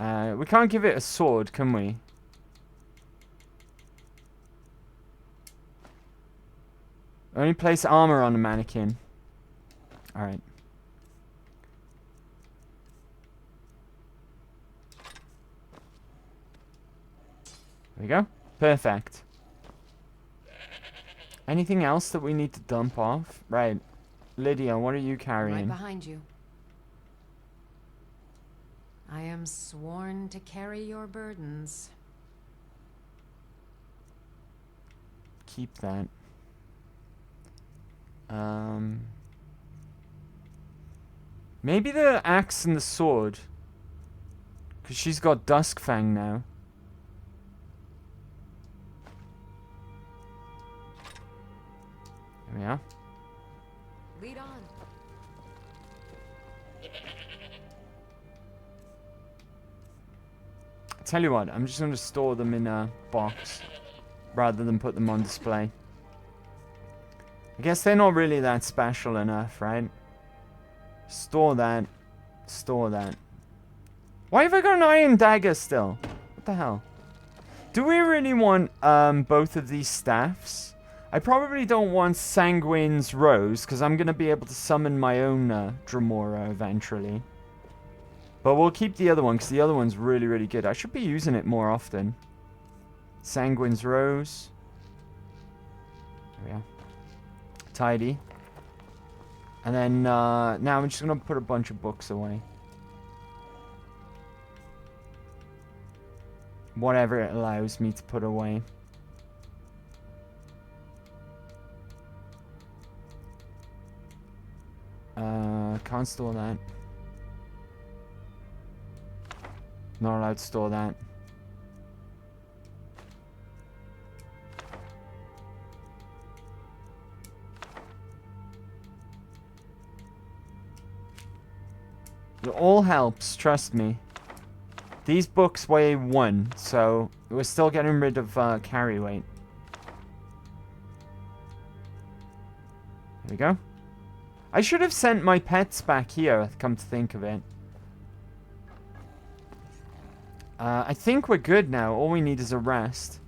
A: We can't give it a sword, can we? Only place armor on the mannequin. Alright. There we go. Perfect. Anything else that we need to dump off? Right. Lydia, what are you carrying?
F: Right behind you. I am sworn to carry your burdens.
A: Keep that. Maybe the axe and the sword. Because she's got Duskfang now. There we are.
F: Lead on.
A: Tell you what, I'm just going to store them in a box rather than put them on display. I guess they're not really that special enough, right? Store that. Store that. Why have I got an iron dagger still? What the hell? Do we really want both of these staffs? I probably don't want Sanguine's Rose, because I'm going to be able to summon my own Dremora eventually. But we'll keep the other one, because the other one's really, really good. I should be using it more often. Sanguine's Rose. There we are. Tidy. And then, now I'm just going to put a bunch of books away. Whatever it allows me to put away. Can't store that. Not allowed to store that. It all helps, trust me. These books weigh 1, so we're still getting rid of carry weight. There we go. I should have sent my pets back here, come to think of it. I think we're good now. All we need is a rest.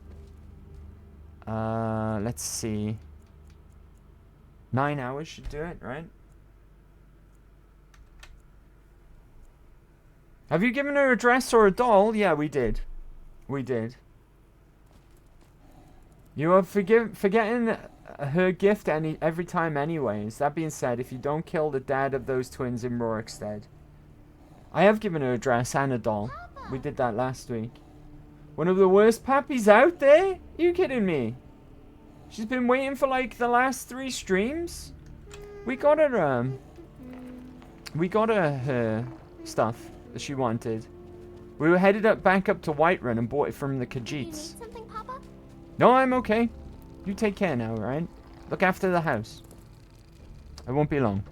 A: Let's see. 9 hours should do it, right? Have you given her a dress or a doll? Yeah, we did. We did. You are forgetting her gift every time anyways. That being said, if you don't kill the dad of those twins in Rorikstead. I have given her a dress and a doll. We did that last week. One of the worst puppies out there? Are you kidding me? She's been waiting for like the last 3 streams. We got her her stuff that she wanted. We were headed back up to Whiterun and bought it from the Khajiits. No, I'm okay. You take care now, right? Look after the house. I won't be long.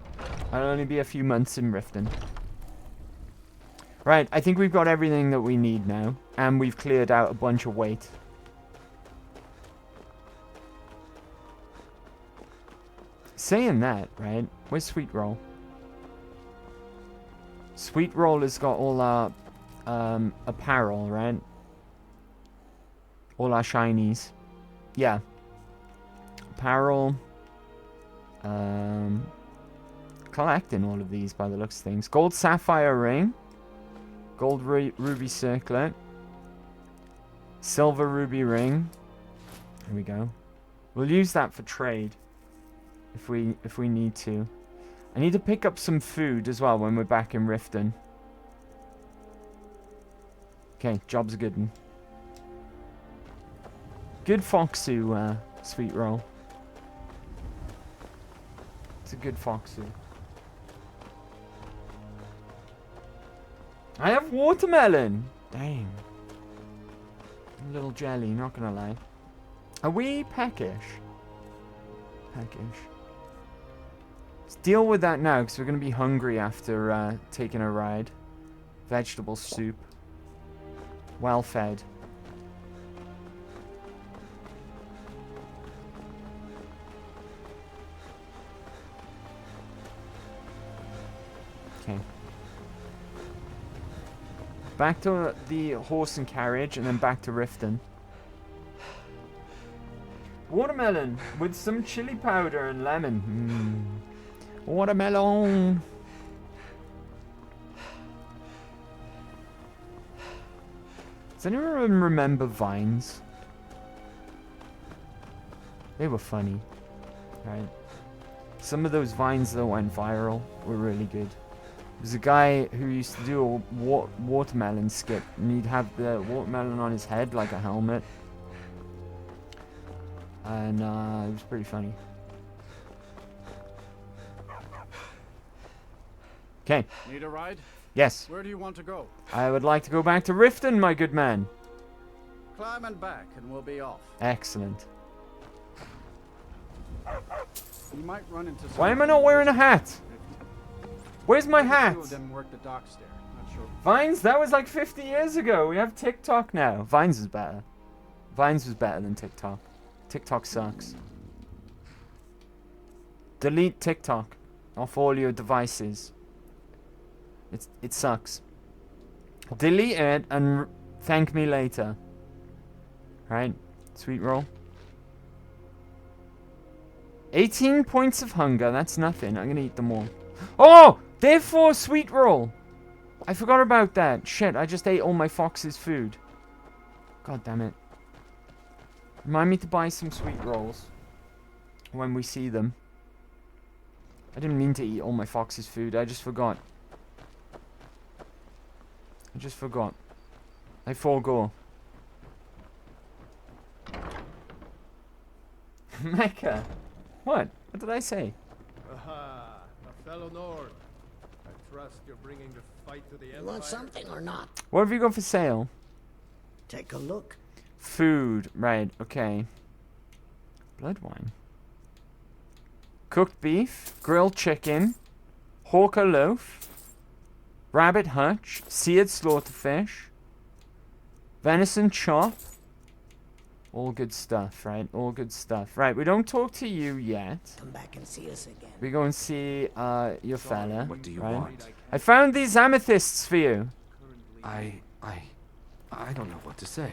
A: I'll only be a few months in Riften. Right, I think we've got everything that we need now. And we've cleared out a bunch of weight. Saying that, right? Where's Sweetroll? Sweetroll has got all our apparel, right? All our shinies. Yeah. Apparel. Collecting all of these by the looks of things. Gold sapphire ring. Gold ruby circlet. Silver ruby ring. Here we go. We'll use that for trade. If we need to. I need to pick up some food as well when we're back in Riften. Okay, job's a good one. Good Foxu, Sweetroll. It's a good Foxu. I have watermelon! Dang. A little jelly, not gonna lie. Are we peckish? Peckish. Let's deal with that now, because we're gonna be hungry after taking a ride. Vegetable soup. Well fed. Okay. Back to the horse and carriage, and then back to Riften. Watermelon with some chili powder and lemon. Watermelon. Does anyone remember Vines? They were funny, right? Some of those Vines that went viral were really good. There's a guy who used to do a watermelon skit, and he'd have the watermelon on his head like a helmet. And it was pretty funny. Okay.
U: Need a ride?
A: Yes.
U: Where do you want to go?
A: I would like to go back to Riften, my good man.
U: Climb and back, and we'll be off.
A: Excellent.
U: You might run into.
A: Why am I not wearing a hat? Where's my hat?
U: Two of them work the docks there. Not sure.
A: Vines? That was like 50 years ago. We have TikTok now. Vines is better. Vines was better than TikTok. TikTok sucks. Delete TikTok off all your devices. It sucks. Delete it and thank me later. Right? Sweetroll. 18 points of hunger. That's nothing. I'm gonna eat them all. Oh! Therefore, Sweetroll. I forgot about that. Shit, I just ate all my fox's food. God damn it. Remind me to buy some Sweetrolls when we see them. I didn't mean to eat all my fox's food. I just forgot. I forgo. Mecca. What? What did I say?
L: Aha, a fellow Nord. I trust you're bringing the fight to the Empire.
C: You want something or not?
A: What have you got for sale?
C: Take a look.
A: Food. Right, okay. Blood wine. Cooked beef. Grilled chicken. Hawker loaf. Rabbit hutch. Seared slaughterfish. Venison chop. All good stuff, right? All good stuff. Right, we don't talk to you yet.
C: Come back and see us again.
A: We go and see your fella.
M: What do you
A: right?
M: want?
A: I found these amethysts for you.
M: I
B: I don't know what to say.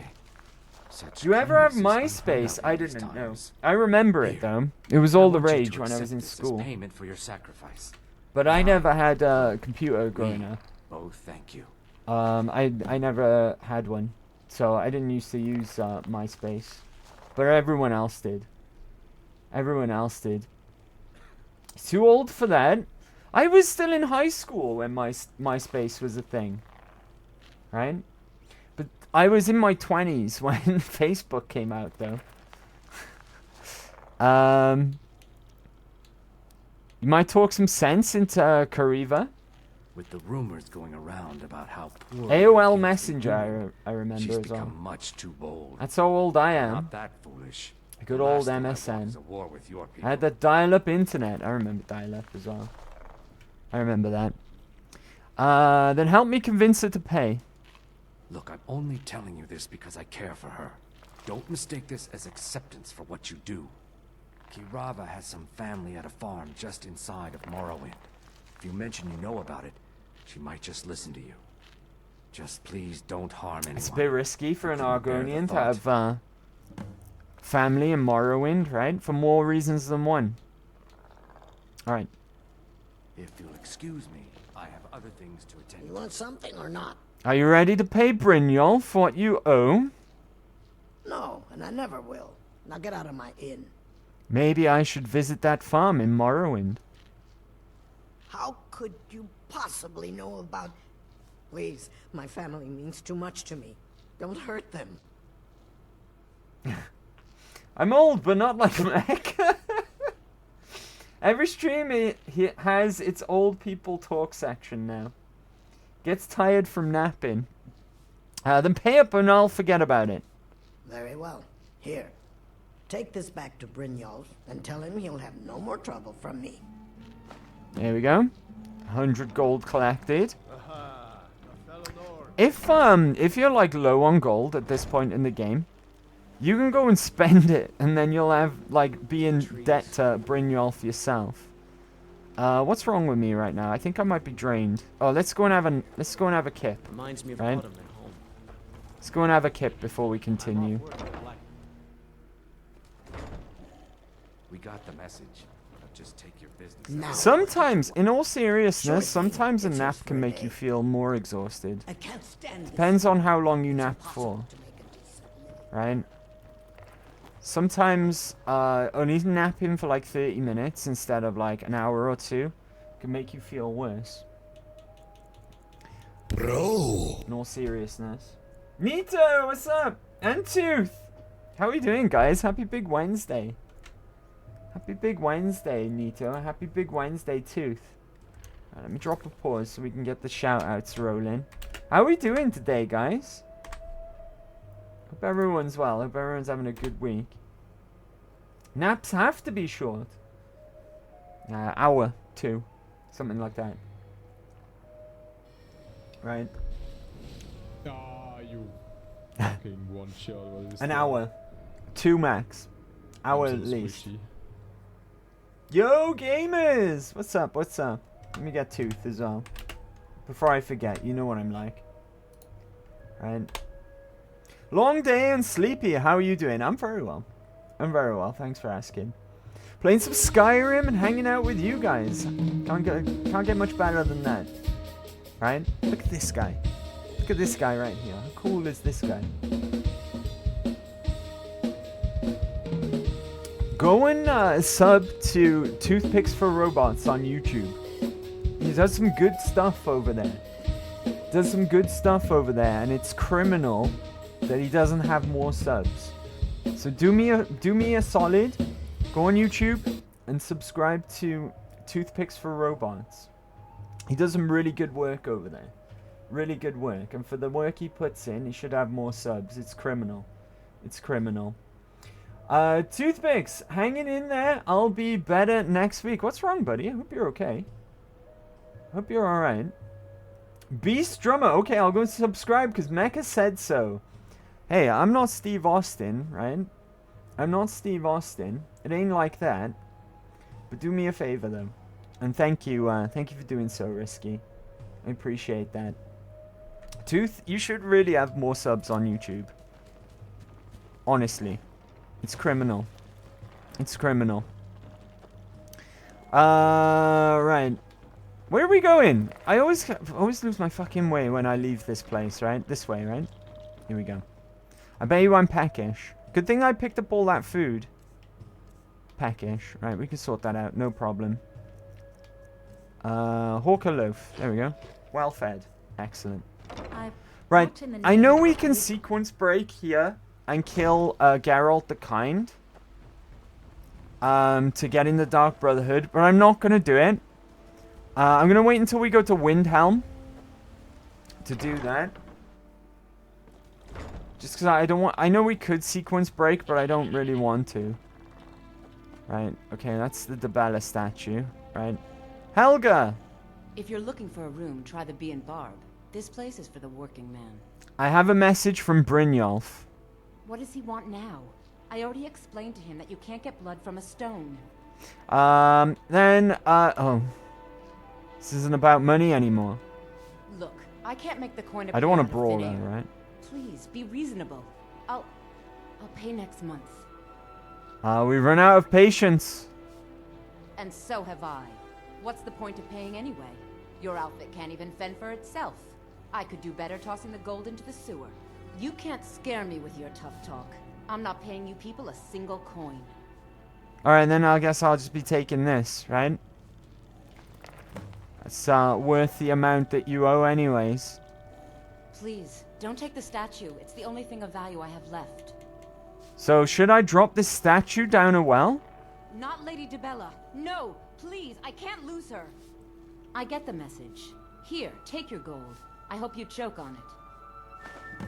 B: Such
A: Do you ever have
B: kindness is
A: MySpace?
B: unheard
A: I
B: of these
A: didn't know.
B: times.
A: I remember it
B: Here,
A: though. It was
B: I
A: all the
B: want you
A: rage
B: to
A: when I was
B: accept
A: in
B: this as
A: school.
B: payment for your sacrifice.
A: But I never had a computer growing up.
B: Oh, thank you.
A: I never had one, so I didn't used to use MySpace, but everyone else did. Everyone else did. Too old for that. I was still in high school when MySpace was a thing, right? But I was in my 20s when Facebook came out, though. You might talk some sense into Kariva.
B: With the rumors going around about how poor
A: AOL Messenger, I remember
B: she's
A: as well.
B: become much too bold.
A: That's how old I am.
B: Not that foolish.
A: Good
B: The
A: old
B: last thing I want is
A: MSN.
B: a war with your
A: I had that dial-up internet. I remember dial-up as well. I remember that. Then help me convince her to pay.
B: Look, I'm only telling you this because I care for her. Don't mistake this as acceptance for what you do. Kirava has some family at a farm just inside of Morrowind. If you mention you know about it, she might just listen to you. Just please don't harm anyone.
A: It's a bit risky for an
B: Couldn't bear the
A: Argonian to
B: thought.
A: have family in Morrowind, right? For more reasons than one. Alright.
B: If you'll excuse me, I have other things to attend to.
C: You want something or not?
A: Are you ready to pay Brynjolf for what you owe?
C: No, and I never will. Now get out of my inn.
A: Maybe I should visit that farm in Morrowind.
C: How could you possibly know about... Please, my family means too much to me. Don't hurt them.
A: I'm old, but not like Mac. Every stream has its old people talk section now. Gets tired from napping. Then pay up and I'll forget about it.
C: Very well. Here. Take this back to Brynjolf and tell him he'll have no more trouble from me.
A: There we go. 100 gold collected. If you're like low on gold at this point in the game, you can go and spend it, and then you'll have like be in debt to Brynjolf yourself. What's wrong with me right now? I think I might be drained. Oh, let's go and have a kip.
I: Reminds me of
A: right?
I: autumn at home.
A: Let's go and have a kip before we continue.
B: We got the message. Just take your business.
A: Sometimes, in all seriousness, sometimes a nap can make you feel more exhausted.
C: I can't stand
A: Depends on how long you nap for. Right? Sometimes only napping for like 30 minutes instead of like an hour or two can make you feel worse.
O: Bro.
A: In all seriousness. Nito, what's up? And Tooth. How are we doing, guys? Happy Big Wednesday. Happy Big Wednesday, Nito. Happy Big Wednesday, Tooth. Right, let me drop a pause so we can get the shout-outs rolling. How are we doing today, guys? Hope everyone's well. Hope everyone's having a good week. Naps have to be short. Hour, 2. Something like that. Right.
H: Ah, you fucking one shot. What is
A: An
H: that?
A: hour. 2 max. Hour
H: I'm
A: at
H: so
A: least.
H: squishy.
A: Yo, gamers! What's up? What's up? Let me get Tooth as well. Before I forget, you know what I'm like. Right. Long day and sleepy. How are you doing? I'm very well. I'm very well. Thanks for asking. Playing some Skyrim and hanging out with you guys. Can't get much better than that. Right? Look at this guy. Look at this guy right here. How cool is this guy? Go and sub to Toothpicks for Robots on YouTube. He does some good stuff over there. And it's criminal that he doesn't have more subs. So do me a solid. Go on YouTube and subscribe to Toothpicks for Robots. He does some really good work over there. Really good work. And for the work he puts in, he should have more subs. It's criminal. It's criminal. Toothpicks, hanging in there. I'll be better next week. What's wrong, buddy? I hope you're okay. Hope you're alright. Beast Drummer. Okay, I'll go subscribe because Mecha said so. Hey, I'm not Steve Austin, right? I'm not Steve Austin. It ain't like that. But do me a favor, though. And thank you for doing so, Risky. I appreciate that. Tooth, you should really have more subs on YouTube. Honestly. It's criminal. It's criminal. Right. Where are we going? I always lose my fucking way when I leave this place, right? This way, right? Here we go. I bet you I'm peckish. Good thing I picked up all that food. Peckish. Right, we can sort that out. No problem. Hawker loaf. There we go. Well fed. Excellent. Right. I know we can sequence break here and kill Geralt the Kind. To get in the Dark Brotherhood, but I'm not going to do it. I'm going to wait until we go to Windhelm to do that. Just because I don't want... I know we could sequence break, but I don't really want to. Right, okay, that's the Debella statue, right? Helga!
D: If you're looking for a room, try the Bee and Barb. This place is for the working man.
A: I have a message from Brynjolf.
D: What does he want now? I already explained to him that you can't get blood from a stone.
A: Oh. This isn't about money anymore.
D: Look, I can't make the coin
A: I don't want to brawl though, right?
D: Please, be reasonable. I'll pay next month.
A: We've run out of patience.
D: And so have I. What's the point of paying anyway? Your outfit can't even fend for itself. I could do better tossing the gold into the sewer. You can't scare me with your tough talk. I'm not paying you people a single coin.
A: Alright, then I guess I'll just be taking this, right? That's worth the amount that you owe anyways.
D: Please, don't take the statue. It's the only thing of value I have left.
A: So, should I drop this statue down a well?
D: Not Lady Debella. No, please, I can't lose her. I get the message. Here, take your gold. I hope you choke on it.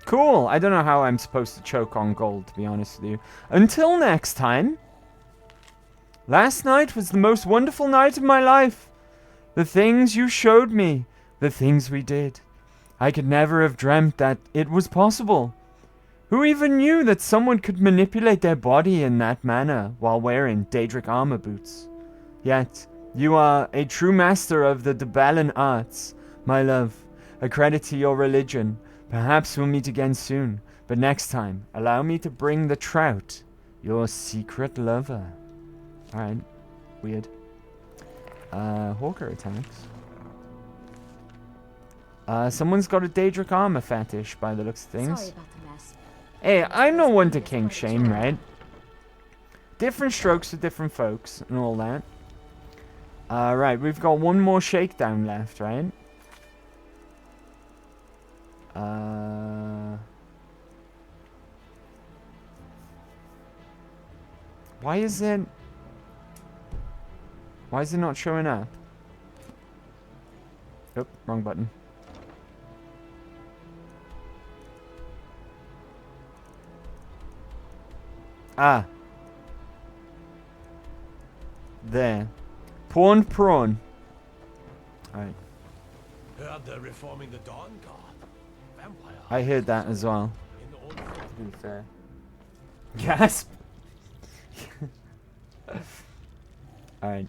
A: Cool. I don't know how I'm supposed to choke on gold, to be honest with you. Until next time. Last night was the most wonderful night of my life. The things you showed me. The things we did. I could never have dreamt that it was possible. Who even knew that someone could manipulate their body in that manner while wearing Daedric armor boots? Yet, you are a true master of the Debellan arts, my love. A credit to your religion. Perhaps we'll meet again soon, but next time, allow me to bring the trout, your secret lover. Alright, weird. Hawker attacks. Someone's got a Daedric armor fetish by the looks of things.
D: Sorry about the mess.
A: Hey, I'm no one to kink shame, right? Different strokes for different folks and all that. Right, we've got one more shakedown left, right? Why is it not showing up? Oop, wrong button. Ah. There. Prawn. Alright.
L: Heard they're reforming the Dawn Guard. Vampire.
A: I heard that as well. To be fair. Gasp! Alright.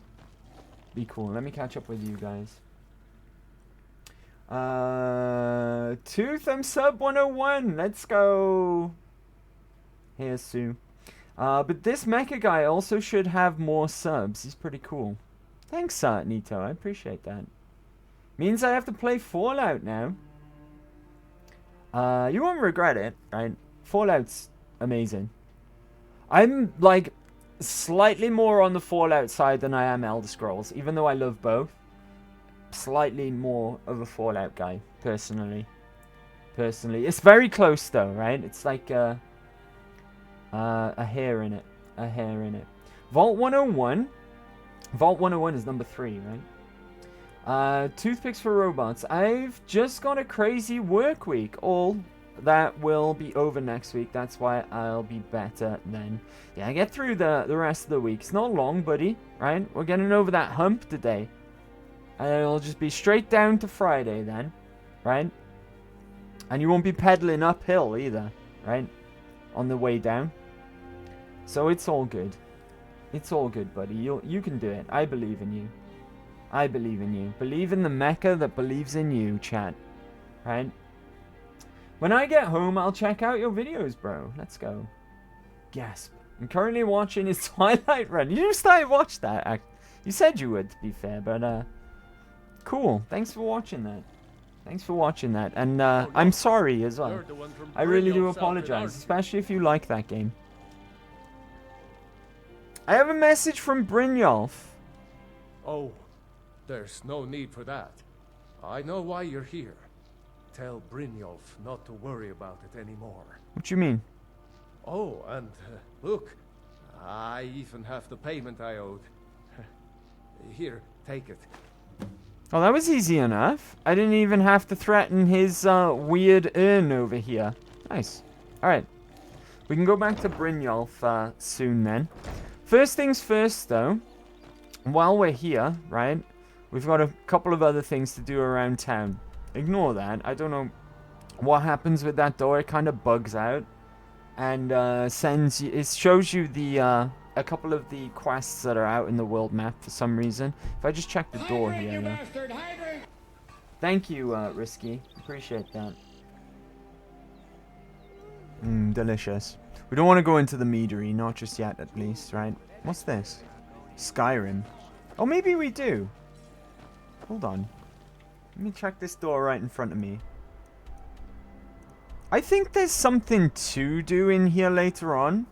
A: Be cool. Let me catch up with you guys. Tooth, I'm sub 101. Let's go. Here's Sue. But this mecha guy also should have more subs. He's pretty cool. Thanks, Nito. I appreciate that. Means I have to play Fallout now. You won't regret it, right? Fallout's amazing. I'm, like, slightly more on the Fallout side than I am Elder Scrolls, even though I love both. Slightly more of a Fallout guy, personally. It's very close, though, right? It's like, a hair in it. A hair in it. Vault 101. Vault 101 is number 3, right? Toothpicks for robots. I've just got a crazy work week. All that will be over next week. That's why I'll be better then. Yeah, get through the rest of the week. It's not long, buddy, right? We're getting over that hump today. And it'll just be straight down to Friday then, right? And you won't be pedaling uphill either, right? On the way down. So it's all good. It's all good, buddy. You can do it. I believe in you. I believe in you. Believe in the mecha that believes in you, chat. Right? When I get home, I'll check out your videos, bro. Let's go. Gasp. I'm currently watching his Twilight Run. You started to watch that. You said you would, to be fair, but cool. Thanks for watching that. Thanks for watching that. And I'm sorry as well. I really do apologize, especially if you like that game. I have a message from Brynjolf.
J: Oh, there's no need for that. I know why you're here. Tell Brynjolf not to worry about it anymore.
A: What you mean?
J: Oh, and look, I even have the payment I owed. Here, take it.
A: Oh, that was easy enough. I didn't even have to threaten his weird urn over here. Nice. Alright. We can go back to Brynjolf soon then. First things first, though. While we're here, right, we've got a couple of other things to do around town. Ignore that. I don't know what happens with that door. It kind of bugs out. And sends you... It shows you the... a couple of the quests that are out in the world map for some reason. If I just check the door here, though. Thank you, Risky. Appreciate that. Delicious. We don't want to go into the meadery, not just yet, at least, right? What's this? Skyrim. Oh, maybe we do. Hold on. Let me check this door right in front of me. I think there's something to do in here later on.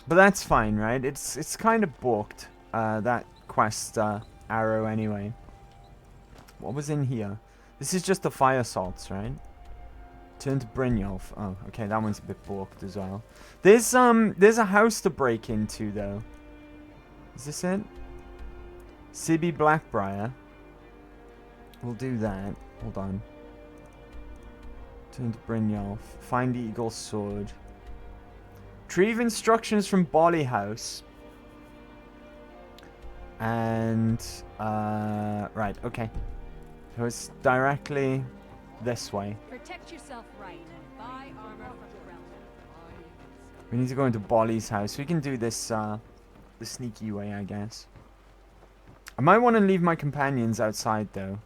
A: But that's fine, right? It's kind of booked, that quest arrow anyway. What was in here? This is just the fire salts, right? Turn to Brynjolf. Oh, okay, that one's a bit booked as well. There's a house to break into, though. Is this it? Sibby Blackbriar. We'll do that. Hold on. Turn to Brynjolf. Find the Eagle's Sword. Retrieve instructions from Bolly House. And, right, okay. So it's directly this way.
T: Protect yourself right and buy armor from the realm.
A: We need to go into Bolly's house. We can do this, the sneaky way, I guess. I might want to leave my companions outside, though.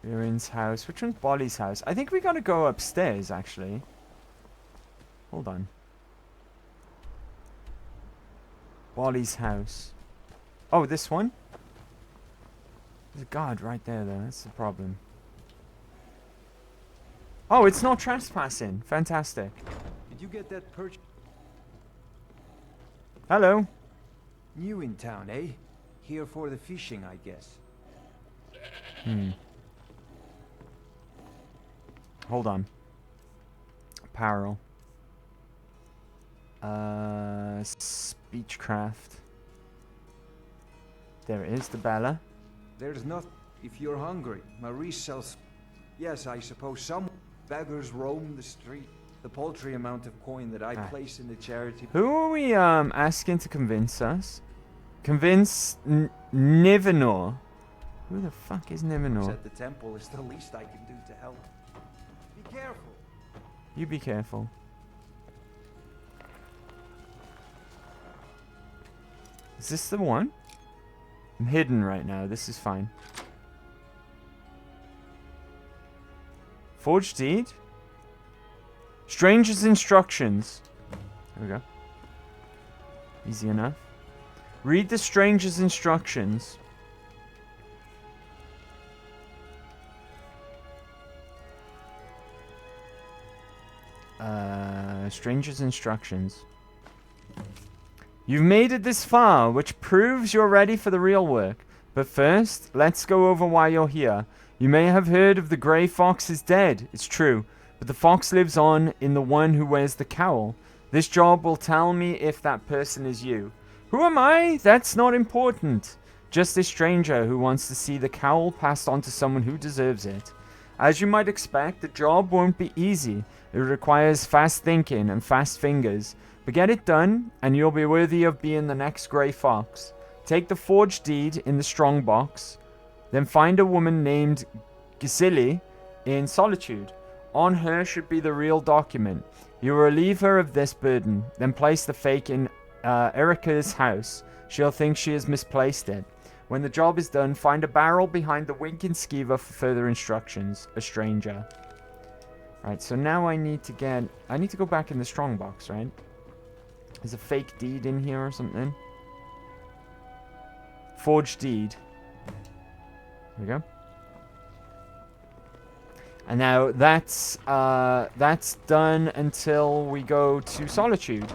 A: Viren's house. Which one's Bolly's house? I think we gotta go upstairs, actually. Hold on. Bolly's house. Oh, this one? There's a guard right there, though. That's the problem. Oh, it's not trespassing. Fantastic.
P: Did you get that perch?
A: Hello.
P: New in town, eh? Here for the fishing, I guess.
A: Hold on. Apparel. Speechcraft. There it is, the Bella.
P: There's not... If you're hungry, Marie sells... Yes, I suppose some beggars roam the street. The paltry amount of coin that I place in the charity...
A: Who are we asking to convince us? Convince Nivenor. Who the fuck is Nivenor?
P: At the temple is the least I can do to help. Be careful.
A: You be careful. Is this the one? I'm hidden right now. This is fine. Forged deed. Stranger's instructions. There we go. Easy enough. Read the stranger's instructions. Stranger's instructions. You've made it this far, which proves you're ready for the real work. But first, let's go over why you're here. You may have heard of the Grey Fox is dead. It's true. But the fox lives on in the one who wears the cowl. This job will tell me if that person is you. Who am I? That's not important. Just a stranger who wants to see the cowl passed on to someone who deserves it. As you might expect, the job won't be easy. It requires fast thinking and fast fingers. But get it done, and you'll be worthy of being the next Grey Fox. Take the forged deed in the strong box. Then find a woman named Gisili in Solitude. On her should be the real document. You will relieve her of this burden. Then place the fake in Erica's house. She'll think she has misplaced it. When the job is done, find a barrel behind the winking skeever for further instructions. A stranger. Right, so now I need to go back in the strongbox, right? There's a fake deed in here or something. Forged deed. There we go. And now that's done until we go to Solitude.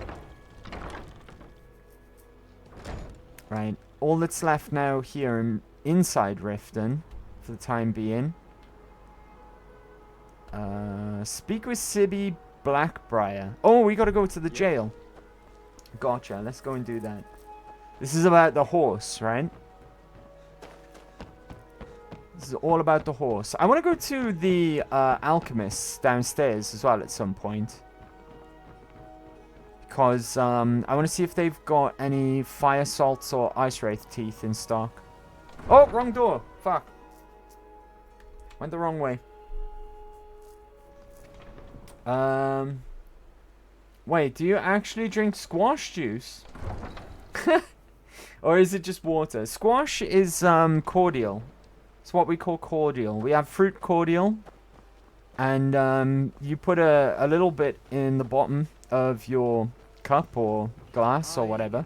A: Right. All that's left now here inside Riften, for the time being. Speak with Sibby Blackbriar. Oh, we gotta go to the jail. Gotcha. Let's go and do that. This is about the horse, right? This is all about the horse. I want to go to the alchemists downstairs as well at some point. Because I want to see if they've got any fire salts or ice wraith teeth in stock. Oh, wrong door. Fuck. Went the wrong way. Wait, do you actually drink squash juice? Or is it just water? Squash is cordial. It's what we call cordial. We have fruit cordial. And you put a little bit in the bottom of your cup or glass or whatever.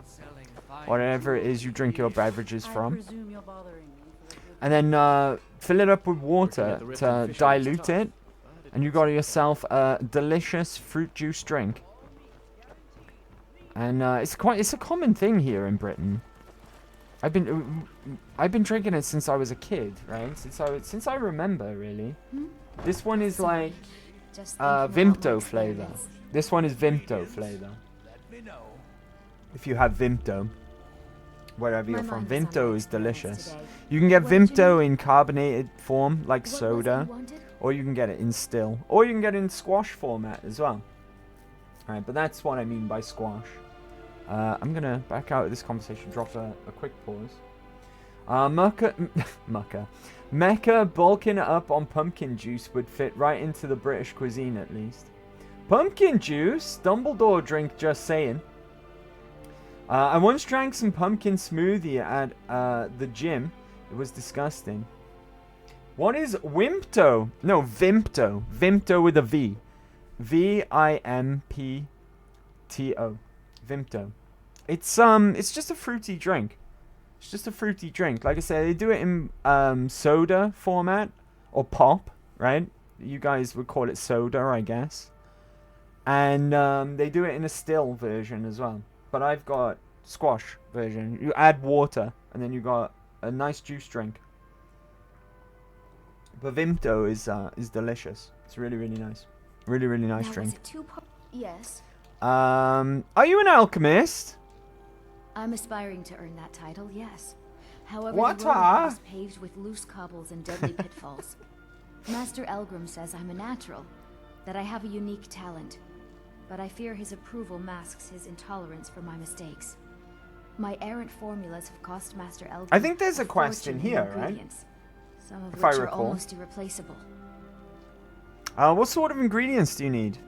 A: Whatever it is you drink your beverages from. And then fill it up with water to dilute it. And you got yourself a delicious fruit juice drink. And it's a common thing here in Britain. I've been drinking it since I was a kid, right? Since I remember, really. This one is like Vimto flavor. This one is Vimto flavor. If you have Vimto, wherever you're from, Vimto is delicious. You can get Vimto in carbonated form, like soda, or you can get it in still, or you can get it in squash format as well. Alright, but that's what I mean by squash. I'm gonna back out of this conversation, drop a quick pause. Mecca bulking it up on pumpkin juice would fit right into the British cuisine at least. Pumpkin juice? Dumbledore drink, just saying. I once drank some pumpkin smoothie at the gym. It was disgusting. What is Wimpto? No, Vimto. Vimto with a V. V-I-M-P-T-O. Vimto. It's just a fruity drink. It's just a fruity drink. Like I said, they do it in soda format or pop, right? You guys would call it soda, I guess. And they do it in a still version as well. But I've got squash version. You add water and then you got a nice juice drink. But Vimto is delicious. It's really, really nice. Really, really nice drink.
R: Yes.
A: Are you an alchemist?
R: I'm aspiring to earn that title, yes. However,
A: What
R: the road
A: are?
R: is paved with loose cobbles and deadly pitfalls. Master Elgrim says I'm a natural, that I have a unique talent, but I fear his approval masks his intolerance for my mistakes. My errant formulas have cost Master Elgrim
A: I think there's a question
R: fortune in
A: here, right?
R: ingredients, some of
A: If I
R: which are
A: recall.
R: almost irreplaceable.
A: What sort of ingredients do you need?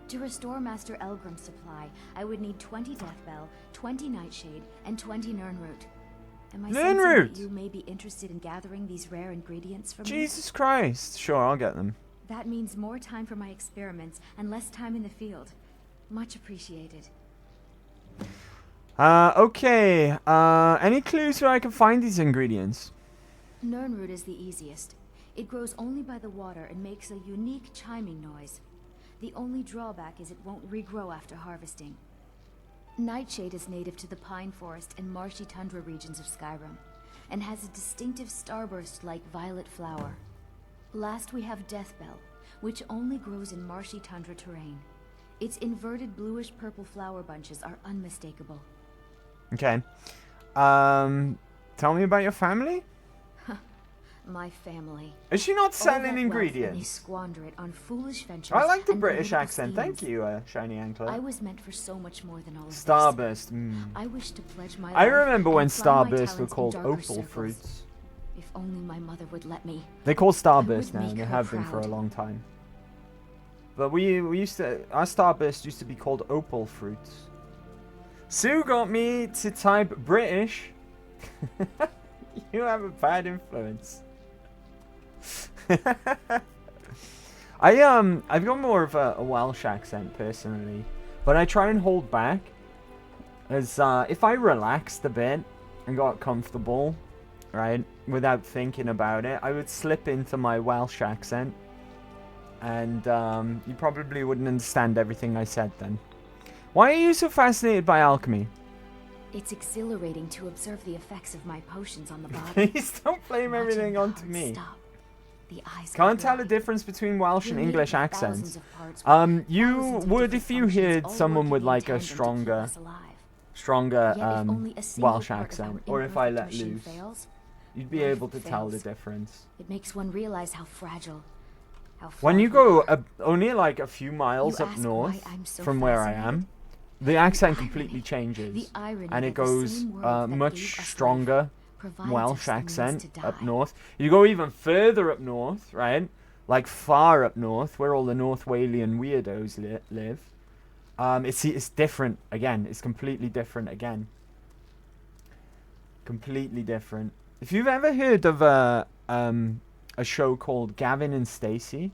R: To restore Master Elgrim's supply, I would need 20 Deathbell, 20 Nightshade, and 20 Nirnroot. Am I sensing
A: Nirnroot!
R: that you may be interested in gathering these rare ingredients from me?
A: Jesus Christ. Sure, I'll get them.
R: That means more time for my experiments and less time in the field. Much appreciated.
A: Okay. Any clues where I can find these ingredients?
R: Nirnroot is the easiest. It grows only by the water and makes a unique chiming noise. The only drawback is it won't regrow after harvesting. Nightshade is native to the pine forest and marshy tundra regions of Skyrim, and has a distinctive starburst-like violet flower. Last we have Deathbell, which only grows in marshy tundra terrain. Its inverted bluish-purple flower bunches are unmistakable.
A: Okay. Tell me about your family?
R: My family.
A: Is she not
R: All
A: selling
R: that wealth,
A: ingredients?
R: and they squander it on foolish ventures.
A: I like the
R: and
A: British
R: political
A: accent.
R: schemes.
A: Thank you, Shiny Anklet.
R: I was meant for so much more than all of this.
A: Starburst.
R: I wish to pledge my
A: I
R: life
A: remember
R: and
A: when
R: apply my
A: Starburst were
R: talents in
A: called
R: darker
A: opal
R: circles.
A: fruits.
R: If only my mother would let me.
A: They call
R: I
A: Starburst
R: would
A: now,
R: make
A: and they
R: her
A: have been for a
R: proud.
A: long time. But we used to, our Starburst used to be called opal fruits. Sue got me to type British. You have a bad influence. I've got more of a Welsh accent personally, but I try and hold back. As if I relaxed a bit and got comfortable, right, without thinking about it, I would slip into my Welsh accent, and you probably wouldn't understand everything I said then. Why are you so fascinated by alchemy?
R: It's exhilarating to observe the effects of my potions on the body.
A: Please don't blame everything onto me.
R: Stop. The eyes
A: Can't tell the difference between Welsh and English accents. You would if you heard someone with like a stronger Welsh accent, or if I let loose, you'd be able to tell the difference.
R: It makes one realize how fragile.
A: When you go only like a few miles up north from where I am, the accent completely changes, and it goes much stronger Welsh accent up north. You go even further up north, right? Like far up north, where all the North Walian weirdos live. It's different again. It's completely different again. Completely different. If you've ever heard of a show called Gavin and Stacey,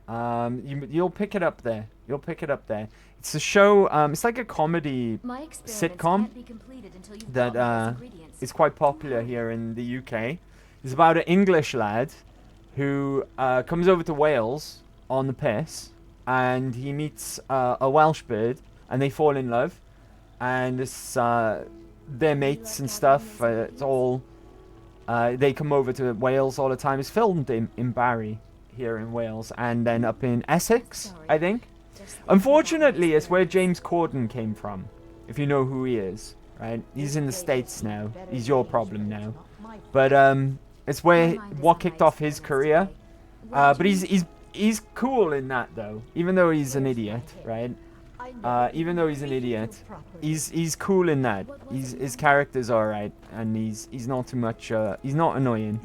A: you'll pick it up there. You'll pick it up there. It's a show. It's like a comedy sitcom that is quite popular here in the UK. It's about an English lad who comes over to Wales on the piss, and he meets a Welsh bird, and they fall in love, and it's their mates and stuff. It's all they come over to Wales all the time. It's filmed in Barry here in Wales, and then up in Essex, I think. Unfortunately, it's where James Corden came from, if you know who he is, right? He's in the States now. He's your problem now. But it's what kicked off his career. But he's cool in that though, even though he's an idiot, right? Even though he's an idiot, he's cool in that. His character's alright, and he's not too much. He's not annoying.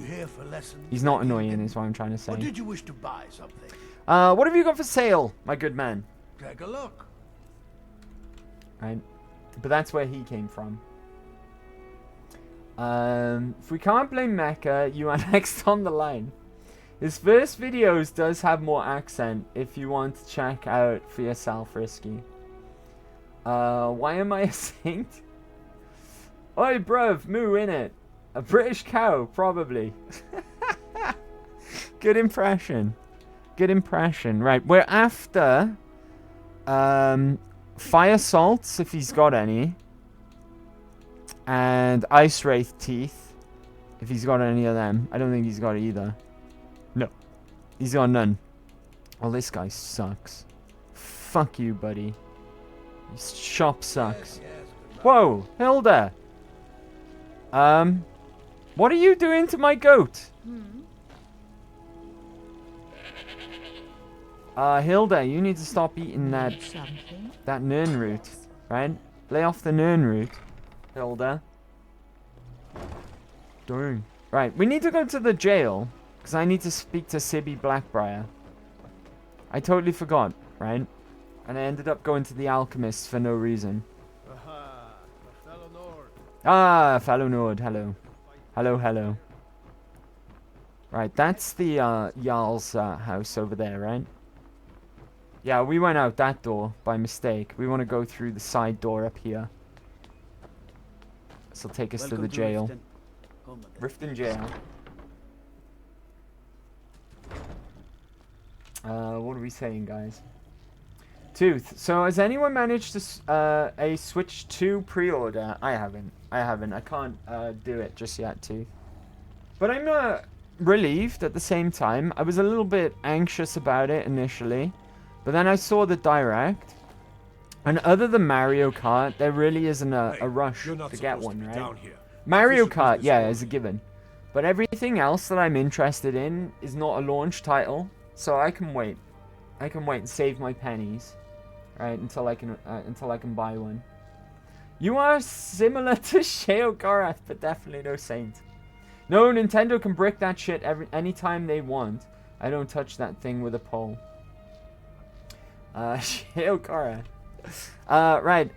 A: He's not annoying, is what I'm trying to say.
E: Or did you wish to buy something?
A: What have you got for sale, my good man?
E: Take a look.
A: Right, but that's where he came from. If we can't blame Mecca, you are next on the line. His first videos does have more accent if you want to check out for yourself, Risky. Why am I a saint? Oi, bruv, moo in it. A British cow, probably. Good impression. Good impression. Right, we're after fire salts, if he's got any. And ice wraith teeth, if he's got any of them. I don't think he's got either. No, he's got none. Well, this guy sucks. Fuck you, buddy. His shop sucks. Whoa, Hilda. What are you doing to my goat? Hilda, you need to stop eating that nern root, right? Lay off the nern root, Hilda. Darn. Right, we need to go to the jail, because I need to speak to Sibby Blackbriar. I totally forgot, right? And I ended up going to the alchemist for no reason. Ah, fellow Nord, hello. Hello, hello. Right, that's the Jarl's house over there, right? Yeah, we went out that door by mistake. We want to go through the side door up here. This will take us to the jail. Riften jail. What are we saying, guys? Tooth. So has anyone managed to a Switch 2 pre-order? I haven't. I can't do it just yet, Tooth. But I'm relieved at the same time. I was a little bit anxious about it initially, but then I saw the direct, and other than Mario Kart, there really isn't a rush to get one, right? Mario Kart, yeah, is a given. But everything else that I'm interested in is not a launch title, so I can wait. I can wait and save my pennies, right, until I can buy one. You are similar to Sheo Gorath, but definitely no saint. No, Nintendo can brick that shit anytime they want. I don't touch that thing with a pole. Sheo Gorath. Right,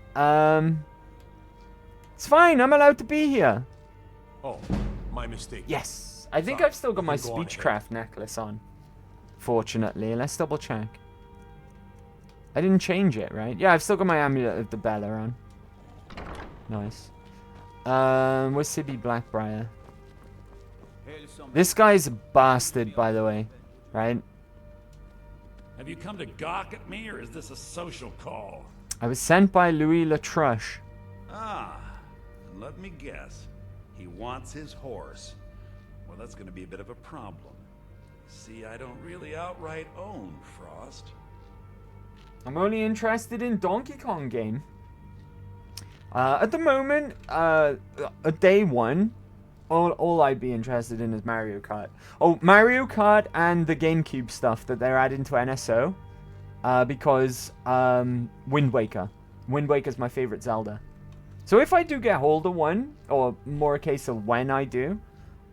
A: it's fine, I'm allowed to be here.
L: Oh, My mistake.
A: Yes. I think
L: Sorry,
A: I've still got my
L: you can go on ahead.
A: Speechcraft necklace on. Fortunately. Let's double check. I didn't change it, right? Yeah, I've still got my Amulet of the Bella on. Nice. Where's Sibby Blackbriar? This guy's a bastard, by the way. Right?
K: Have you come to gawk at me, or is this a social call?
A: I was sent by Louis Latruche.
K: Ah, and let me guess. He wants his horse. Well, that's going to be a bit of a problem. See, I don't really outright own Frost.
A: I'm only interested in Donkey Kong game. At the moment, day one, all I'd be interested in is Mario Kart. Oh, Mario Kart and the GameCube stuff that they're adding to NSO. Because Wind Waker. Wind Waker's my favorite Zelda. So if I do get hold of one, or more a case of when I do,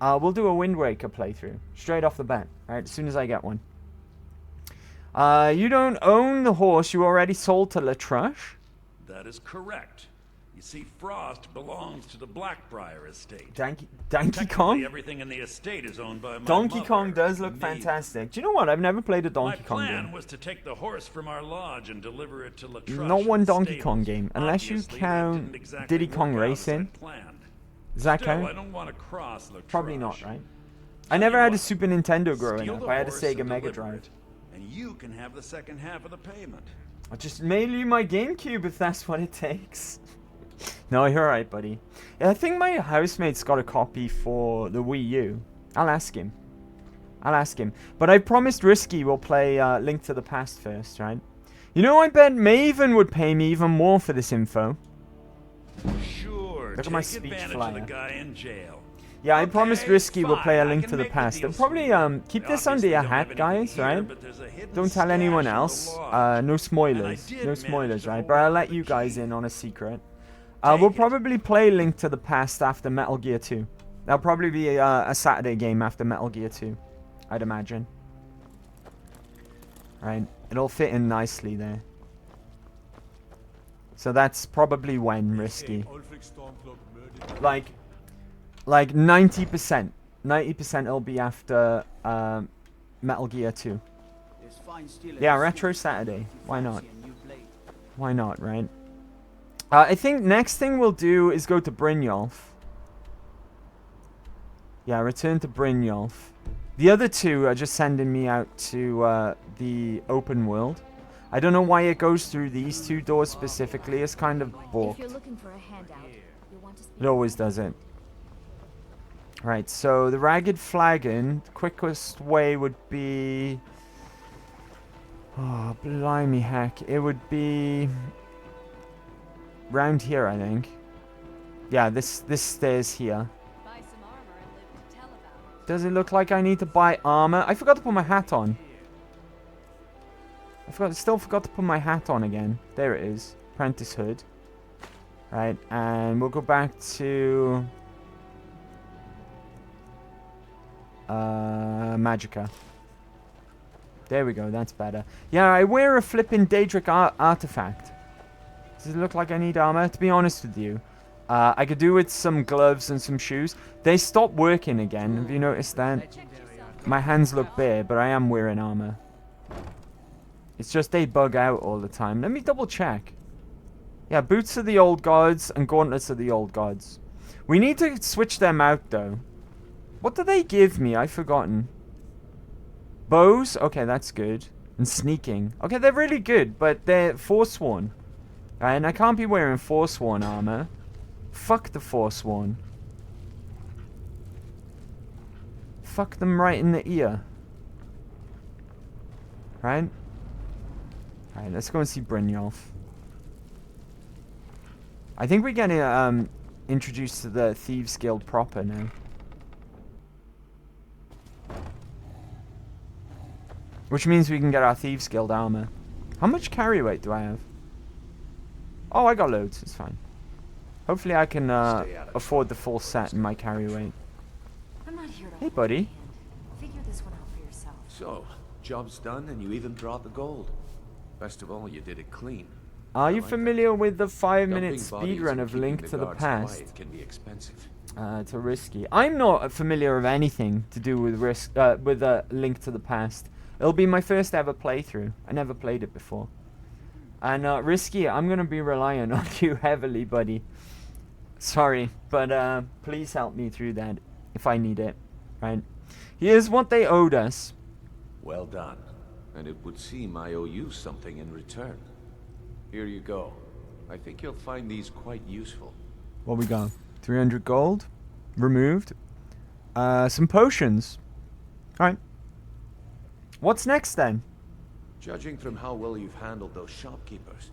A: we'll do a Wind Waker playthrough. Straight off the bat, right? As soon as I get one. You don't own the horse you already sold to Latruche?
K: That is correct. You see, Frost belongs to the Blackbriar estate.
A: Donkey
K: Technically,
A: Kong?
K: everything in the estate is owned by my
A: Donkey
K: mother,
A: Kong does look
K: me.
A: fantastic. Do you know what? I've never played a Donkey Kong
K: My plan
A: game.
K: was to take the horse from our lodge and deliver it to Latruche.
A: Not one
K: in the
A: Donkey
K: stables.
A: Kong game, unless you
K: Obviously, that
A: count
K: didn't exactly
A: Diddy Kong
K: work out as I'd
A: Racing.
K: planned.
A: Does that
K: Still,
A: count?
K: I don't want to cross Latruche.
A: Probably not, right? I never had a Super Nintendo growing
K: Steal
A: up.
K: the
A: I had a
K: horse
A: Sega
K: and
A: Mega
K: deliver
A: Drive.
K: it, and you can have the second half of the payment.
A: I'll just mail you my GameCube if that's what it takes. No, you're alright, buddy. Yeah, I think my housemate's got a copy for the Wii U. I'll ask him. But I promised Risky we'll play Link to the Past first, right? You know, I bet Maven would pay me even more for this info.
K: Sure.
A: Look at my
K: take
A: speech
K: advantage
A: flyer.
K: of the guy in jail.
A: Yeah, I promised Risky we'll play A
K: fine, I
A: Link
K: can
A: to the
K: make the
A: Past.
K: deal
A: And probably keep this
K: Obviously
A: under your
K: don't have
A: hat, guys,
K: anything here,
A: right?
K: but there's a hidden
A: Don't tell anyone
K: stash in the
A: else.
K: lodge.
A: No spoilers.
K: did
A: No
K: manage
A: spoilers,
K: to
A: right?
K: hold
A: But I'll
K: on
A: let
K: to
A: you
K: the
A: guys
K: key.
A: in on a secret. We'll probably play Link to the Past after Metal Gear 2. That'll probably be a Saturday game after Metal Gear 2, I'd imagine. Right? It'll fit in nicely there. So that's probably when Risky. Like 90%. 90% it'll be after Metal Gear 2. Yeah, Retro Saturday. Why not? Why not, right? I think next thing we'll do is go to Brynjolf. Yeah, return to Brynjolf. The other two are just sending me out to the open world. I don't know why it goes through these two doors specifically. It's kind of
R: If
A: balked.
R: you're looking for a handout, you'll want to speak.
A: It always does it. Right, so the Ragged Flagon, the quickest way would be... Oh, blimey heck. It would be... round here, I think. Yeah, this stairs here. Does it look like I need to buy armor? I forgot to put my hat on. Still forgot to put my hat on again. There it is. Apprentice hood. Right, and we'll go back to... Magica. There we go, that's better. Yeah, I wear a flippin' Daedric artifact. Does it look like I need armor? To be honest with you, I could do with some gloves and some shoes. They stopped working again. Have you noticed that? My hands look bare, but I am wearing armor. It's just they bug out all the time. Let me double check. Yeah, boots are the old gods and gauntlets are the old gods. We need to switch them out though. What do they give me? I've forgotten. Bows? Okay, that's good. And sneaking. Okay, they're really good, but they're Forsworn. And I can't be wearing Forsworn armor. Fuck the Forsworn. Fuck them right in the ear. Right? Alright, let's go and see Brynjolf. I think we're getting introduced to the Thieves Guild proper now. Which means we can get our Thieves Guild armor. How much carry weight do I have? Oh, I got loads. It's fine. Hopefully I can afford the full set in my carry weight.
F: I'm not here to
A: Hey, buddy.
F: figure this one out for yourself.
V: So, job's done and you even brought the gold. Best of all, you did it clean.
A: Are you familiar with the 5-minute
V: Dumping bodies
A: speedrun
V: and
A: of
V: keeping
A: Link to the
V: guards
A: Past?
V: quiet can be expensive.
A: To Risky. I'm not familiar of anything to do with with a Link to the Past. It'll be my first ever playthrough. I never played it before. And Risky, I'm gonna be relying on you heavily, buddy. Sorry, but please help me through that if I need it. Right? Here's what they owed us.
V: Well done. And it would seem I owe you something in return. Here you go. I think you'll find these quite useful.
A: What we got? 300 gold. Removed. Some potions. Alright. What's next then?
V: Judging from how well you've handled those shopkeepers,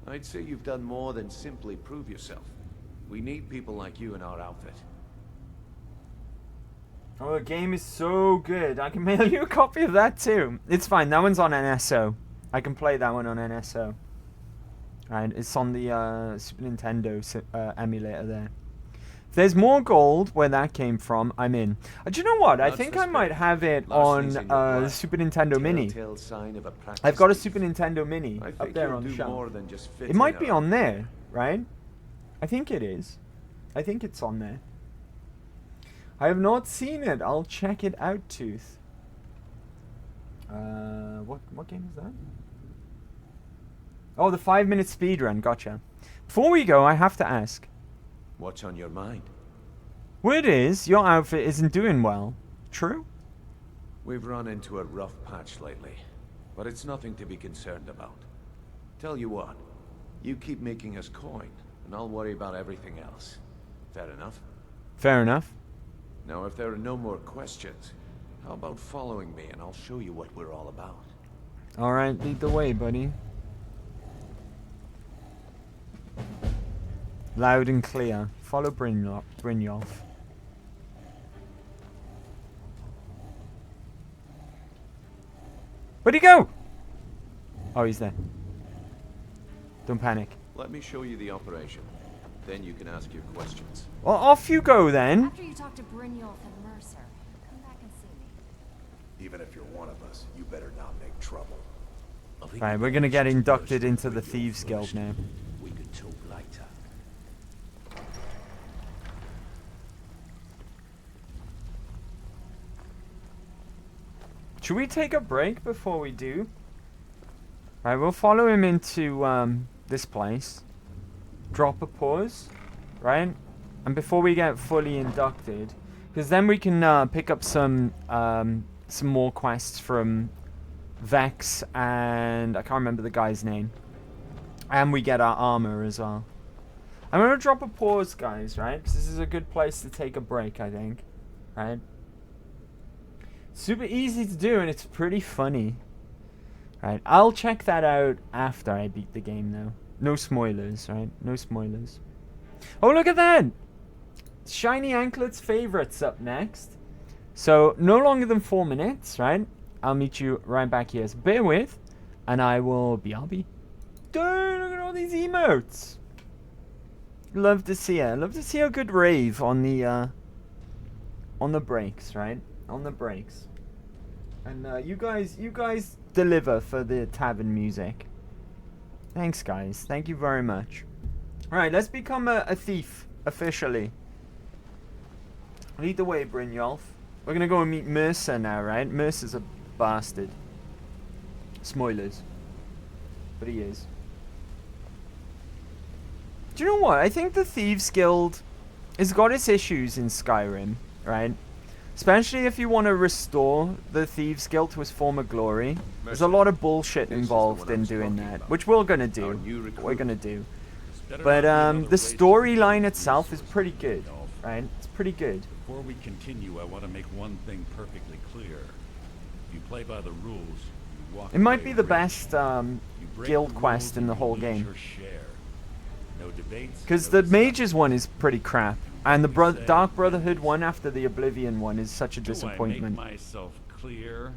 V: I'd say you've done more than simply prove yourself. We need people like you in our outfit.
A: Oh, the game is so good. I can mail you a copy of that too. It's fine. That one's on NSO. I can play that one on NSO. Right, it's on the Super Nintendo emulator there. If there's more gold where that came from, I'm in. Do you know what? I think I might have it on the Super Nintendo Mini. I've got a Super Nintendo Mini up there on the shelf. It might be on there, right? I think it is. I think it's on there. I have not seen it. I'll check it out, Tooth. What game is that? Oh, the 5-minute speedrun. Gotcha. Before we go, I have to ask.
V: What's on your mind?
A: Word is, your outfit isn't doing well. True?
V: We've run into a rough patch lately, but it's nothing to be concerned about. Tell you what, you keep making us coin, and I'll worry about everything else. Fair enough?
A: Fair enough.
V: Now, if there are no more questions, how about following me and I'll show you what we're all about.
A: Alright, lead the way, buddy. Loud and clear. Follow Brynjolf. Where'd he go? Oh, he's there. Don't panic.
V: Let me show you the operation. Then you can ask your questions.
A: Well, off you go then.
F: After you talk to Brynjolf and Mercer, come back and see me.
O: Even if you're one of us, you better not make trouble.
A: Right, we're gonna get inducted into the Thieves Guild now.
L: We could talk later.
A: Should we take a break before we do? Right, we'll follow him into this place. Drop a pause, right? And before we get fully inducted, because then we can pick up some more quests from Vex and I can't remember the guy's name. And we get our armor as well. I'm gonna drop a pause, guys, right? Because this is a good place to take a break, I think, right? Super easy to do and it's pretty funny. Right, I'll check that out after I beat the game though. No spoilers, right? No spoilers. Oh, look at that! Shiny Anklet's favorites up next. So, no longer than 4 minutes, right? I'll meet you right back here. So bear with, and I will be RB. Dude, look at all these emotes! Love to see it. Love to see a good rave on the breaks, right? On the breaks. And you guys deliver for the tavern music. Thanks, guys. Thank you very much. Alright, let's become a thief, officially. Lead the way, Brynjolf. We're gonna go and meet Mercer now, right? Mercer's a bastard. Spoilers. But he is. Do you know what? I think the Thieves Guild has got its issues in Skyrim, right? Especially if you want to restore the Thieves Guild to its former glory. There's a lot of bullshit involved in doing that, which we're gonna do. We're gonna do. But the storyline itself is pretty good, right? It's pretty good.
K: Before we continue, I want to make one thing perfectly clear. If you play by the rules, you walk
A: It might be the
K: rich.
A: best guild quest in the whole game.
K: No debates.
A: Because the Mages one is pretty crap. And the Dark Brotherhood one after the Oblivion one is such a disappointment.
K: Do I make myself clear?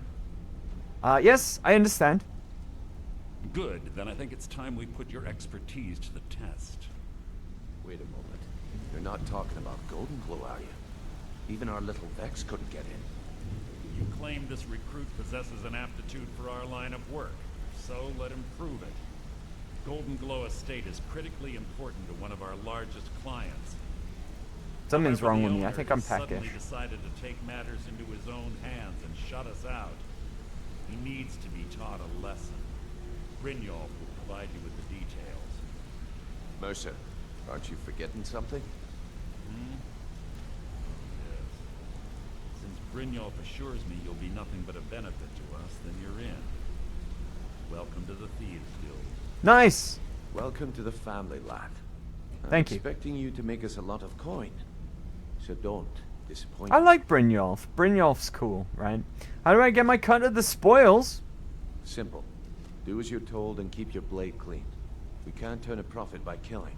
A: Yes, I understand.
K: Good, then I think it's time we put your expertise to the test.
V: Wait a moment. You're not talking about Golden Glow, are you? Even our little Vex couldn't get in.
K: You claim this recruit possesses an aptitude for our line of work, so let him prove it. Golden Glow Estate is critically important to one of our largest clients.
A: Something's
K: However,
A: wrong
K: the
A: with me. I
K: owner
A: think I'm
K: has suddenly
A: peckish.
K: decided to take matters into his own hands and shut us out. He needs to be taught a lesson. Brynjolf will provide you with the details.
V: Mercer, aren't you forgetting something?
K: Yes. Since Brynjolf assures me you'll be nothing but a benefit to us, then you're in. Welcome to the Thieves Guild.
A: Nice!
V: Welcome to the family, lad.
A: Thank you.
V: Expecting you to make us a lot of coin. So don't disappoint
A: I
V: me.
A: like Brynjolf. Brynjolf's cool, right? How do I get my cut of the spoils?
V: Simple. Do as you're told and keep your blade clean. We can't turn a profit by killing.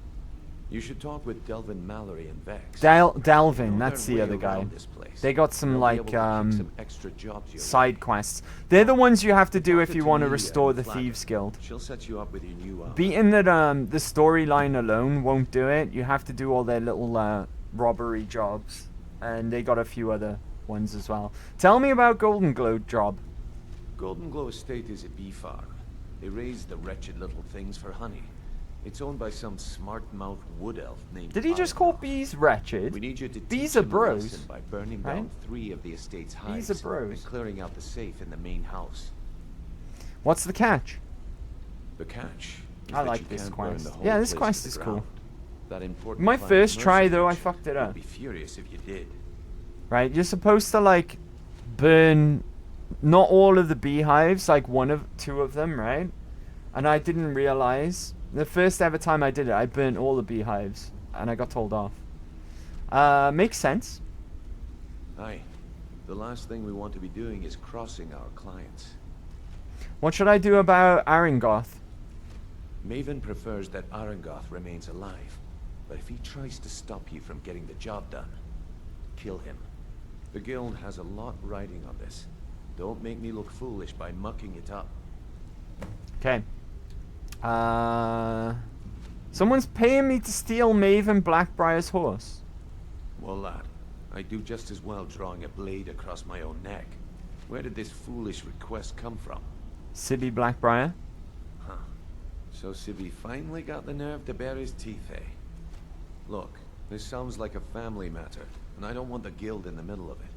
V: You should talk with Delvin Mallory and Vex.
A: Delvin,
V: Know
A: that's
V: their
A: the
V: way
A: other guy.
V: around this place.
A: They got some
V: They'll be
A: like
V: able to kick some extra jobs your
A: side
V: way.
A: quests. They're the ones you have to do
V: Talk
A: if
V: to
A: you want to
V: Tamelia
A: restore
V: and
A: the
V: Flatter.
A: Thieves Guild.
V: She'll set you up with your new armor.
A: Beating that the storyline alone won't do it. You have to do all their little robbery jobs, and they got a few other ones as well. Tell me about Golden Glow job.
V: Golden Glow Estate is a bee farm. They raise the wretched little things for honey. It's owned by some smart-mouthed wood elf named
A: Did he just call bees wretched?
V: We need you to
A: Bees
V: teach
A: are
V: him a
A: bros,
V: lesson by burning
A: right?
V: down 3 of the estate's hives
A: Bees are bros.
V: and clearing out the safe in the main house.
A: What's the catch?
V: The catch is
A: I
V: that
A: like
V: you
A: this
V: can't burn
A: quest.
V: the whole
A: Yeah, this
V: place
A: quest
V: to
A: is
V: the
A: cool.
V: ground. That important
A: My
V: plan
A: first
V: Mercer
A: try though, I
V: mentioned
A: fucked it up.
V: would be furious if you did.
A: Right, you're supposed to like burn not all of the beehives, like two of them, right? And I didn't realize the first ever time I did it, I burnt all the beehives, and I got told off. Makes sense.
V: Aye. The last thing we want to be doing is crossing our clients.
A: What should I do about Aringoth?
V: Maven prefers that Arangoth remains alive, but if he tries to stop you from getting the job done, kill him. The guild has a lot riding on this. Don't make me look foolish by mucking it up.
A: Okay. Someone's paying me to steal Maven Blackbriar's horse.
V: Well, lad, I do just as well drawing a blade across my own neck. Where did this foolish request come from?
A: Sibby Blackbriar?
V: Huh. So Sibby finally got the nerve to bare his teeth, eh? Look, this sounds like a family matter, and I don't want the guild in the middle of it.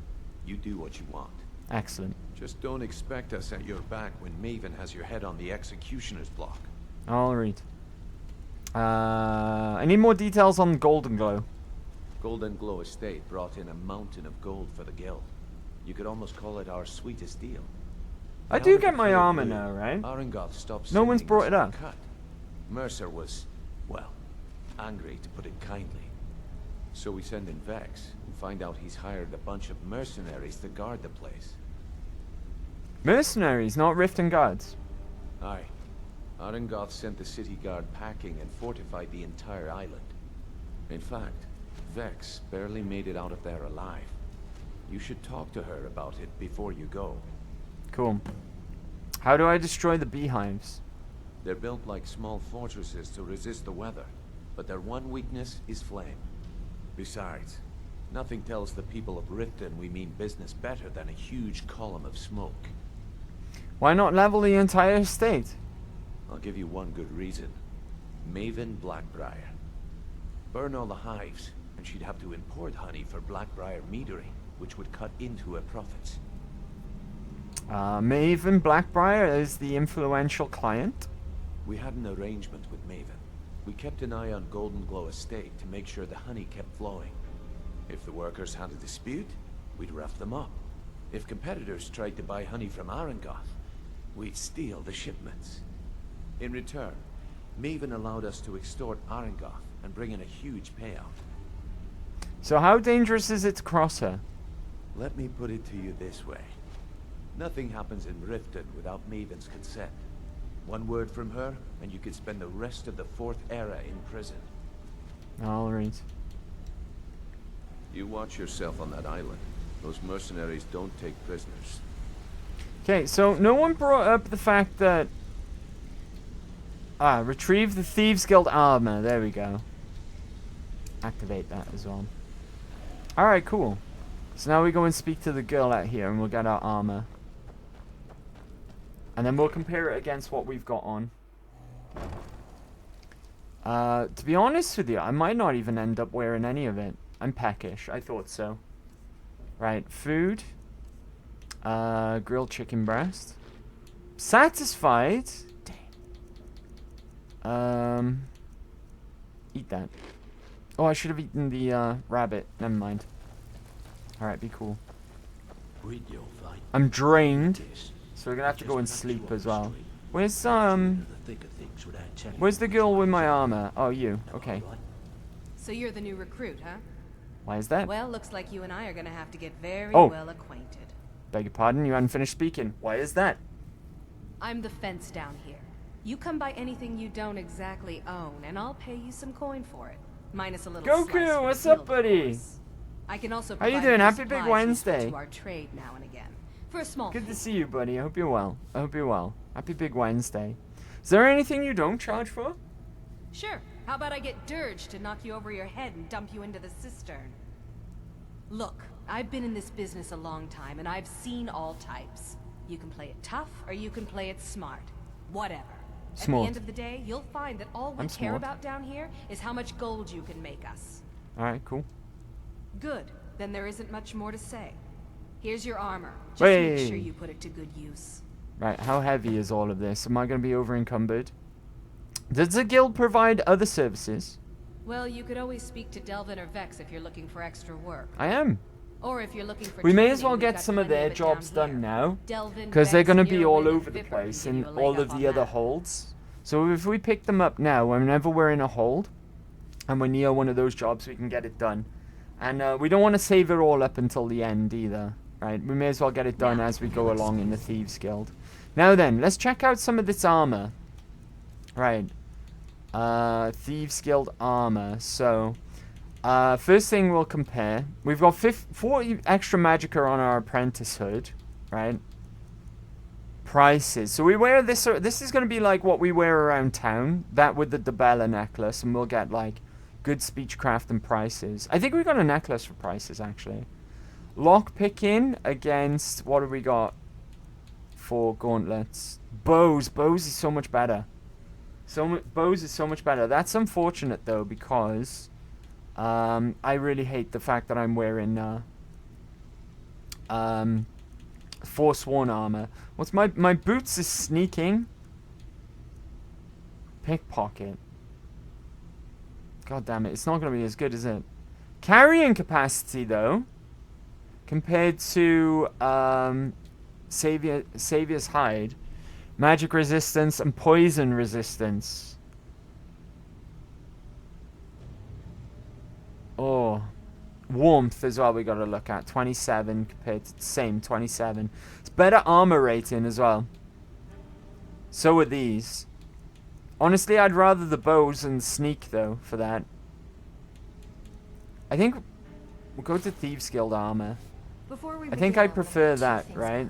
V: You do what you want.
A: Excellent.
V: Just don't expect us at your back when Maven has your head on the executioner's block.
A: I'll read. I need more details on Golden Glow.
V: Golden Glow Estate brought in a mountain of gold for the guild. You could almost call it our sweetest deal.
A: I do get my armor now, right?
V: Arangoth stopped
A: No one's
V: sending
A: brought
V: us
A: it up.
V: the cut. Mercer was, well, angry to put it kindly. So we send in Vex and find out he's hired a bunch of mercenaries to guard the place.
A: Mercenaries, not Riften Guards.
V: Aye. Arangoth sent the city guard packing and fortified the entire island. In fact, Vex barely made it out of there alive. You should talk to her about it before you go.
A: Cool. How do I destroy the beehives?
V: They're built like small fortresses to resist the weather, but their one weakness is flame. Besides, nothing tells the people of Riften we mean business better than a huge column of smoke.
A: Why not level the entire estate?
V: I'll give you one good reason. Maven Blackbriar. Burn all the hives, and she'd have to import honey for Blackbriar metering, which would cut into her profits.
A: Maven Blackbriar is the influential client.
V: We had an arrangement with Maven. We kept an eye on Golden Glow Estate to make sure the honey kept flowing. If the workers had a dispute, we'd rough them up. If competitors tried to buy honey from Arangoth, we'd steal the shipments. In return, Maven allowed us to extort Arangoth and bring in a huge payout.
A: So how dangerous is it to cross her?
V: Let me put it to you this way. Nothing happens in Riften without Maven's consent. One word from her, and you could spend the rest of the Fourth Era in prison.
A: All right.
V: You watch yourself on that island. Those mercenaries don't take prisoners.
A: Okay, so no one brought up the fact that... retrieve the Thieves Guild armor. There we go. Activate that as well. Alright, cool. So now we go and speak to the girl out here and we'll get our armor. And then we'll compare it against what we've got on. To be honest with you, I might not even end up wearing any of it. I'm peckish. I thought so. Right, food. Grilled chicken breast. Satisfied. Dang. Eat that. Oh, I should have eaten the rabbit. Never mind. Alright, be cool. I'm drained, so we're gonna have to go and sleep as well. Where's the girl with my armor? Oh, you. Okay.
T: So you're the new recruit, huh?
A: Why is that?
T: Well, looks like you and I are gonna have to get very
A: Oh.
T: well acquainted.
A: Beg your pardon, you hadn't finished speaking. Why is that?
T: I'm the fence down here. You come by anything you don't exactly own, and I'll pay you some coin for it. Minus a little slice for
A: Goku,
T: the
A: what's
T: guild,
A: up,
T: of
A: buddy?
T: course. I can also
A: How you
T: provide
A: doing?
T: you
A: Happy Big
T: supplies useful
A: Wednesday.
T: to our trade now and again. For a small
A: Good
T: fee.
A: to see you, buddy. I hope you're well. I hope you're well. Happy Big Wednesday. Is there anything you don't charge for?
T: Sure. How about I get Dirge to knock you over your head and dump you into the cistern? Look, I've been in this business a long time, and I've seen all types. You can play it tough, or you can play it smart. Whatever. At
A: Smart.
T: the end of the day, you'll find that all we
A: I'm
T: care
A: smart.
T: about down here is how much gold you can make us.
A: Alright, cool.
T: Good. Then there isn't much more to say. Here's your armor. Just
A: Wait.
T: make sure you put it to good use.
A: Right, how heavy is all of this? Am I going to be over encumbered? Does the guild provide other services?
T: Well, you could always speak to Delvin or Vex if you're looking for extra work.
A: I am.
T: Or if you're looking for
A: We may
T: training,
A: as well
T: we've
A: get
T: got
A: some of
T: plenty
A: their
T: it
A: jobs
T: down
A: done now.
T: Delvin,
A: Because they're
T: Vex,
A: going to be all
T: Neerwin,
A: over
T: and
A: the
T: Vipper
A: place
T: can give
A: in
T: you a leg
A: all
T: up
A: of
T: on
A: the other
T: that.
A: holds. So if we pick them up now, whenever we're in a hold, and we're near one of those jobs, we can get it done. And we don't want to save it all up until the end either. Right? We may as well get it done as we go along in the Thieves Guild. Now then, let's check out some of this armor. Right. Thieves Guild armor. So, first thing we'll compare. We've got 40 extra magicka on our apprentice hood. Right? Prices. So we wear this. This is going to be like what we wear around town. That with the Debella necklace. And we'll get like good speechcraft and prices. I think we got a necklace for prices actually. Lock picking against, what have we got for gauntlets? Bows. Bows is so much better. Bows is so much better. That's unfortunate though, because I really hate the fact that I'm wearing Forsworn armor. What's my boots is sneaking. Pickpocket. God damn it, it's not gonna be as good, is it? Carrying capacity though, compared to Savior's Hide, magic resistance and poison resistance. Oh, warmth as well we got to look at. 27 compared to the same 27. It's better armor rating as well. So are these. Honestly, I'd rather the bows and sneak though for that. I think we'll go to Thieves Guild armor. I think I prefer that, right?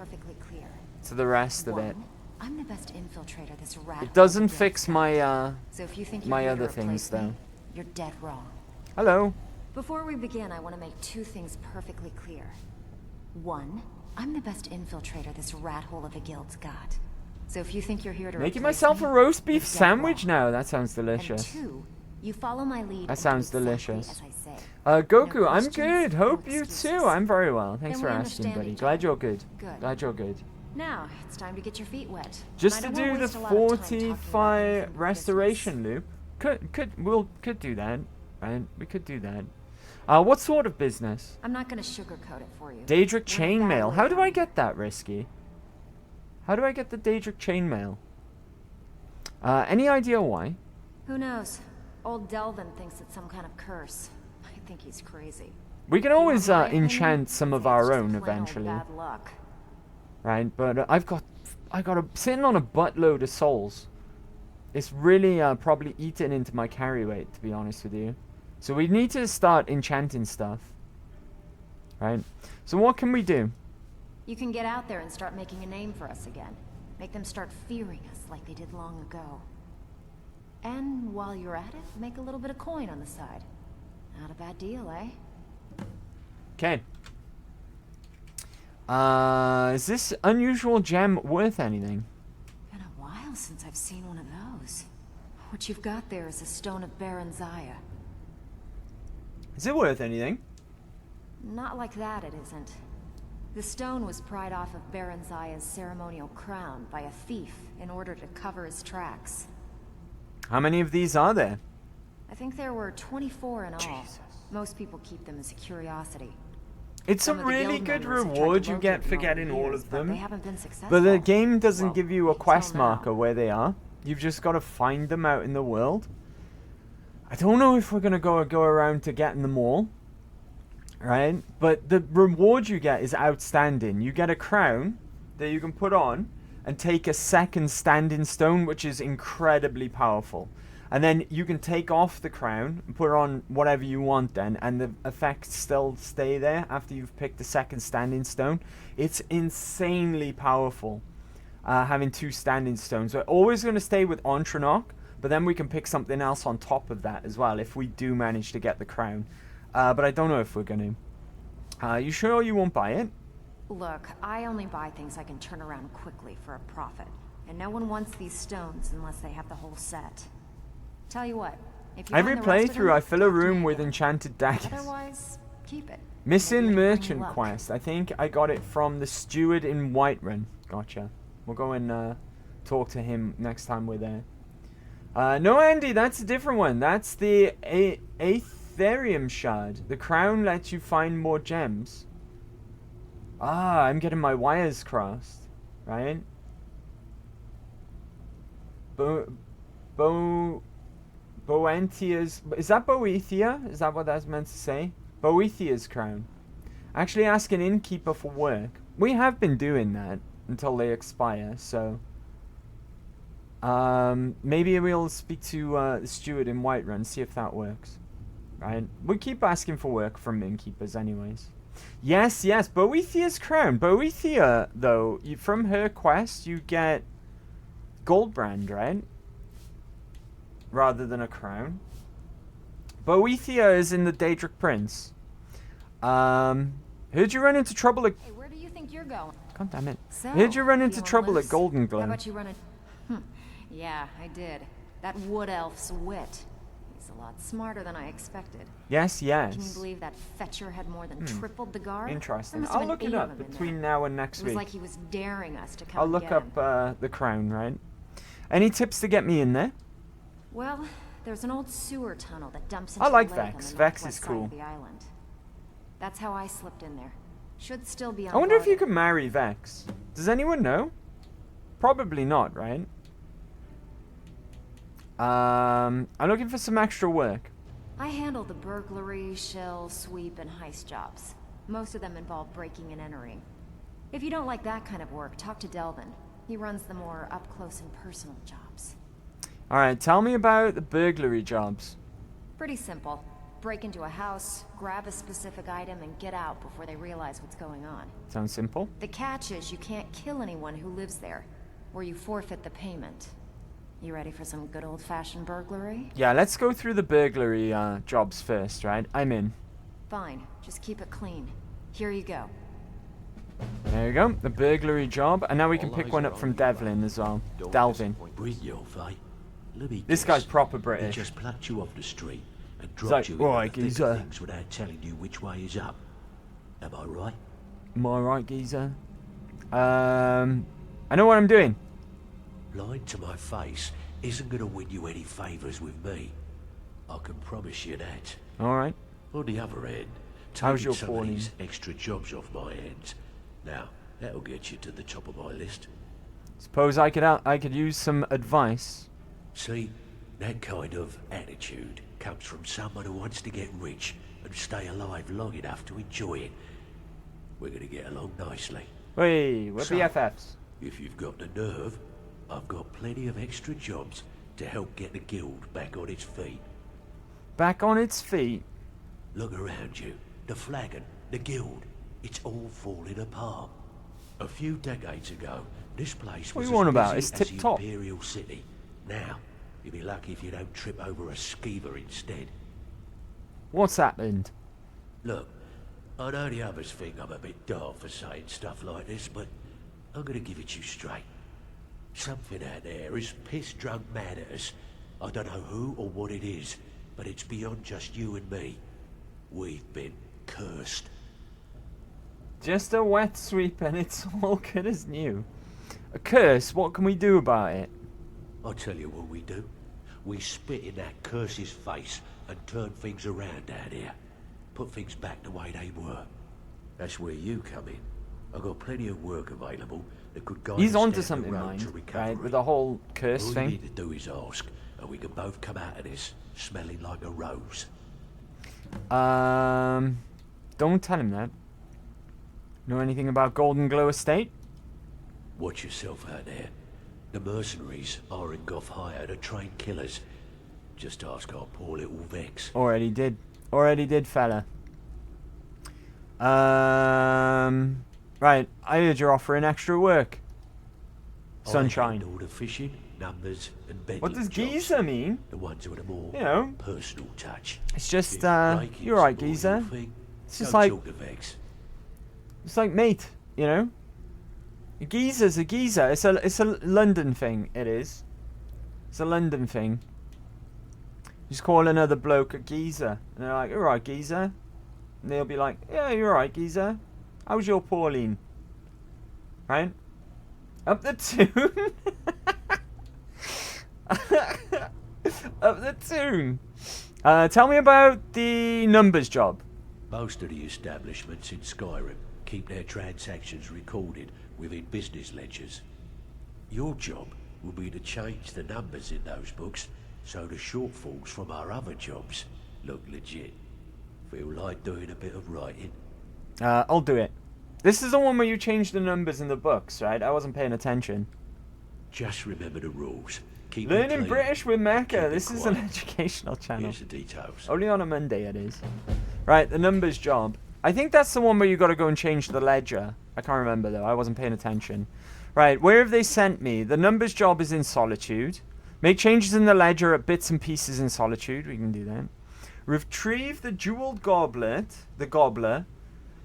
A: To the rest of it.
R: I'm the best infiltrator this rat.
A: It doesn't fix my
R: So if you think
A: my
R: you're
A: other
R: here to
A: things
R: replace me,
A: though.
R: you're dead wrong.
A: Hello.
R: Before we begin, I want to make two things perfectly clear. One, I'm the best infiltrator this rat hole of a guild's got. So if you think you're here to
A: Making
R: replace
A: myself
R: me,
A: a roast beef
R: you're dead
A: sandwich
R: wrong.
A: now. That sounds delicious.
R: And two, you follow my lead.
A: That
R: and
A: sounds
R: do exactly
A: delicious.
R: as I say.
A: Goku,
R: No
A: I'm
R: questions,
A: good.
R: no
A: Hope you
R: excuses.
A: too. I'm very well. Thanks
R: Then
A: for
R: we
A: asking,
R: understand
A: buddy.
R: each
A: Glad
R: other.
A: you're good.
R: Good.
A: Glad you're good.
R: Now, it's time to get your feet wet.
A: Just
R: And
A: to
R: I won't
A: do the
R: waste a lot of time talking about
A: 45
R: anything but
A: restoration loop. Could do that, right? We could do that. What sort of business?
R: I'm not going to sugarcoat it for you.
A: Daedric
R: We're in a
A: chainmail.
R: battle
A: How do
R: now.
A: I get that, Risky? How do I get the Daedric chainmail? Any idea why?
R: Who knows? Old Delvin thinks it's some kind of curse. I think he's crazy.
A: We can always
R: my opinion?
A: enchant some of
R: It's
A: our
R: just
A: own
R: plain old
A: eventually,
R: bad luck.
A: right? But I got sitting on a buttload of souls. It's really probably eaten into my carry weight, to be honest with you. So we need to start enchanting stuff, right? So what can we do?
R: You can get out there and start making a name for us again. Make them start fearing us like they did long ago. And while you're at it, make a little bit of coin on the side. Not a bad deal, eh?
A: Okay. Is this unusual gem worth anything?
R: Been a while since I've seen one of those. What you've got there is a stone of Baron Zaya.
A: Is it worth anything?
R: Not like that, it isn't. The stone was pried off of Baron Zaya's ceremonial crown by a thief in order to cover his tracks.
A: How many of these are there?
R: I think there were 24 in all. Most people keep them as a curiosity.
A: It's a
R: Some of the
A: really
R: guild
A: good
R: members have tried to
A: reward you
R: locate
A: get
R: them
A: for
R: over
A: getting
R: the
A: all
R: years,
A: of
R: but
A: them.
R: they haven't been successful.
A: But the game doesn't
R: Well,
A: give you a quest
R: now.
A: marker where they are. You've just got to find them out in the world. I don't know if we're going to go around to getting them all. Right? But the reward you get is outstanding. You get a crown that you can put on and take a second standing stone, which is incredibly powerful. And then you can take off the crown and put on whatever you want then, and the effects still stay there after you've picked the second standing stone. It's insanely powerful, having two standing stones. We're always going to stay with Ontranok, but then we can pick something else on top of that as well if we do manage to get the crown. But I don't know if we're going to. You sure you won't buy it?
R: Look, I only buy things I can turn around quickly for a profit. And no one wants these stones unless they have the whole set. Tell you what, if you
A: Every
R: find the rest of
A: playthrough
R: them,
A: I fill a
R: talk to
A: room
R: me
A: with
R: again.
A: enchanted daggers.
R: Otherwise, keep it.
A: Missing
R: Maybe it'll bring you
A: merchant
R: luck.
A: quest. I think I got it from the steward in Whiterun. Gotcha. We'll go and talk to him next time we're there. No, Andy, that's a different one. That's the Aetherium shard. The crown lets you find more gems. Ah, I'm getting my wires crossed. Right? Boethia's... Is that Boethia? Is that what that's meant to say? Boethia's crown. Actually ask an innkeeper for work. We have been doing that until they expire, so... maybe we'll speak to the steward in Whiterun, see if that works. Right? We keep asking for work from innkeepers anyways. Yes, yes, Boethia's crown. Boethia, though, from her quest, you get Goldbrand, right? Rather than a crown. Boethia is in the Daedric Prince. Heard you run into trouble at...
R: Hey, where do you think you're going?
A: God damn it.
R: So,
A: Heard you run into
R: feeling
A: trouble
R: loose?
A: at Golden Glow.
R: How about you run it? Yeah, I did. That wood elf's wit. He's a lot smarter than I expected.
A: Yes, yes.
R: Can you believe that fetcher had more than tripled the guard?
A: Interesting.
R: There must have
A: I'll
R: been
A: look it
R: 8 of
A: up
R: them in
A: between
R: there.
A: now and next
R: It was
A: week.
R: like he was daring us to come
A: I'll
R: and
A: look
R: get
A: up
R: him.
A: the crown, right? Any tips to get me in there?
R: Well, there's an old sewer tunnel that dumps
A: I
R: into
A: like
R: the lake
A: Vex.
R: on the
A: Vex is
R: northwest side
A: cool.
R: of the island. That's how I slipped in there. Should still be on
A: I wonder if you
R: guard.
A: can marry Vex. Does anyone know? Probably not, right? I'm looking for some extra work.
R: I handle the burglary, shell, sweep, and heist jobs. Most of them involve breaking and entering. If you don't like that kind of work, talk to Delvin. He runs the more up-close and personal jobs.
A: Alright, tell me about the burglary jobs.
R: Pretty simple. Break into a house, grab a specific item, and get out before they realize what's going on.
A: Sounds simple.
R: The catch is you can't kill anyone who lives there, or you forfeit the payment. You ready for some good old-fashioned burglary?
A: Yeah, let's go through the burglary jobs first, right? I'm in.
R: Fine, just keep it clean. Here you go.
A: There you go, the burglary job. And now we can pick one up from Devlin as well. Delvin. This guy's proper
Q: He
A: British.
Q: just plucked you off the street and
A: He's
Q: dropped
A: like,
Q: you in
A: "Right,
Q: the thick
A: geezer."
Q: of things without telling you which way is up. Am I right?
A: Am I right, geezer? I know what I'm doing.
Q: Lying to my face isn't going to win you any favours with me. I can promise you that.
A: Alright.
Q: On the other hand,
A: How's
Q: taking
A: your
Q: some of
A: falling?
Q: these extra jobs off my hands. Now, that'll get you to the top of my list.
A: Suppose I could use some advice.
Q: See, that kind of attitude comes from someone who wants to get rich and stay alive long enough to enjoy it. We're going to get along nicely.
A: Hey, we're
Q: So,
A: BFFs.
Q: If you've got the nerve, I've got plenty of extra jobs to help get the guild back on its feet.
A: Back on its feet.
Q: Look around you. The flagon, the guild, it's all falling apart. A few decades ago, this place
A: What
Q: was
A: are you on
Q: as
A: about?
Q: busy
A: It's
Q: as
A: tip-top.
Q: the Imperial City. Now, you'll be lucky if you don't trip over a skeever instead.
A: What's happened?
Q: Look, I know the others think I'm a bit daft for saying stuff like this, but I'm gonna give it to you straight. Something out there is piss-drunk mad at us. I don't know who or what it is, but it's beyond just you and me. We've been cursed.
A: Just a wet sweep and it's all good as new. A curse? What can we do about it?
Q: I'll tell you what we do. We spit in that curse's face and turn things around down here. Put things back the way they were. That's where you come in. I've got plenty of work available that could guide
A: He's
Q: us
A: onto
Q: down
A: something,
Q: the road
A: mind,
Q: to recovery.
A: right? With the whole curse
Q: All
A: thing.
Q: you need to do is ask, and we can both come out of this smelling like a rose.
A: Don't tell him that. Know anything about Golden Glow Estate?
Q: Watch yourself out there. The mercenaries are in Goth hire to train killers. Just ask our poor little Vex.
A: Already did. Already did, fella. Right. I heard you're offering extra work. Sunshine.
Q: All the fishing, numbers, and bedding
A: What does
Q: jobs.
A: Geezer mean?
Q: The ones with a more
A: You know,
Q: personal touch.
A: it's just,
Q: Breaking's
A: you're right,
Q: more your
A: Geezer.
Q: thing.
A: It's just
Q: Don't
A: like,
Q: talk to Vex.
A: it's like mate, you know? A geezer's a geezer. It's a London thing, it is. It's a London thing. Just call another bloke a geezer. And they're like, alright, geezer. And they'll be like, yeah, you're right, geezer. How's your Pauline? Right? Up the tune. Up the tune. Tell me about the numbers job.
Q: Most of the establishments in Skyrim keep their transactions recorded within business ledgers. Your job will be to change the numbers in those books so the shortfalls from our other jobs look legit. Feel like doing a bit of writing?
A: I'll do it. This is the one where you change the numbers in the books, right? I wasn't paying attention.
Q: Just remember the rules. Keep it
A: Learning
Q: clean.
A: British with Mecca.
Q: Keep it
A: This is an
Q: quiet.
A: educational channel.
Q: Here's the details.
A: Only on a Monday it is. Right, the numbers job. I think that's the one where you got to go and change the ledger. I can't remember though. I wasn't paying attention. Right, where have they sent me? The numbers job is in Solitude. Make changes in the ledger at bits and pieces in Solitude. We can do that. Retrieve the jeweled goblet, the gobbler,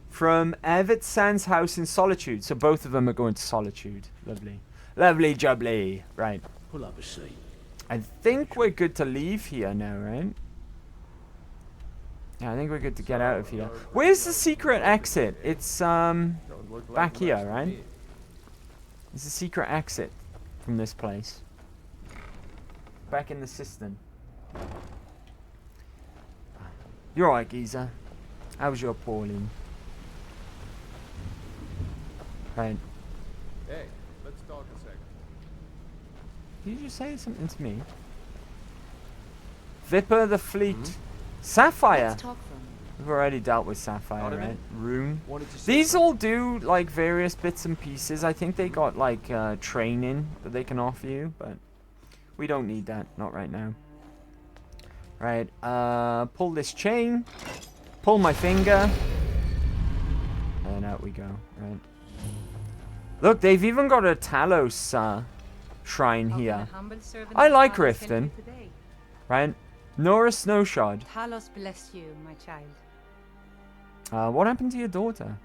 A: from Evert Sand's house in Solitude. So both of them are going to Solitude. Lovely. Lovely jubbly. Right.
Q: Pull up a seat.
A: I think we're good to leave here now, right? Yeah, I think we're good to get out of here. Where's the secret exit? It's back here, right? There's a secret exit from this place. Back in the cistern. You're alright, geezer. How was your Pauline? Right.
J: Hey, let's talk a second.
A: Did you just say something to me? Viper the Fleet. Sapphire.
D: Let's talk for a minute.
A: We've already dealt with Sapphire,
P: Not a
A: right?
P: minute.
A: Rune.
P: Wanted to say
A: These all do like various bits and pieces. I think they got like training that they can offer you, but we don't need that. Not right now. Right. Pull this chain. Pull my finger. And out we go. Right. Look, they've even got a Talos shrine here. I like Riften. Right? Nora Snowshod.
N: Talos bless you, my child.
A: What happened to your daughter?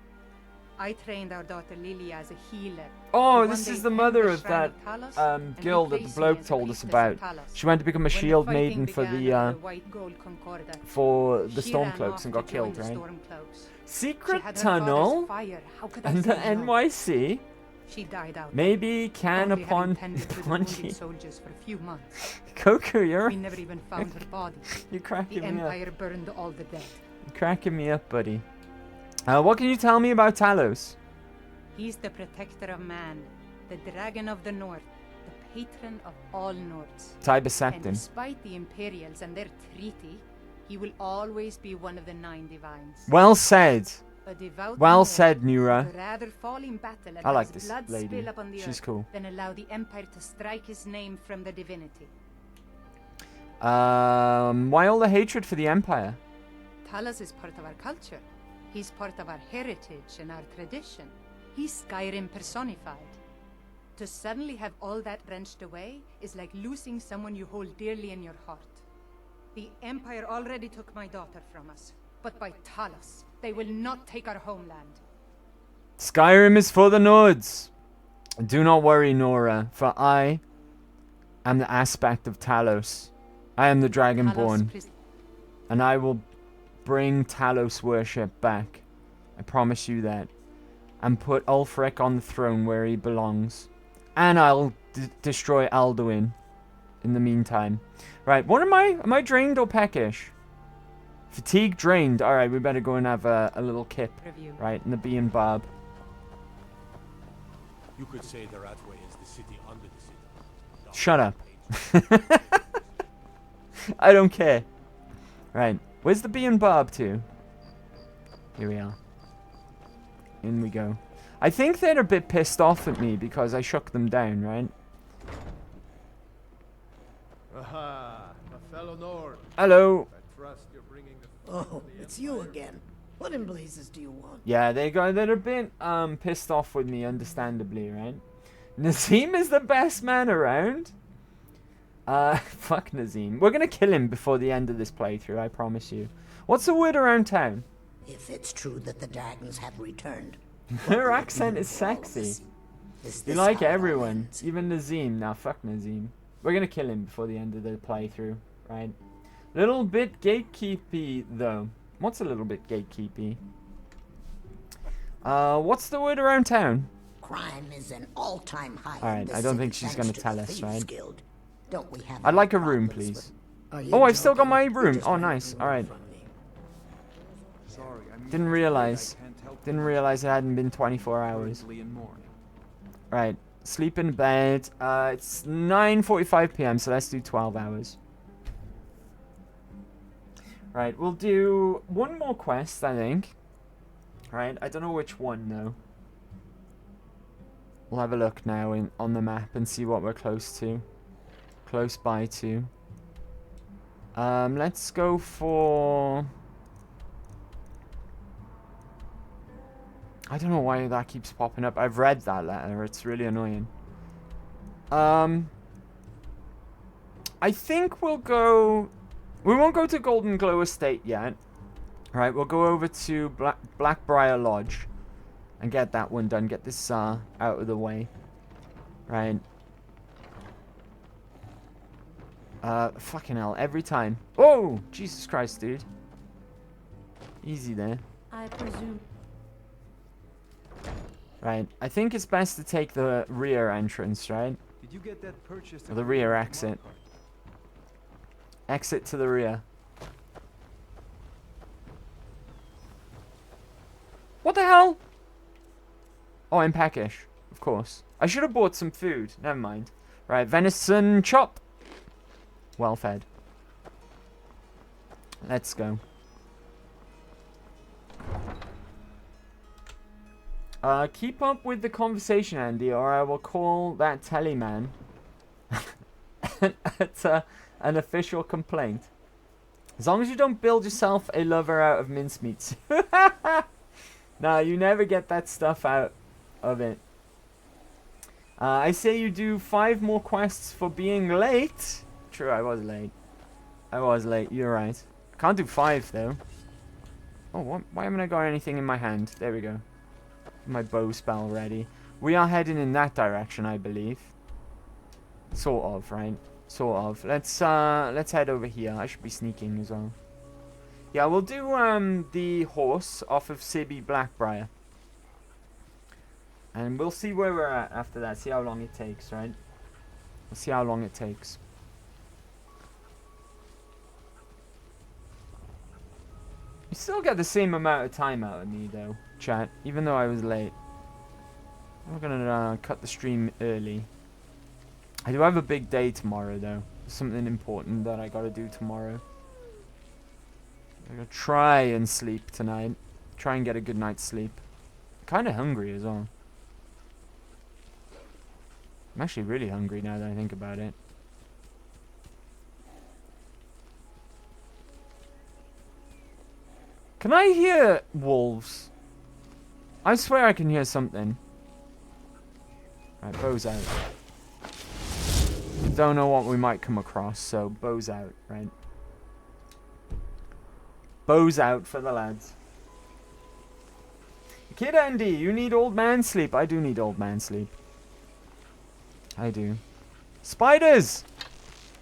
N: I trained our daughter Lily as a healer.
A: Oh, this is the mother of that guild that the bloke told us about. She went to become a shield maiden for the Stormcloaks and got killed, right? Secret tunnel and the NYC.
N: She died out.
A: Maybe can
N: Only
A: upon
N: having tended to the wounded soldiers for a few months.
A: Koku, you're
N: We never even found her body.
A: You're cracking
N: The
A: me up.
N: Empire burned all the dead.
A: You're cracking me up, buddy. What can you tell me about Talos?
N: He's the protector of man, the dragon of the north, the patron of all Nords.
A: Tiber Septim.
N: And despite the Imperials and their treaty, he will always be one of the 9 divines.
A: Well said.
N: A devout
A: Well
N: Nord
A: said, Nura.
N: would rather fall in battle and
A: I like
N: has
A: this
N: blood
A: lady.
N: spill upon the
A: She's
N: earth
A: cool.
N: than allow the Empire to strike his name from the divinity.
A: Why all the hatred for the Empire?
N: Talos is part of our culture. He's part of our heritage and our tradition. He's Skyrim personified. To suddenly have all that wrenched away is like losing someone you hold dearly in your heart. The Empire already took my daughter from us, but by Talos, they will not take our homeland.
A: Skyrim is for the Nords. Do not worry, Nora, for I am the aspect of Talos. I am the Dragonborn, and I will bring Talos worship back. I promise you that. And put Ulfric on the throne where he belongs. And I'll destroy Alduin in the meantime. Right, what am I? Am I drained or peckish? Fatigue drained. Alright, we better go and have a little kip. Right, in the bee and barb.
L: You could say the Ratway is the city under the city.
A: Shut up. I don't care. Right, where's the bee and barb to? Here we are. In we go. I think they're a bit pissed off at me because I shook them down, right?
J: Aha, a fellow Nord.
A: Hello.
J: I trust you're bringing the
C: Oh, it's you again. What in blazes do you want?
A: Yeah, they're a bit pissed off with me, understandably, right? Nazim is the best man around. Fuck Nazim. We're gonna kill him before the end of this playthrough, I promise you. What's the word around town?
C: If it's true that the dragons have returned.
A: Her accent is sexy. You like everyone, even Nazim. Now fuck Nazim. We're gonna kill him before the end of the playthrough, right? Little bit gatekeepy though. What's a little bit gatekeepy? What's the word around town?
C: Crime is an all-time high.
A: Alright, I don't think she's gonna tell us, right?
C: Don't we have
A: I'd like a room, please. Oh, I've still got my room. Oh, nice. Alright. Didn't realize. Didn't realize it hadn't been 24 hours. Right. Sleep in bed. It's 9:45 p.m., so let's do 12 hours. Right, we'll do one more quest, I think. Right, I don't know which one, though. We'll have a look now on the map and see what we're close to. Close by to. Let's go for... I don't know why that keeps popping up. I've read that letter. It's really annoying. I think we'll go... We won't go to Golden Glow Estate yet. Right, we'll go over to Blackbriar Lodge. And get that one done. Get this out of the way. Right. Fucking hell. Every time. Oh! Jesus Christ, dude. Easy there.
D: I presume...
A: Right, I think it's best to take the rear entrance, right?
P: Did you get that purchase?
A: Or the rear exit. Exit to the rear. What the hell? Oh, I'm peckish, of course. I should have bought some food. Never mind. Right, venison chop. Well fed. Let's go. Keep up with the conversation, Andy, or I will call that telly man at an official complaint. As long as you don't build yourself a lover out of mincemeats. Nah, you never get that stuff out of it. I say you do 5 more quests for being late. True, I was late. I was late, you're right. Can't do 5, though. Oh, what? Why haven't I got anything in my hand? There we go. My bow spell ready. We are heading in that direction, I believe. Sort of, right? Sort of. Let's head over here. I should be sneaking as well. Yeah, we'll do the horse off of Sibby Blackbriar. And we'll see where we're at after that. See how long it takes, right? We'll see how long it takes. You still get the same amount of time out of me, though, chat, even though I was late. I'm gonna cut the stream early. I do have a big day tomorrow, though. Something important that I gotta do tomorrow. I'm gonna try and sleep tonight. Try and get a good night's sleep. Kind of hungry as well. I'm actually really hungry now that I think about it. Can I hear wolves? I swear I can hear something. Right, bow's out. Don't know what we might come across, so bow's out, right? Bow's out for the lads. Kid Andy, you need old man sleep. I do need old man sleep. I do. Spiders!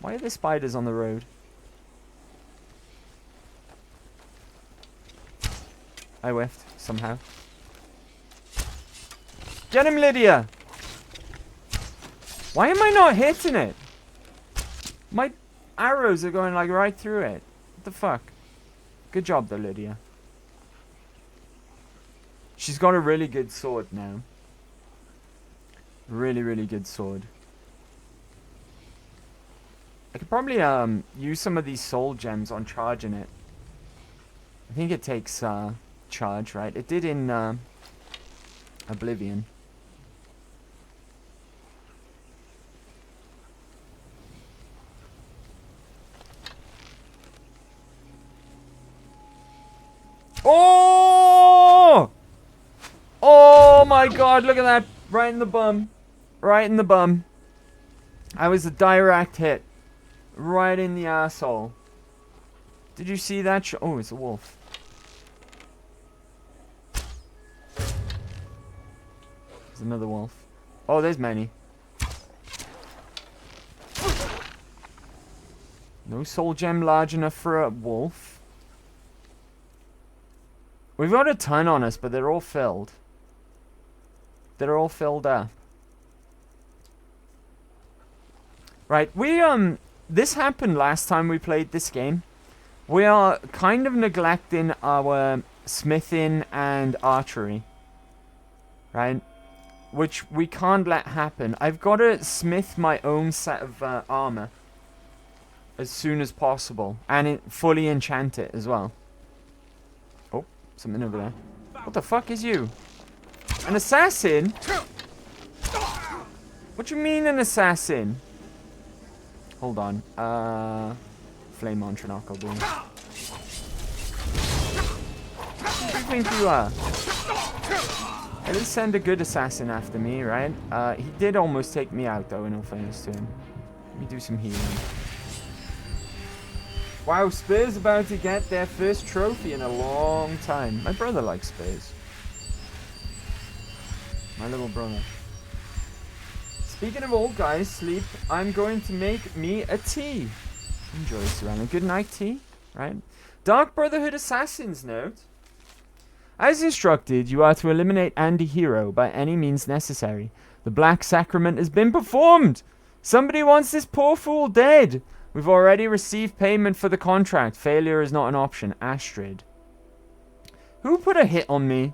A: Why are there spiders on the road? I whiffed somehow. Get him, Lydia! Why am I not hitting it? My arrows are going like right through it. What the fuck? Good job though, Lydia. She's got a really good sword now. Really, really good sword. I could probably use some of these soul gems on charging it. I think it takes charge, right? It did in Oblivion. Oh! Oh my god, look at that. Right in the bum. Right in the bum. I was a direct hit. Right in the asshole. Did you see that? Oh, it's a wolf. There's another wolf. Oh, there's many. No soul gem large enough for a wolf. We've got a ton on us, but they're all filled. They're all filled up. Right, this happened last time we played this game. We are kind of neglecting our smithing and archery. Right? Which we can't let happen. I've got to smith my own set of armor as soon as possible. And fully enchant it as well. Oh, something over there. What the fuck is you? An assassin? What do you mean an assassin? Hold on. Flame on Tranoko boom. Who do you think you are? At least send a good assassin after me, right? He did almost take me out though, in all fairness to him. Let me do some healing. Wow, Spurs about to get their first trophy in a long time. My brother likes Spurs. My little brother. Speaking of old guys sleep, I'm going to make me a tea. Enjoy, Serena. Good night tea, right? Dark Brotherhood Assassin's note. As instructed, you are to eliminate anti-hero by any means necessary. The Black Sacrament has been performed! Somebody wants this poor fool dead! We've already received payment for the contract. Failure is not an option. Astrid. Who put a hit on me?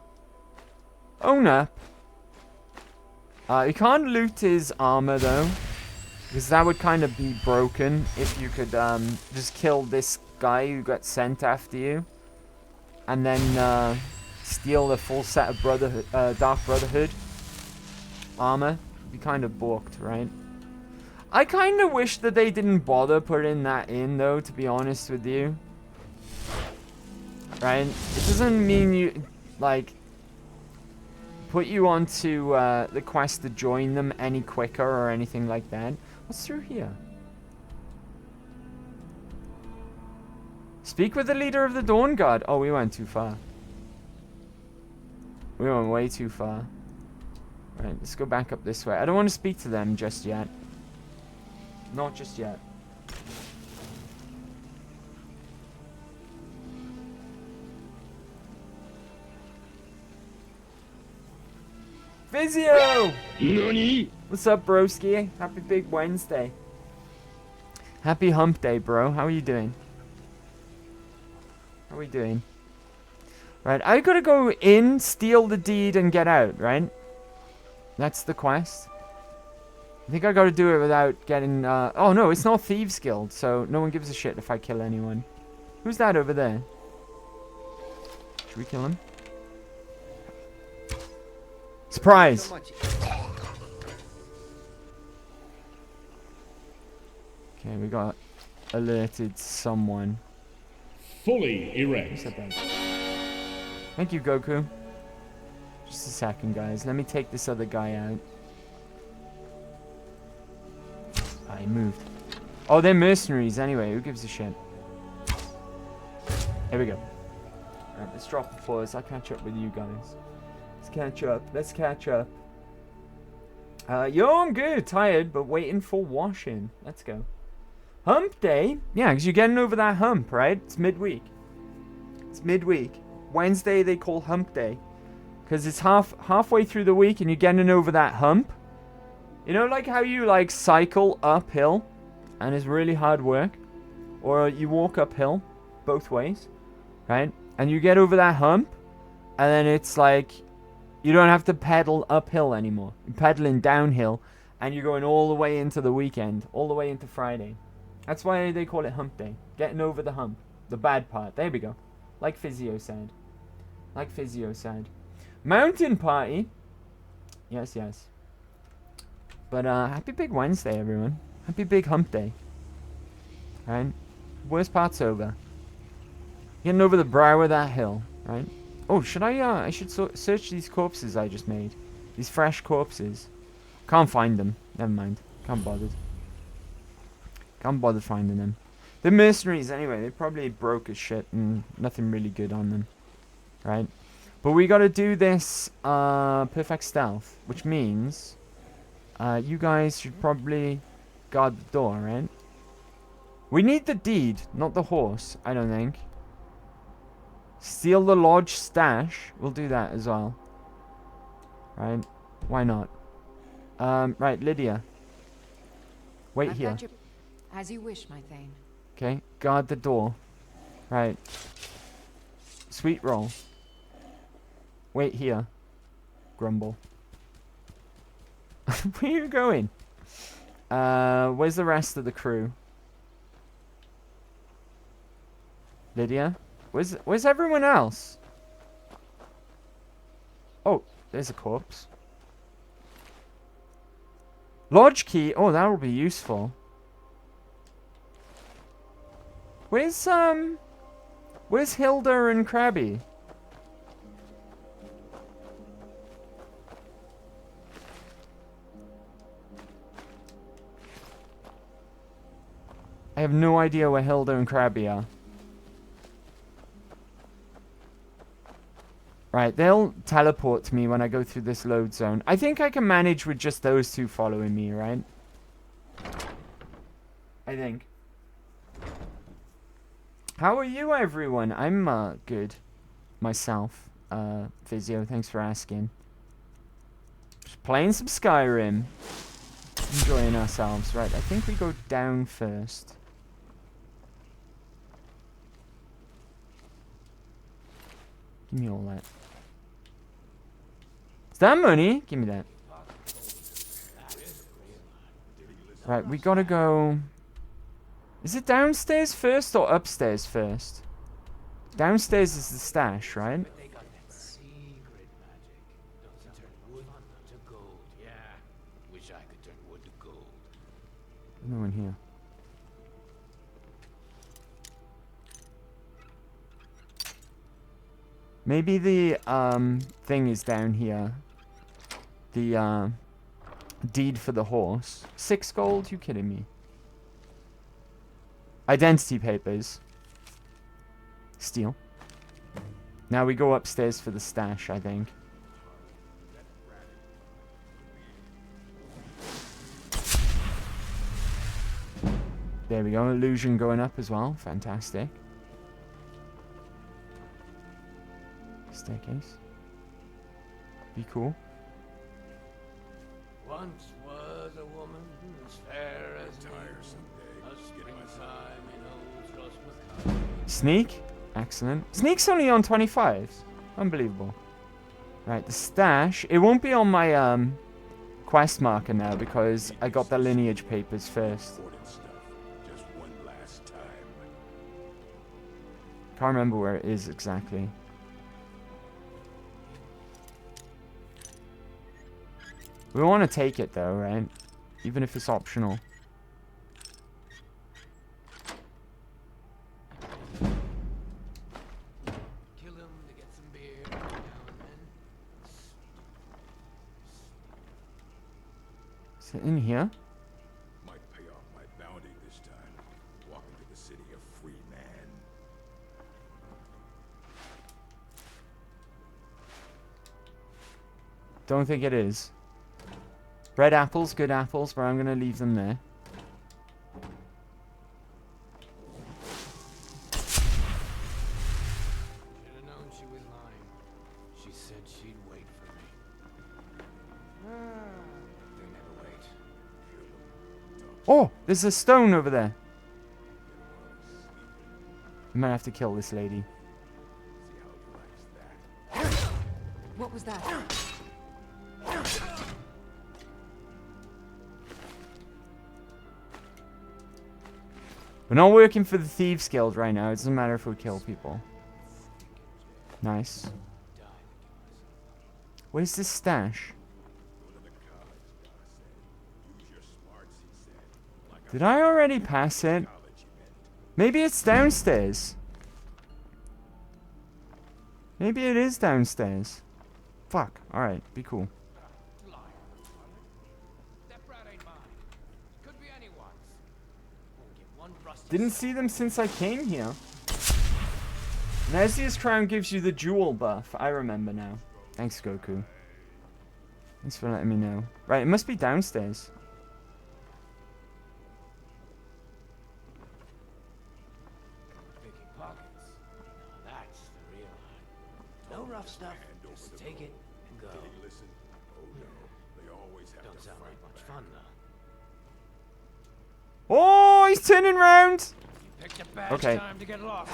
A: Own up. You can't loot his armor though, because that would kind of be broken if you could just kill this guy who got sent after you, and then steal the full set of Dark Brotherhood armor. It'd be kind of balked, right? I kind of wish that they didn't bother putting that in though, to be honest with you. Right? It doesn't mean you, like, put you onto the quest to join them any quicker or anything like that. What's through here? Speak with the leader of the Dawn Guard. Oh, we went too far. We went way too far. Right, let's go back up this way. I don't want to speak to them just yet. Not just yet. Vizio! Nani? What's up, broski? Happy Big Wednesday. Happy hump day, bro. How are you doing? How are we doing? Right, I gotta go in, steal the deed, and get out, right? That's the quest. I think I gotta do it without getting, oh no, it's not Thieves Guild, so no one gives a shit if I kill anyone. Who's that over there? Should we kill him? Surprise! Okay, we got alerted someone.
G: Fully erect.
A: Thank you, Goku. Just a second, guys. Let me take this other guy out. Ah, he moved. Oh, they're mercenaries anyway. Who gives a shit? Here we go. Alright, let's drop the pause. I'll catch up with you guys. Let's catch up. Let's catch up. Yo, I'm good. Tired, but waiting for washing. Let's go. Hump day? Yeah, because you're getting over that hump, right? It's midweek. It's midweek. Wednesday they call hump day. Because it's halfway through the week and you're getting over that hump. You know, like how you like cycle uphill and it's really hard work. Or you walk uphill both ways, right? And you get over that hump and then it's like you don't have to pedal uphill anymore. You're pedaling downhill and you're going all the way into the weekend, all the way into Friday. That's why they call it hump day. Getting over the hump. The bad part. There we go. Like Physio said. Like Physio said. Mountain party. Yes, yes. But happy big Wednesday, everyone. Happy big hump day. Right? Worst part's over. Getting over the brow of that hill, right? Oh, should I should search these corpses I just made. These fresh corpses. Can't find them. Never mind. Can't bother. Can't bother finding them. They're mercenaries anyway. They probably broke as shit and nothing really good on them. Right? But we gotta do this perfect stealth. Which means you guys should probably guard the door, right? We need the deed, not the horse, I don't think. Steal the lodge stash. We'll do that as well. Right? Why not? Right, Lydia. Wait
F: I've
A: here.
F: got your... As you wish, my Thane.
A: Okay, guard the door. Right. Sweet roll. Wait here. Grumble. Where are you going? Where's the rest of the crew? Lydia? Where's everyone else? Oh, there's a corpse. Lodge key. Oh, that will be useful. Where's Hilda and Krabby? I have no idea where Hilda and Krabby are. Right, they'll teleport to me when I go through this load zone. I think I can manage with just those two following me, right? I think. How are you, everyone? I'm good. Myself. Physio, thanks for asking. Just playing some Skyrim. Enjoying ourselves. Right, I think we go down first. Give me all that. Is that money? Give me that. Right, we gotta go... Is it downstairs first or upstairs first? Downstairs is the stash, right? No one here. Maybe the thing is down here. The deed for the horse. 6 gold? You kidding me? Identity papers. Steal. Now we go upstairs for the stash, I think. There we go. Illusion going up as well. Fantastic. Staircase. Be cool.
Q: Once was a woman as fair as tiresome day. Springtime in old Trustmouth.
A: Sneak. Excellent. Sneak's only on 25s. Unbelievable. Right, the stash. It won't be on my quest marker now because I got the lineage papers first. Can't remember where it is exactly. We want to take it though, right? Even if it's optional.
Q: Kill him to get some beer now and then.
A: Is it in here?
S: Might pay off my bounty this time. Walk into the city a free man.
A: Don't think it is. Red apples, good apples, but I'm going to leave them there.
Q: Should've known she
L: was lying. She said she'd wait for me. They never wait.
A: Oh, there's a stone over there. I might have to kill this lady.
F: What was that?
A: We're not working for the Thieves Guild right now. It doesn't matter if we kill people. Nice. Where's this stash? Did I already pass it? Maybe it's downstairs. Maybe it is downstairs. Fuck. Alright, be cool. Didn't see them since I came here. Nazia's crown gives you the jewel buff. I remember now. Thanks, Goku. Thanks for letting me know. Right, it must be downstairs.
L: Picking pockets. Now that's the real art. No rough stuff. Just take it and go. Don't sound like much fun, though.
A: Oh, he's turning round.
L: Picked a bad
A: Okay.
L: time to get lost,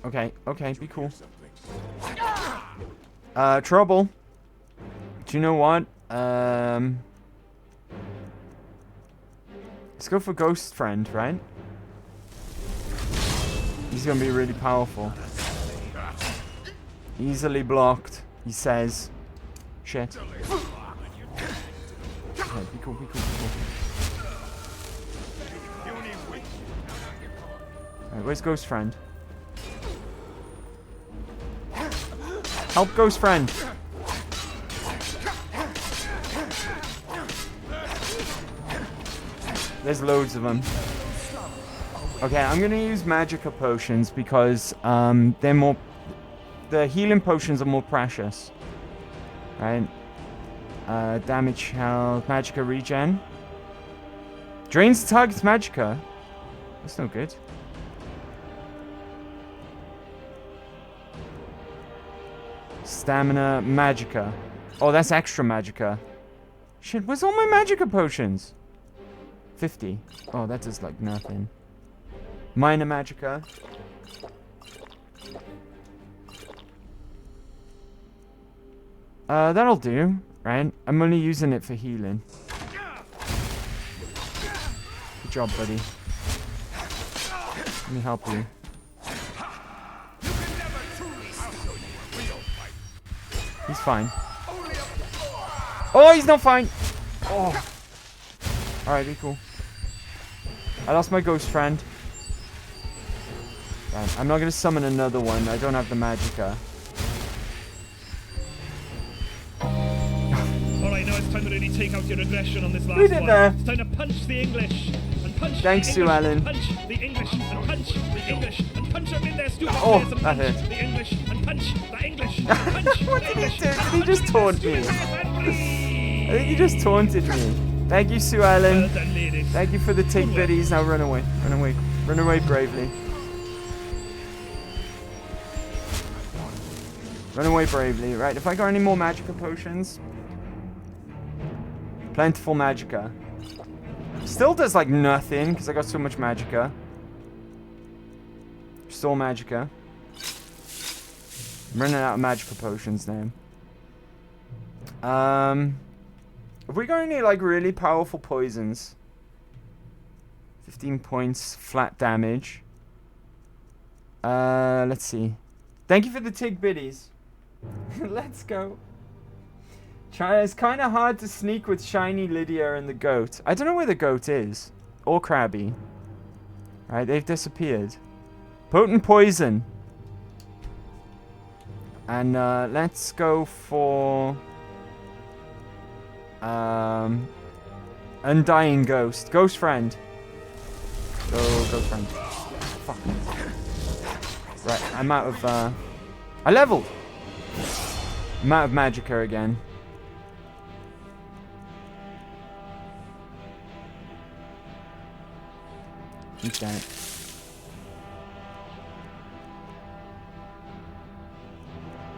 A: Okay, okay, be cool. Trouble. Do you know what? Let's go for Ghost Friend, right? He's gonna be really powerful. Easily blocked, he says. Shit. Okay, be cool, be cool, be cool. Alright, where's Ghost Friend? Help Ghost Friend! There's loads of them. Okay, I'm gonna use Magicka potions because they're more... The healing potions are more precious. Right? Damage, health, Magicka regen. Drains the target's Magicka. That's no good. Stamina, Magicka. Oh, that's extra Magicka. Shit, where's all my Magicka potions? 50. Oh, that does like nothing. Minor Magicka. That'll do, right? I'm only using it for healing. Good job, buddy. Let me help you. He's fine. Oh, he's not fine. Oh. Alright, be cool. I lost my Ghost Friend. Right, I'm not gonna summon another one. I don't have the Magicka.
M: Alright, now it's time to really take out your aggression on this last
A: We did
M: one.
A: that.
M: It's time to punch the English. And punch
A: Thanks,
M: the
A: Sue
M: English,
A: Ellen.
M: Punch the English. And punch the English. And punch them in their stupid
A: Oh,
M: face. And
A: that
M: punch
A: hurt.
M: the English. And punch the English. And punch
A: What
M: the
A: did he
M: English.
A: do? Did he just taunt me? I think he just taunted me. Thank you, Sue Ellen.
M: Well done, ladies.
A: Thank you for the tick biddies. Now run away. Run away. Run away bravely. Run away bravely. Right, if I got any more Magicka potions. Plentiful Magicka. Still does like nothing because I got so much Magicka. Still Magicka. I'm running out of Magicka potions now. Have we got any like really powerful poisons? 15 points flat damage. Let's see. Thank you for the tick biddies. Let's go. It's kind of hard to sneak with Shiny, Lydia, and the goat. I don't know where the goat is. Or Krabby. Alright, they've disappeared. Potent poison. And let's go for... Undying Ghost. Ghost Friend. Go, Ghost Friend. Fuck. Right, I'm out of, I leveled! I'm out of Magicka again. Eat that.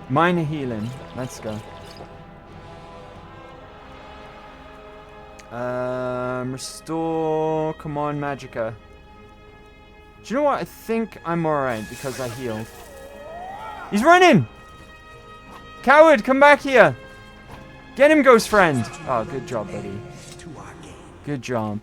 A: Minor healing. Let's go. Restore. Come on, Magicka. Do you know what? I think I'm alright because I healed. He's running! Coward, come back here! Get him, ghost friend! Oh, good job, buddy. Good job.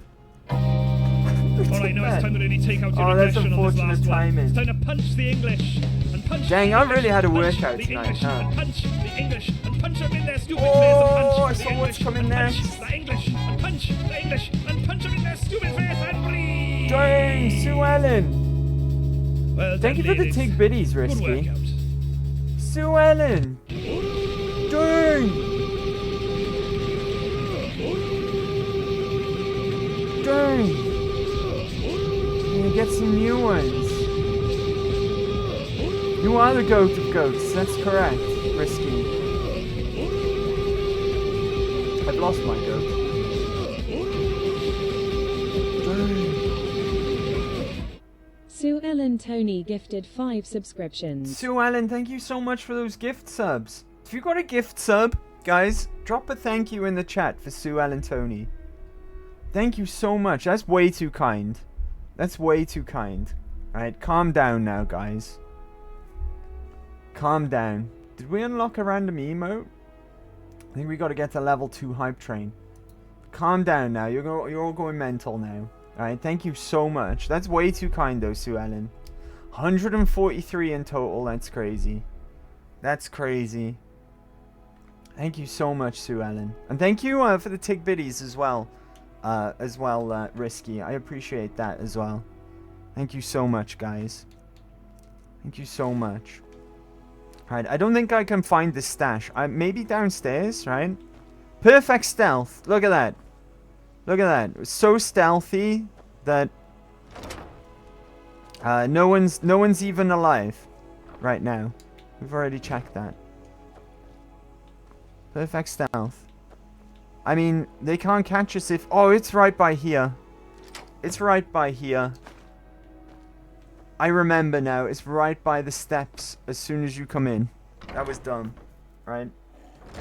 M: Alright, now it's time to really take out your
A: that's
M: aggression on this
A: unfortunate
M: last one.
A: timing.
M: It's time to punch the English. And punch
A: Dang,
M: the
A: I
M: English,
A: really had a
M: punch
A: workout
M: the
A: tonight,
M: English,
A: huh?
M: and punch the English, and punch them in their stupid
A: Oh,
M: face, and punch
A: I
M: the
A: saw
M: English,
A: what's coming
M: and punch
A: next.
M: the English, and punch the English, and punch them in their stupid face, and breathe!
A: Dang, Sue Ellen!
M: Well
A: Thank you
M: done,
A: for the
M: ladies.
A: tig biddies,
M: Good
A: Risky.
M: workout.
A: Sue Ellen! Dang! Dang! You get some new ones. You are the goat of goats, that's correct, Risky. I've lost my goat.
I: Sue Ellen Tony gifted 5 subscriptions.
A: Sue Ellen, thank you so much for those gift subs. If you got a gift sub, guys, drop a thank you in the chat for Sue Ellen Tony. Thank you so much. That's way too kind. That's way too kind. Alright, calm down now, guys. Calm down. Did we unlock a random emote? I think we got to get to level 2 hype train. Calm down now. You're all going mental now. Alright, thank you so much. That's way too kind though, Sue Ellen. 143 in total. That's crazy. That's crazy. Thank you so much, Sue Ellen. And thank you for the tig biddies as well. Risky. I appreciate that as well. Thank you so much, guys. Thank you so much. Alright, I don't think I can find the stash. Maybe downstairs, right? Perfect stealth. Look at that. Look at that. It was so stealthy that no one's even alive right now. We've already checked that. Perfect stealth. I mean, they can't catch us if... Oh, it's right by here. It's right by here. I remember now. It's right by the steps as soon as you come in. That was dumb. Right?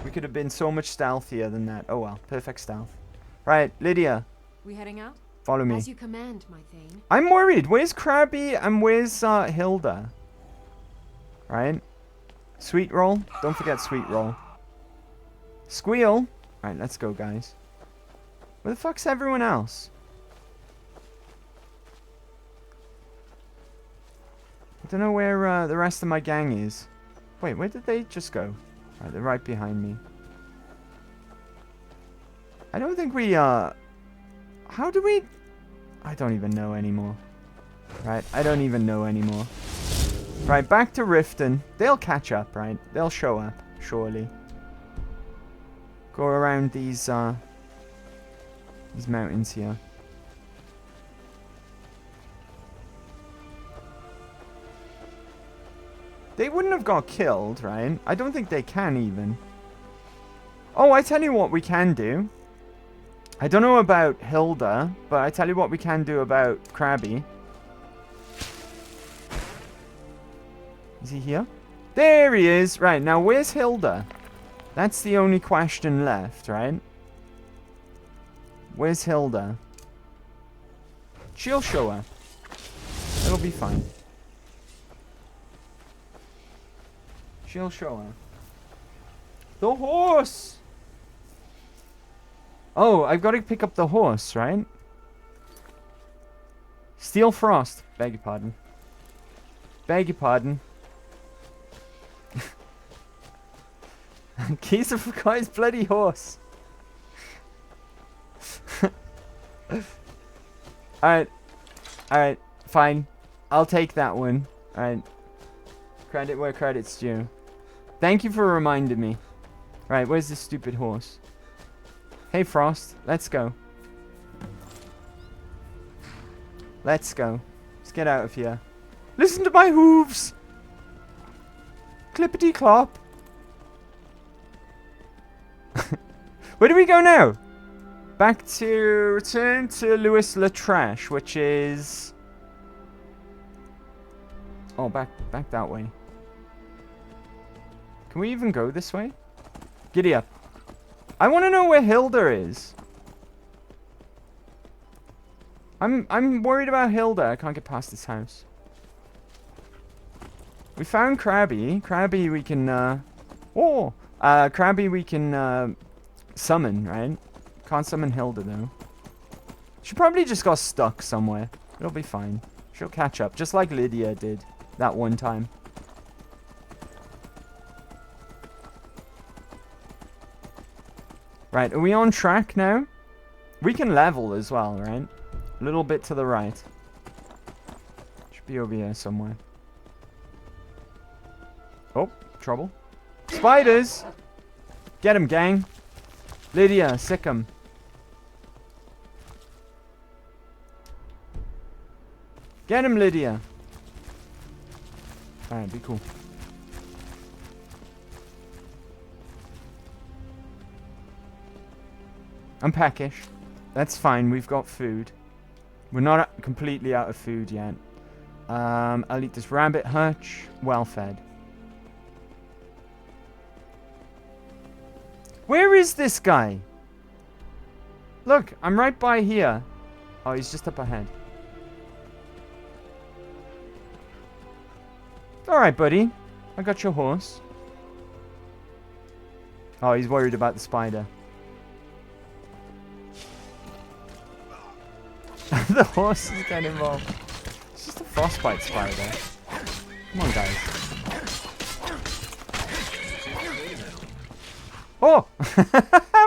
A: We could have been so much stealthier than that. Oh well. Perfect stealth. Right, Lydia.
F: We heading out?
A: Follow me.
F: As you command, my thane.
A: I'm worried. Where's Krabby and where's Hilda? Right? Sweet roll. Don't forget sweet roll. Squeal. Right, let's go, guys. Where the fuck's everyone else? I don't know where the rest of my gang is. Wait, where did they just go? Right, they're right behind me. I don't think we, how do we... I don't even know anymore. Right, I don't even know anymore. Right, back to Riften. They'll catch up, right? They'll show up, surely. Go around these mountains here. They wouldn't have got killed, right? I don't think they can even. Oh, I tell you what we can do. I don't know about Hilda, but I tell you what we can do about Krabby. Is he here? There he is! Right, now where's Hilda? That's the only question left, right? Where's Hilda? She'll show up. It'll be fine. She'll show up. The horse! Oh, I've got to pick up the horse, right? Steel Frost. Beg your pardon. Beg your pardon. Keys of Guy's bloody horse. Alright. Alright. Fine. I'll take that one. Alright. Credit where credit's due. Thank you for reminding me. Right, where's this stupid horse? Hey, Frost. Let's go. Let's go. Let's get out of here. Listen to my hooves! Clippity clop. Where do we go now? Back to... Return to Louis Latrache, which is... Oh, back that way. Can we even go this way? Giddy up. I want to know where Hilda is. I'm worried about Hilda. I can't get past this house. We found Krabby. Krabby we can, Krabby we can, summon, right? Can't summon Hilda, though. She probably just got stuck somewhere. It'll be fine. She'll catch up, just like Lydia did that one time. Right, are we on track now? We can level as well, right? A little bit to the right. Should be over here somewhere. Oh, trouble. Spiders! Get him, gang. Lydia, sick him. Get him, Lydia. Alright, be cool. I'm peckish. That's fine, we've got food. We're not completely out of food yet. I'll eat this rabbit hutch. Well fed. Where is this guy? Look, I'm right by here. Oh, he's just up ahead. Alright, buddy. I got your horse. Oh, he's worried about the spider. The horse is getting involved. It's just a frostbite spider. Come on, guys. Oh!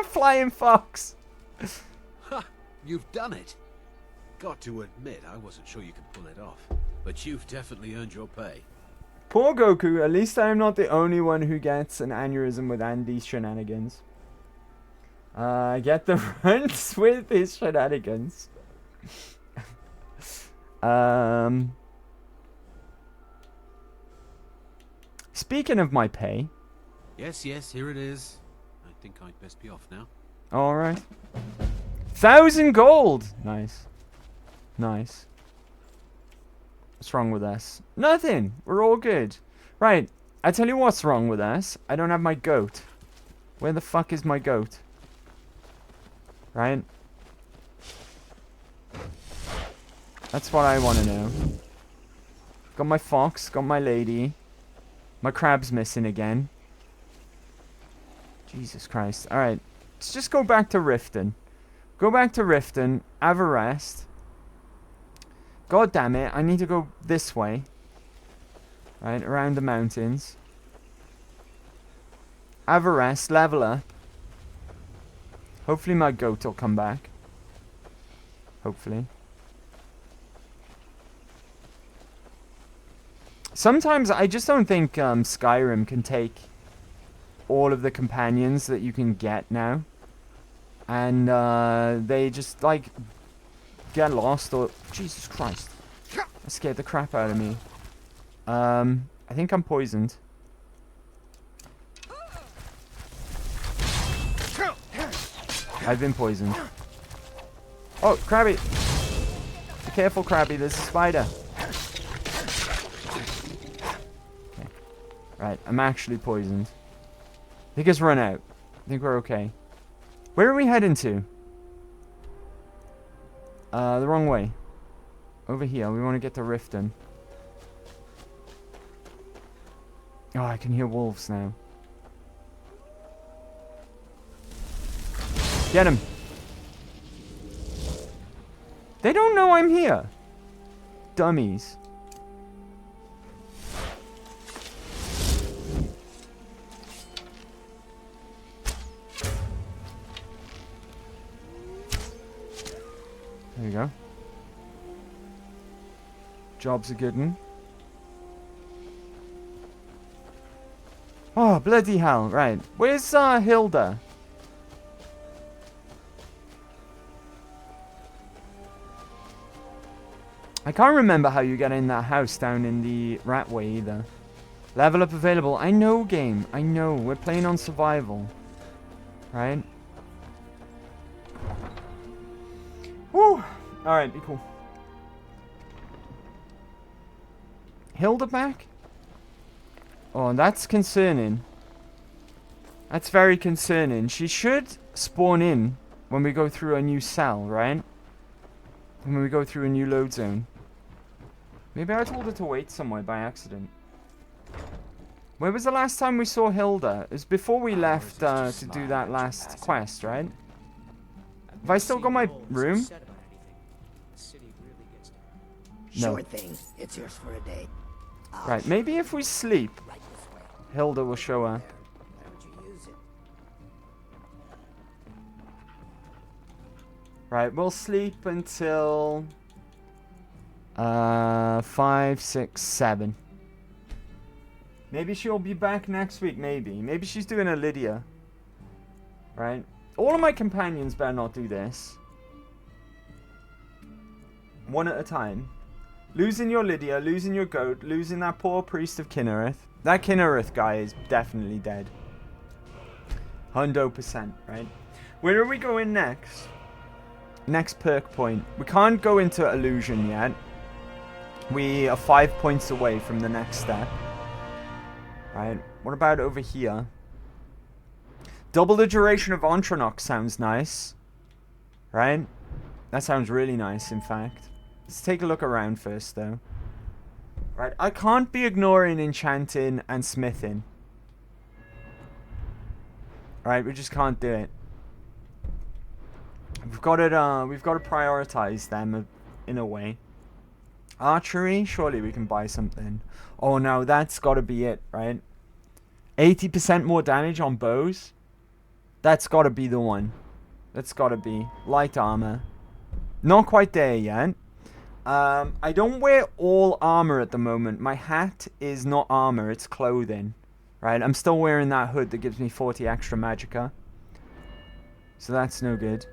A: Flying fox!
Q: Ha! You've done it! Got to admit, I wasn't sure you could pull it off. But you've definitely earned your pay.
A: Poor Goku, at least I'm not the only one who gets an aneurysm with Andy's shenanigans. I get the runs with his shenanigans. Speaking of my pay.
Q: Yes, here it is. I think I'd best be off now.
A: Alright. 1,000 gold! Nice. Nice. What's wrong with us? Nothing. We're all good. Right. I tell you what's wrong with us. I don't have my goat. Where the fuck is my goat? Right? That's what I want to know. Got my fox. Got my lady. My crab's missing again. Jesus Christ. Alright. Let's just go back to Riften. Go back to Riften. Have a rest. God damn it, I need to go this way. Right, around the mountains. Have a rest, level up. Hopefully my goat will come back. Hopefully. Sometimes I just don't think Skyrim can take all of the companions that you can get now. And they just like get lost or... Jesus Christ. That scared the crap out of me. I think I'm poisoned. I've been poisoned. Oh, Krabby! Be careful, Krabby. There's a spider. Okay. Right, I'm actually poisoned. I think it's run out. I think we're okay. Where are we heading to? The wrong way. Over here. We want to get to Riften. Oh, I can hear wolves now. Get him. They don't know I'm here. Dummies. There you go. Job's a good one. Oh, bloody hell. Right. Where's Hilda? I can't remember how you get in that house down in the Ratway either. Level up available. I know, game. I know. We're playing on survival. Right? Woo! Alright, be cool. Hilda back? Oh, that's concerning. That's very concerning. She should spawn in when we go through a new cell, right? When we go through a new load zone. Maybe I told her to wait somewhere by accident. Where was the last time we saw Hilda? It was before we left to do that last quest, right? Have I still got my room? No.
C: Sure thing. It's yours for a day.
A: Right, maybe if we sleep, Hilda will show her. Right, we'll sleep until 5, 6, 7. Maybe she'll be back next week, maybe. Maybe she's doing a Lydia. Right? All of my companions better not do this. One at a time. Losing your Lydia, losing your goat, losing that poor priest of Kinnereth. That Kinnereth guy is definitely dead. 100%, right? Where are we going next? Next perk point. We can't go into illusion yet. We are 5 points away from the next step. Right, what about over here? Double the duration of Ontronox sounds nice. Right? That sounds really nice, in fact. Let's take a look around first, though. Right, I can't be ignoring enchanting and smithing. Right, we just can't do it. We've got to prioritize them in a way. Archery, surely we can buy something. Oh no, that's got to be it, right? 80% more damage on bows. That's got to be the one. That's got to be light armor. Not quite there yet. I don't wear all armor at the moment. My hat is not armor, it's clothing. Right, I'm still wearing that hood that gives me 40 extra magicka. So that's no good.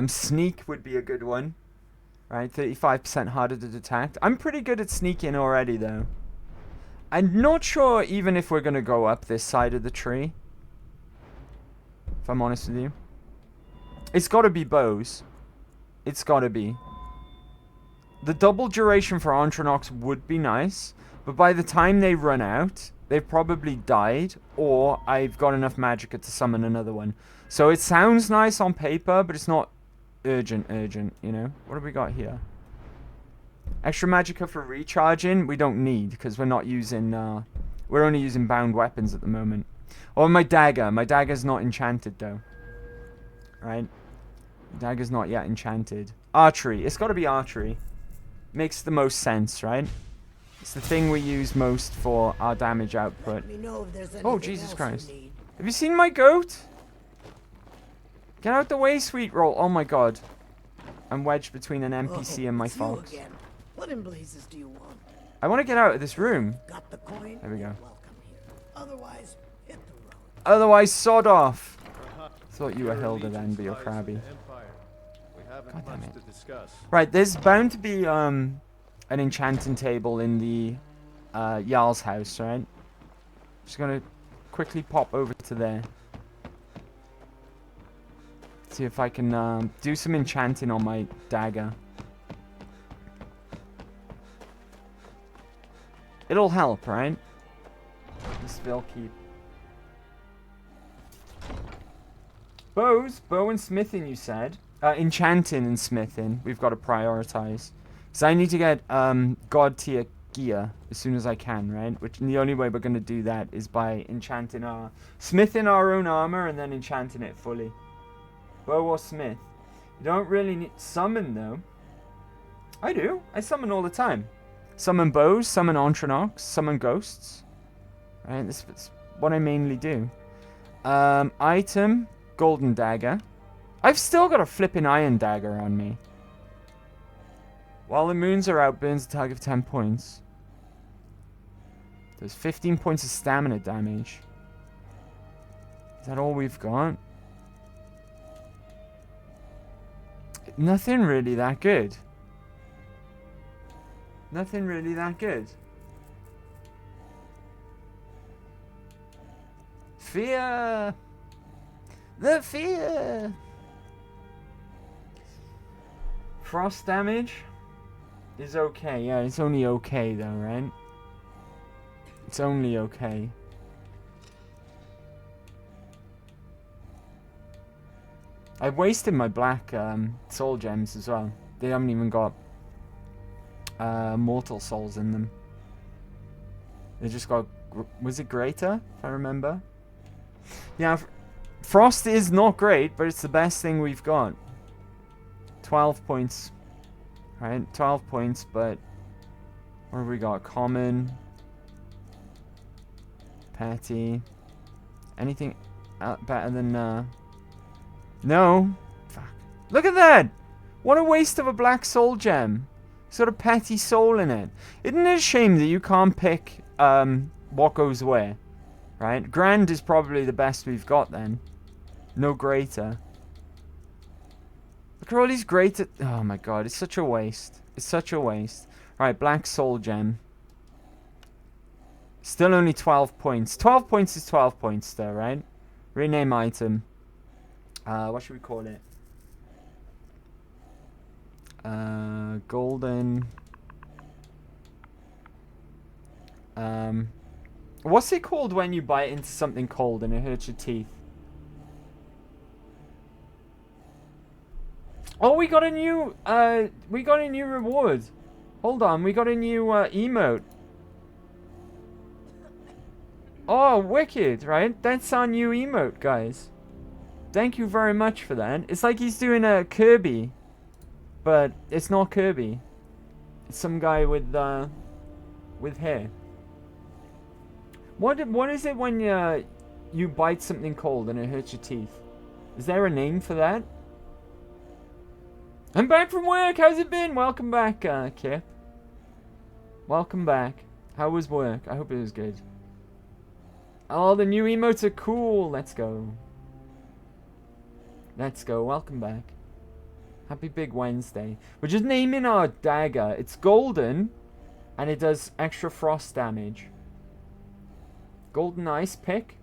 A: Sneak would be a good one. Right, 35% harder to detect. I'm pretty good at sneaking already, though. I'm not sure even if we're going to go up this side of the tree. If I'm honest with you. It's got to be bows. It's got to be. The double duration for Ontronox would be nice. But by the time they run out, they've probably died. Or I've got enough magicka to summon another one. So it sounds nice on paper, but it's not urgent, you know? What have we got here? Extra magicka for recharging, we don't need, because we're not using, we're only using bound weapons at the moment. Or my dagger. My dagger's not enchanted, though. Right? Dagger's not yet enchanted. Archery. It's got to be archery. Makes the most sense, right? It's the thing we use most for our damage output. Oh, Jesus Christ. Have you seen my goat? Get out the way, sweet roll. Oh my god. I'm wedged between an NPC and my fox.
C: What in blazes do you want?
A: I want to get out of this room.
C: Got the coin?
A: There we go.
C: Otherwise, hit the road.
A: Otherwise, sod off. Thought you were Hilda then, but you're crabby. God damn it. Right, there's bound to be an enchanting table in the Jarl's house, right? Just gonna quickly pop over to there. See if I can do some enchanting on my dagger. It'll help, right? The spell keep. Bows, bow and smithing, you said. Enchanting and smithing, we've got to prioritize. So I need to get god tier gear as soon as I can, right? Which the only way we're going to do that is by enchanting smithing our own armor and then enchanting it fully. Bow or smith. You don't really need summon though. I do. I summon all the time. Summon bows, summon Ontronox, summon ghosts. Right, this is what I mainly do. Item, golden dagger. I've still got a flipping iron dagger on me. While the moons are out, burns the target for 10 points. There's 15 points of stamina damage. Is that all we've got? Nothing really that good. Nothing really that good. Fear! The fear! Frost damage is okay. Yeah, it's only okay though, right? It's only okay. I wasted my black soul gems as well. They haven't even got mortal souls in them. They just got... Was it greater, if I remember? Yeah, Frost is not great, but it's the best thing we've got. 12 points. Right, 12 points, but... What have we got? Common. Petty. Anything better than... No. Fuck. Look at that! What a waste of a black soul gem. Sort of petty soul in it. Isn't it a shame that you can't pick what goes where? Right? Grand is probably the best we've got then. No greater. Look at all these greater... Oh my god, it's such a waste. It's such a waste. Right, black soul gem. Still only 12 points. 12 points is 12 points though, right? Rename item. What should we call it? Golden. What's it called when you bite into something cold and it hurts your teeth? Oh, we got a new reward. Hold on, we got a new emote. Oh, wicked, right? That's our new emote, guys. Thank you very much for that. It's like he's doing a Kirby, but it's not Kirby. It's some guy with hair. What is it when you bite something cold and it hurts your teeth? Is there a name for that? I'm back from work. How's it been? Welcome back, Kip. Welcome back. How was work? I hope it was good. Oh, the new emotes are cool. Let's go. Let's go. Welcome back. Happy Big Wednesday. We're just naming our dagger. It's golden, and it does extra frost damage. Golden ice pick.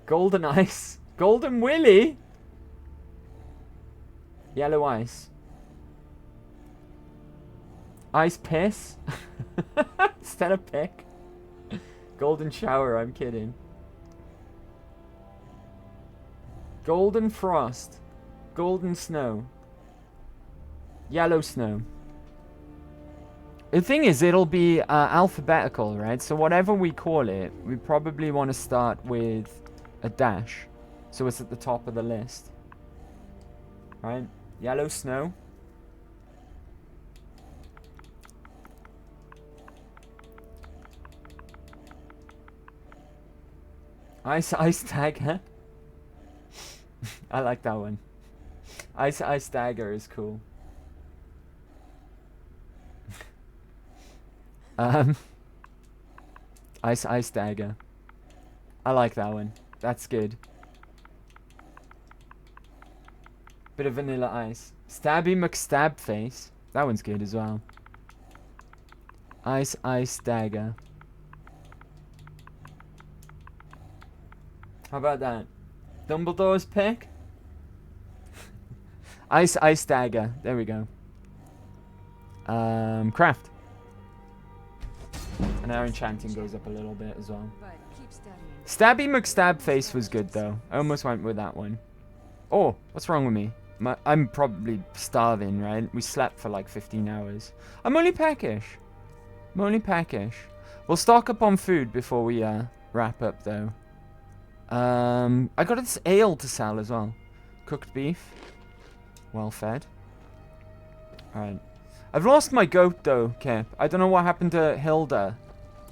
A: Golden ice. Golden Willy. Yellow ice. Ice piss. Instead of pick. Golden shower, I'm kidding. Golden frost. Golden snow. Yellow snow. The thing is, it'll be alphabetical, right? So whatever we call it, we probably want to start with a dash. So it's at the top of the list. Right? Yellow snow. Ice dagger. I like that one. Ice dagger is cool. Ice dagger. I like that one. That's good. Bit of vanilla ice. Stabby McStab face. That one's good as well. Ice dagger. How about that? Dumbledore's pick? Ice dagger. There we go. Craft. And our enchanting goes up a little bit as well. Stabby McStab face was good though. I almost went with that one. Oh, what's wrong with me? I'm probably starving, right? We slept for like 15 hours. I'm only peckish. We'll stock up on food before we wrap up though. I got this ale to sell as well. Cooked beef. Well fed. Alright. I've lost my goat though, Kip. I don't know what happened to Hilda.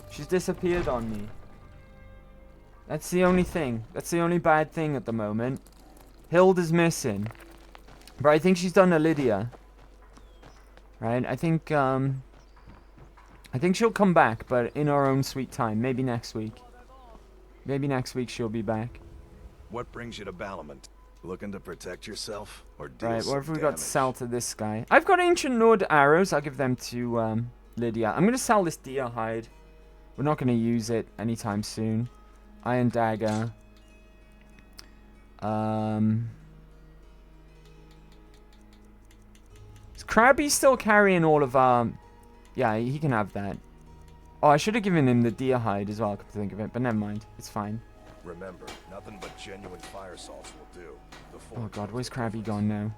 A: She's disappeared on me. That's the only thing. That's the only bad thing at the moment. Hilda's missing. But I think she's done a Lydia. Right? I think she'll come back, but in her own sweet time. Maybe next week. Maybe next week she'll be back.
O: What brings you to Balamant? Looking to protect yourself? Or deal
A: Right, what have
O: some
A: we got to
O: damage?
A: sell to this guy? I've got ancient Nord arrows. I'll give them to Lydia. I'm going to sell this deer hide. We're not going to use it anytime soon. Iron dagger. Is Krabby still carrying all of our... Yeah, he can have that. Oh, I should have given him the deer hide as well, come to think of it. But never mind. It's fine.
O: Remember, nothing but genuine fire salts will do.
A: Oh god, where's Krabby gone now?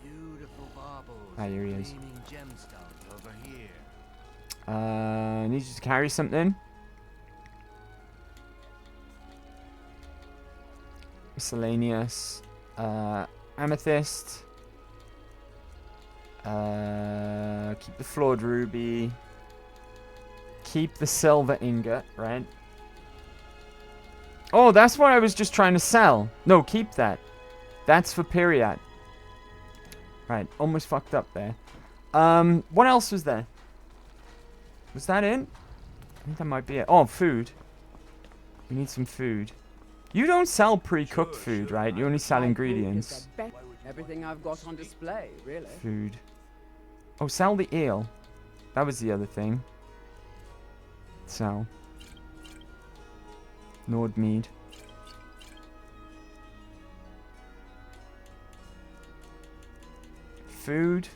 L: Beautiful baubles.
A: Ah, here he is.
L: Gleaming gemstones over here.
A: I need you to carry something. Miscellaneous. Amethyst. Keep the flawed ruby. Keep the silver ingot, right? Oh, that's what I was just trying to sell. No, keep that. That's for period. Right, almost fucked up there. What else was there? Was that it? I think that might be it. Oh, food. We need some food. You don't sell pre-cooked food, right? You only sell ingredients.
B: Everything I've got on display, really.
A: Food. Oh, sell the ale. That was the other thing. Sell. Nordmead. Food.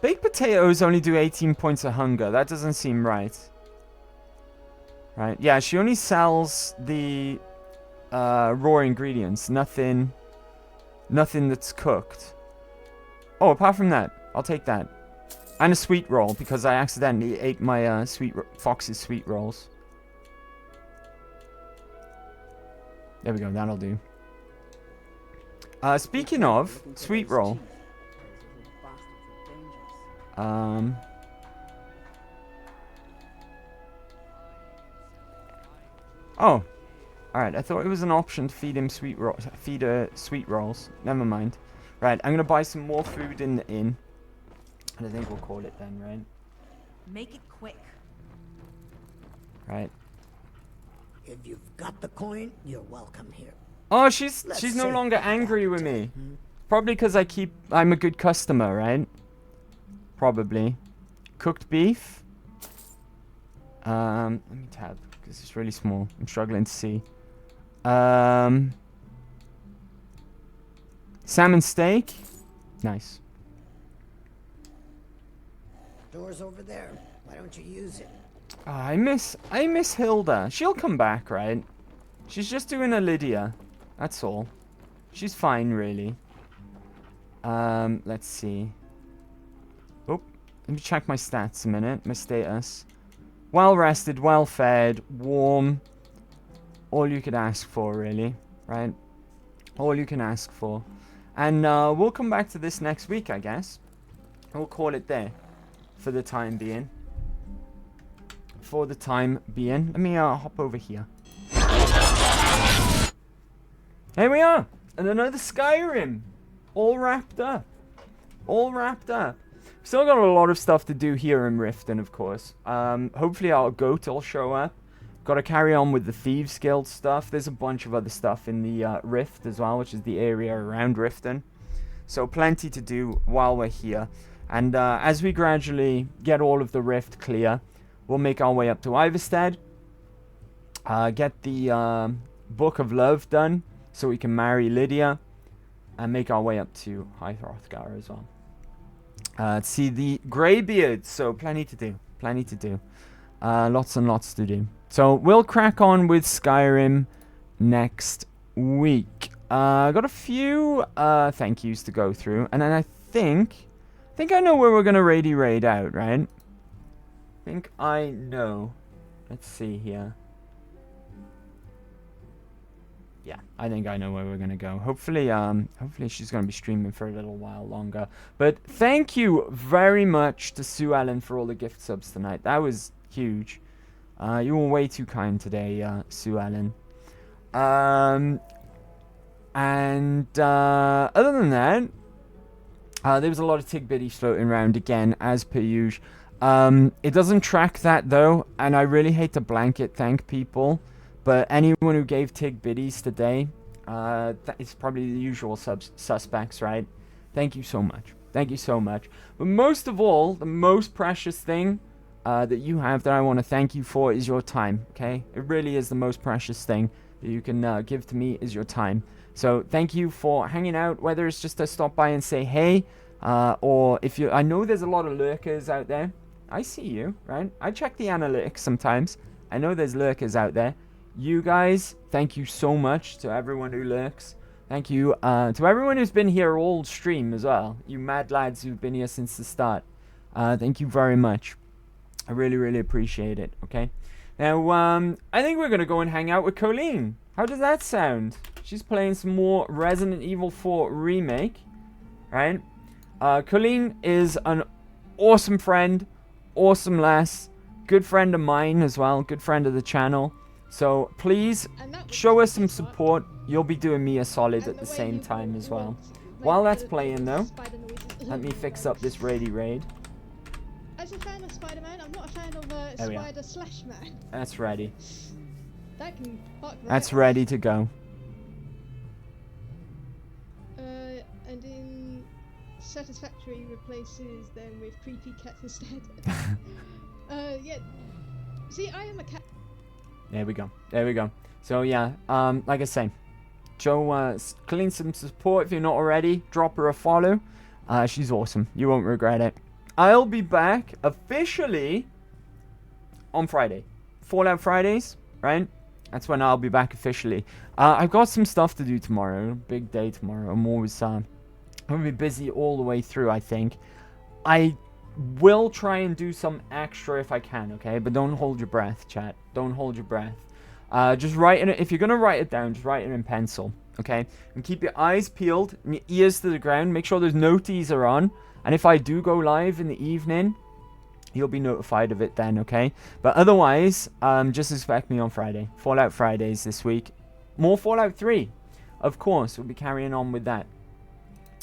A: Baked potatoes only do 18 points of hunger. That doesn't seem right. Right, yeah, she only sells the raw ingredients. Nothing that's cooked. Oh, apart from that, I'll take that. And a sweet roll, because I accidentally ate my Fox's sweet rolls. There we go, that'll do. Speaking of, sweet roll. Oh. Alright, I thought it was an option to feed him sweet rolls. Never mind. Right, I'm gonna buy some more food in the inn. And I think we'll call it then, right?
T: Make it quick.
A: Right.
C: If you've got the coin, you're welcome here.
A: Oh, she's no longer angry with me. Probably because I'm a good customer, right? Probably. Cooked beef. Let me tab, because it's really small. I'm struggling to see. Salmon steak. Nice.
C: Door's over there. Why don't you use it?
A: Oh, I miss Hilda. She'll come back, right? She's just doing a Lydia. That's all. She's fine, really. Let's see. Oh, let me check my stats a minute. My status. Well rested, well fed, warm. All you could ask for, really. Right? All you can ask for. And we'll come back to this next week, I guess. We'll call it there. For the time being. For the time being. Let me hop over here. Here we are. And another Skyrim. All wrapped up. All wrapped up. Still got a lot of stuff to do here in Riften, of course. Hopefully our goat will show up. Got to carry on with the Thieves Guild stuff. There's a bunch of other stuff in the Rift as well, which is the area around Riften. So plenty to do while we're here. And as we gradually get all of the Rift clear, we'll make our way up to Iverstead. Get the Book of Love done, so we can marry Lydia. And make our way up to High Hrothgar as well. See the Greybeards, so plenty to do. Plenty to do. Lots and lots to do. So we'll crack on with Skyrim next week. Got a few thank yous to go through. And then I think I know where we're going to raid out, right? I think I know. Let's see here. Yeah, I think I know where we're going to go. Hopefully she's going to be streaming for a little while longer. But thank you very much to Sue Ellen for all the gift subs tonight. That was huge. You were way too kind today, Sue Ellen. And other than that, there was a lot of Tig Biddies floating around again, as per usual. It doesn't track that, though, and I really hate to blanket thank people. But anyone who gave Tig Biddies today, it's probably the usual suspects, right? Thank you so much. Thank you so much. But most of all, the most precious thing that you have that I want to thank you for is your time, okay? It really is the most precious thing that you can give to me is your time. So thank you for hanging out, whether it's just to stop by and say hey, or if you... I know there's a lot of lurkers out there. I see you, right? I check the analytics sometimes. I know there's lurkers out there. You guys, thank you so much to everyone who lurks. Thank you to everyone who's been here all stream as well. You mad lads who've been here since the start. Thank you very much. I really, really appreciate it, okay? Now, I think we're going to go and hang out with Colleen. How does that sound? She's playing some more Resident Evil 4 Remake, right? Colleen is an awesome friend, awesome lass, good friend of mine as well, good friend of the channel. So please show us some support. You'll be doing me a solid at the same time as well. While that's playing though, let me fix up this raid.
H: As a fan of Spider-Man, I'm not a fan of Spider/Man.
A: That's ready.
H: That can fuck right.
A: That's ready to go.
H: And in Satisfactory replaces them with creepy cats instead. Yeah. See, I am a cat.
A: There we go. There we go. So yeah, like I say, show Colleen some support if you're not already. Drop her a follow. She's awesome. You won't regret it. I'll be back officially on Friday. Fallout Fridays, right? That's when I'll be back officially. I've got some stuff to do tomorrow. Big day tomorrow. I'm always I'm gonna be busy all the way through, I think. I will try and do some extra if I can, okay? But don't hold your breath, chat. Don't hold your breath. Just write it. If you're gonna write it down, just write it in pencil, okay? And keep your eyes peeled and your ears to the ground. Make sure there's no teaser on. And if I do go live in the evening, you'll be notified of it then, okay? But otherwise, just expect me on Friday. Fallout Fridays this week. More Fallout 3. Of course, we'll be carrying on with that.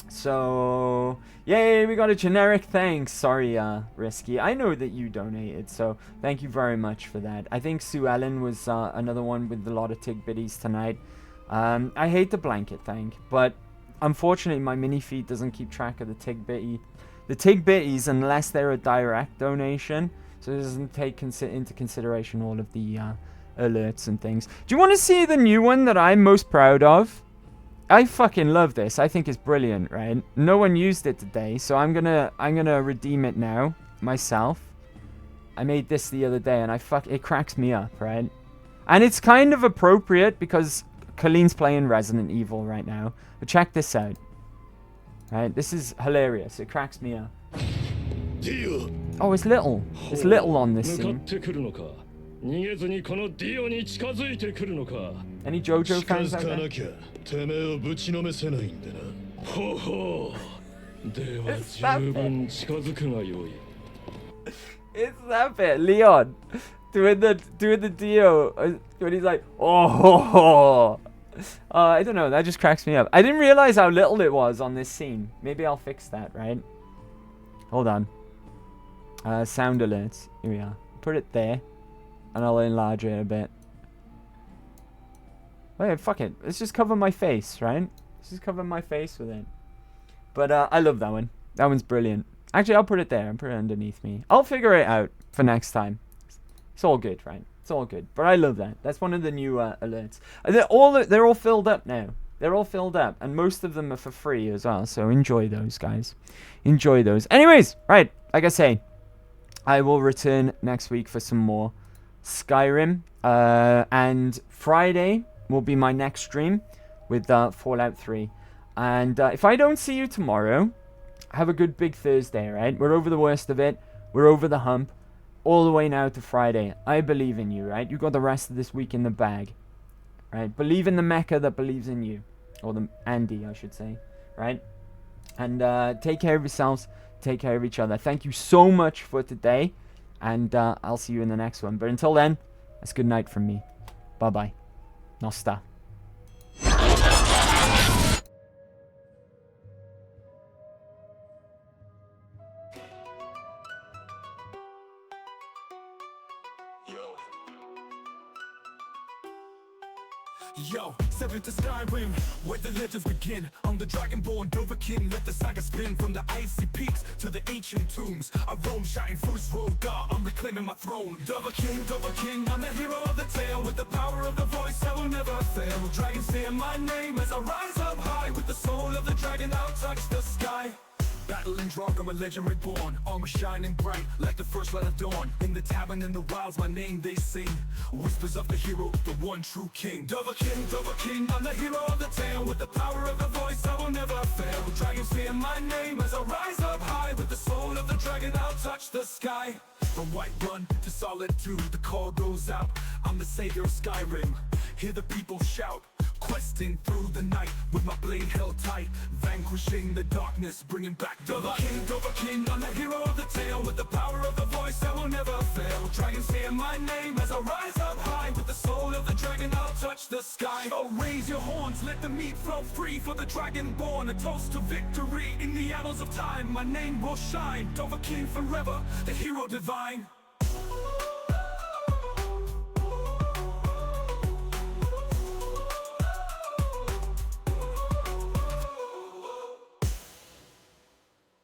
A: So, yay, we got a generic thanks. Sorry, Risky. I know that you donated, so thank you very much for that. I think Sue Ellen was another one with a lot of Tigbitties tonight. I hate the blanket thing, but unfortunately my mini feed doesn't keep track of the Tigbitties unless they're a direct donation, so it doesn't take into consideration all of the alerts and things. Do you want to see the new one that I'm most proud of? I fucking love this. I think it's brilliant, right? No one used it today, so I'm gonna redeem it now myself. I made this the other day, and it cracks me up, right? And it's kind of appropriate because Colleen's playing Resident Evil right now. But check this out. Right, this is hilarious. It cracks me up. Oh, it's little. It's little on this scene. Any JoJo fans out there? It's that bit. Leon doing the Dio when he's like, oh. I don't know. That just cracks me up. I didn't realize how little it was on this scene. Maybe I'll fix that, right? Hold on. Sound alerts. Here we are. Put it there. And I'll enlarge it a bit. Wait, fuck it. Let's just cover my face, right? Let's just cover my face with it. But I love that one. That one's brilliant. Actually, I'll put it there and put it underneath me. I'll figure it out for next time. It's all good, right? It's all good. But I love that. That's one of the new alerts. They're all filled up now. They're all filled up. And most of them are for free as well. So enjoy those, guys. Enjoy those. Anyways, right. Like I say, I will return next week for some more Skyrim. And Friday will be my next stream with Fallout 3. And if I don't see you tomorrow, have a good big Thursday, right? We're over the worst of it. We're over the hump. All the way now to Friday. I believe in you, right? You got the rest of this week in the bag, right? Believe in the Mecha that believes in you. Or the Andy, I should say, right? And take care of yourselves. Take care of each other. Thank you so much for today. And I'll see you in the next one. But until then, that's good night from me. Bye-bye. Nosta.
U: Yo, step into Skyrim, where the legends begin. I'm the Dragonborn Dovahkiin, let the saga spin. From the icy peaks to the ancient tombs, I roam shouting first world God, I'm reclaiming my throne. Dovahkiin, I'm the hero of the tale. With the power of the voice, I will never fail. Dragons say my name as I rise up high. With the soul of the dragon, I'll touch the sky. battling drunk, I'm a legend reborn. Armor shining bright, like the first light of dawn. In the tavern in the wilds, my name they sing. Whispers of the hero, the one true king. Dovahkiin, I'm the hero of the tale. With the power of the voice, I will never fail. Dragons fear my name as I rise up high. With the soul of the dragon, I'll touch the sky. From Whiterun to Solitude, the call goes out. I'm the savior of Skyrim. Hear the people shout. Questing through the night with my blade held tight, vanquishing the darkness, bringing back Dovahkiin, I'm the hero of the tale. With the power of the voice, I will never fail. Dragons hear my name as I rise up high. With the soul of the dragon, I'll touch the sky. Oh, raise your horns, let the meat flow free for the dragonborn. A toast to victory in the annals of time. My name will shine, Dovahkiin forever, the hero divine.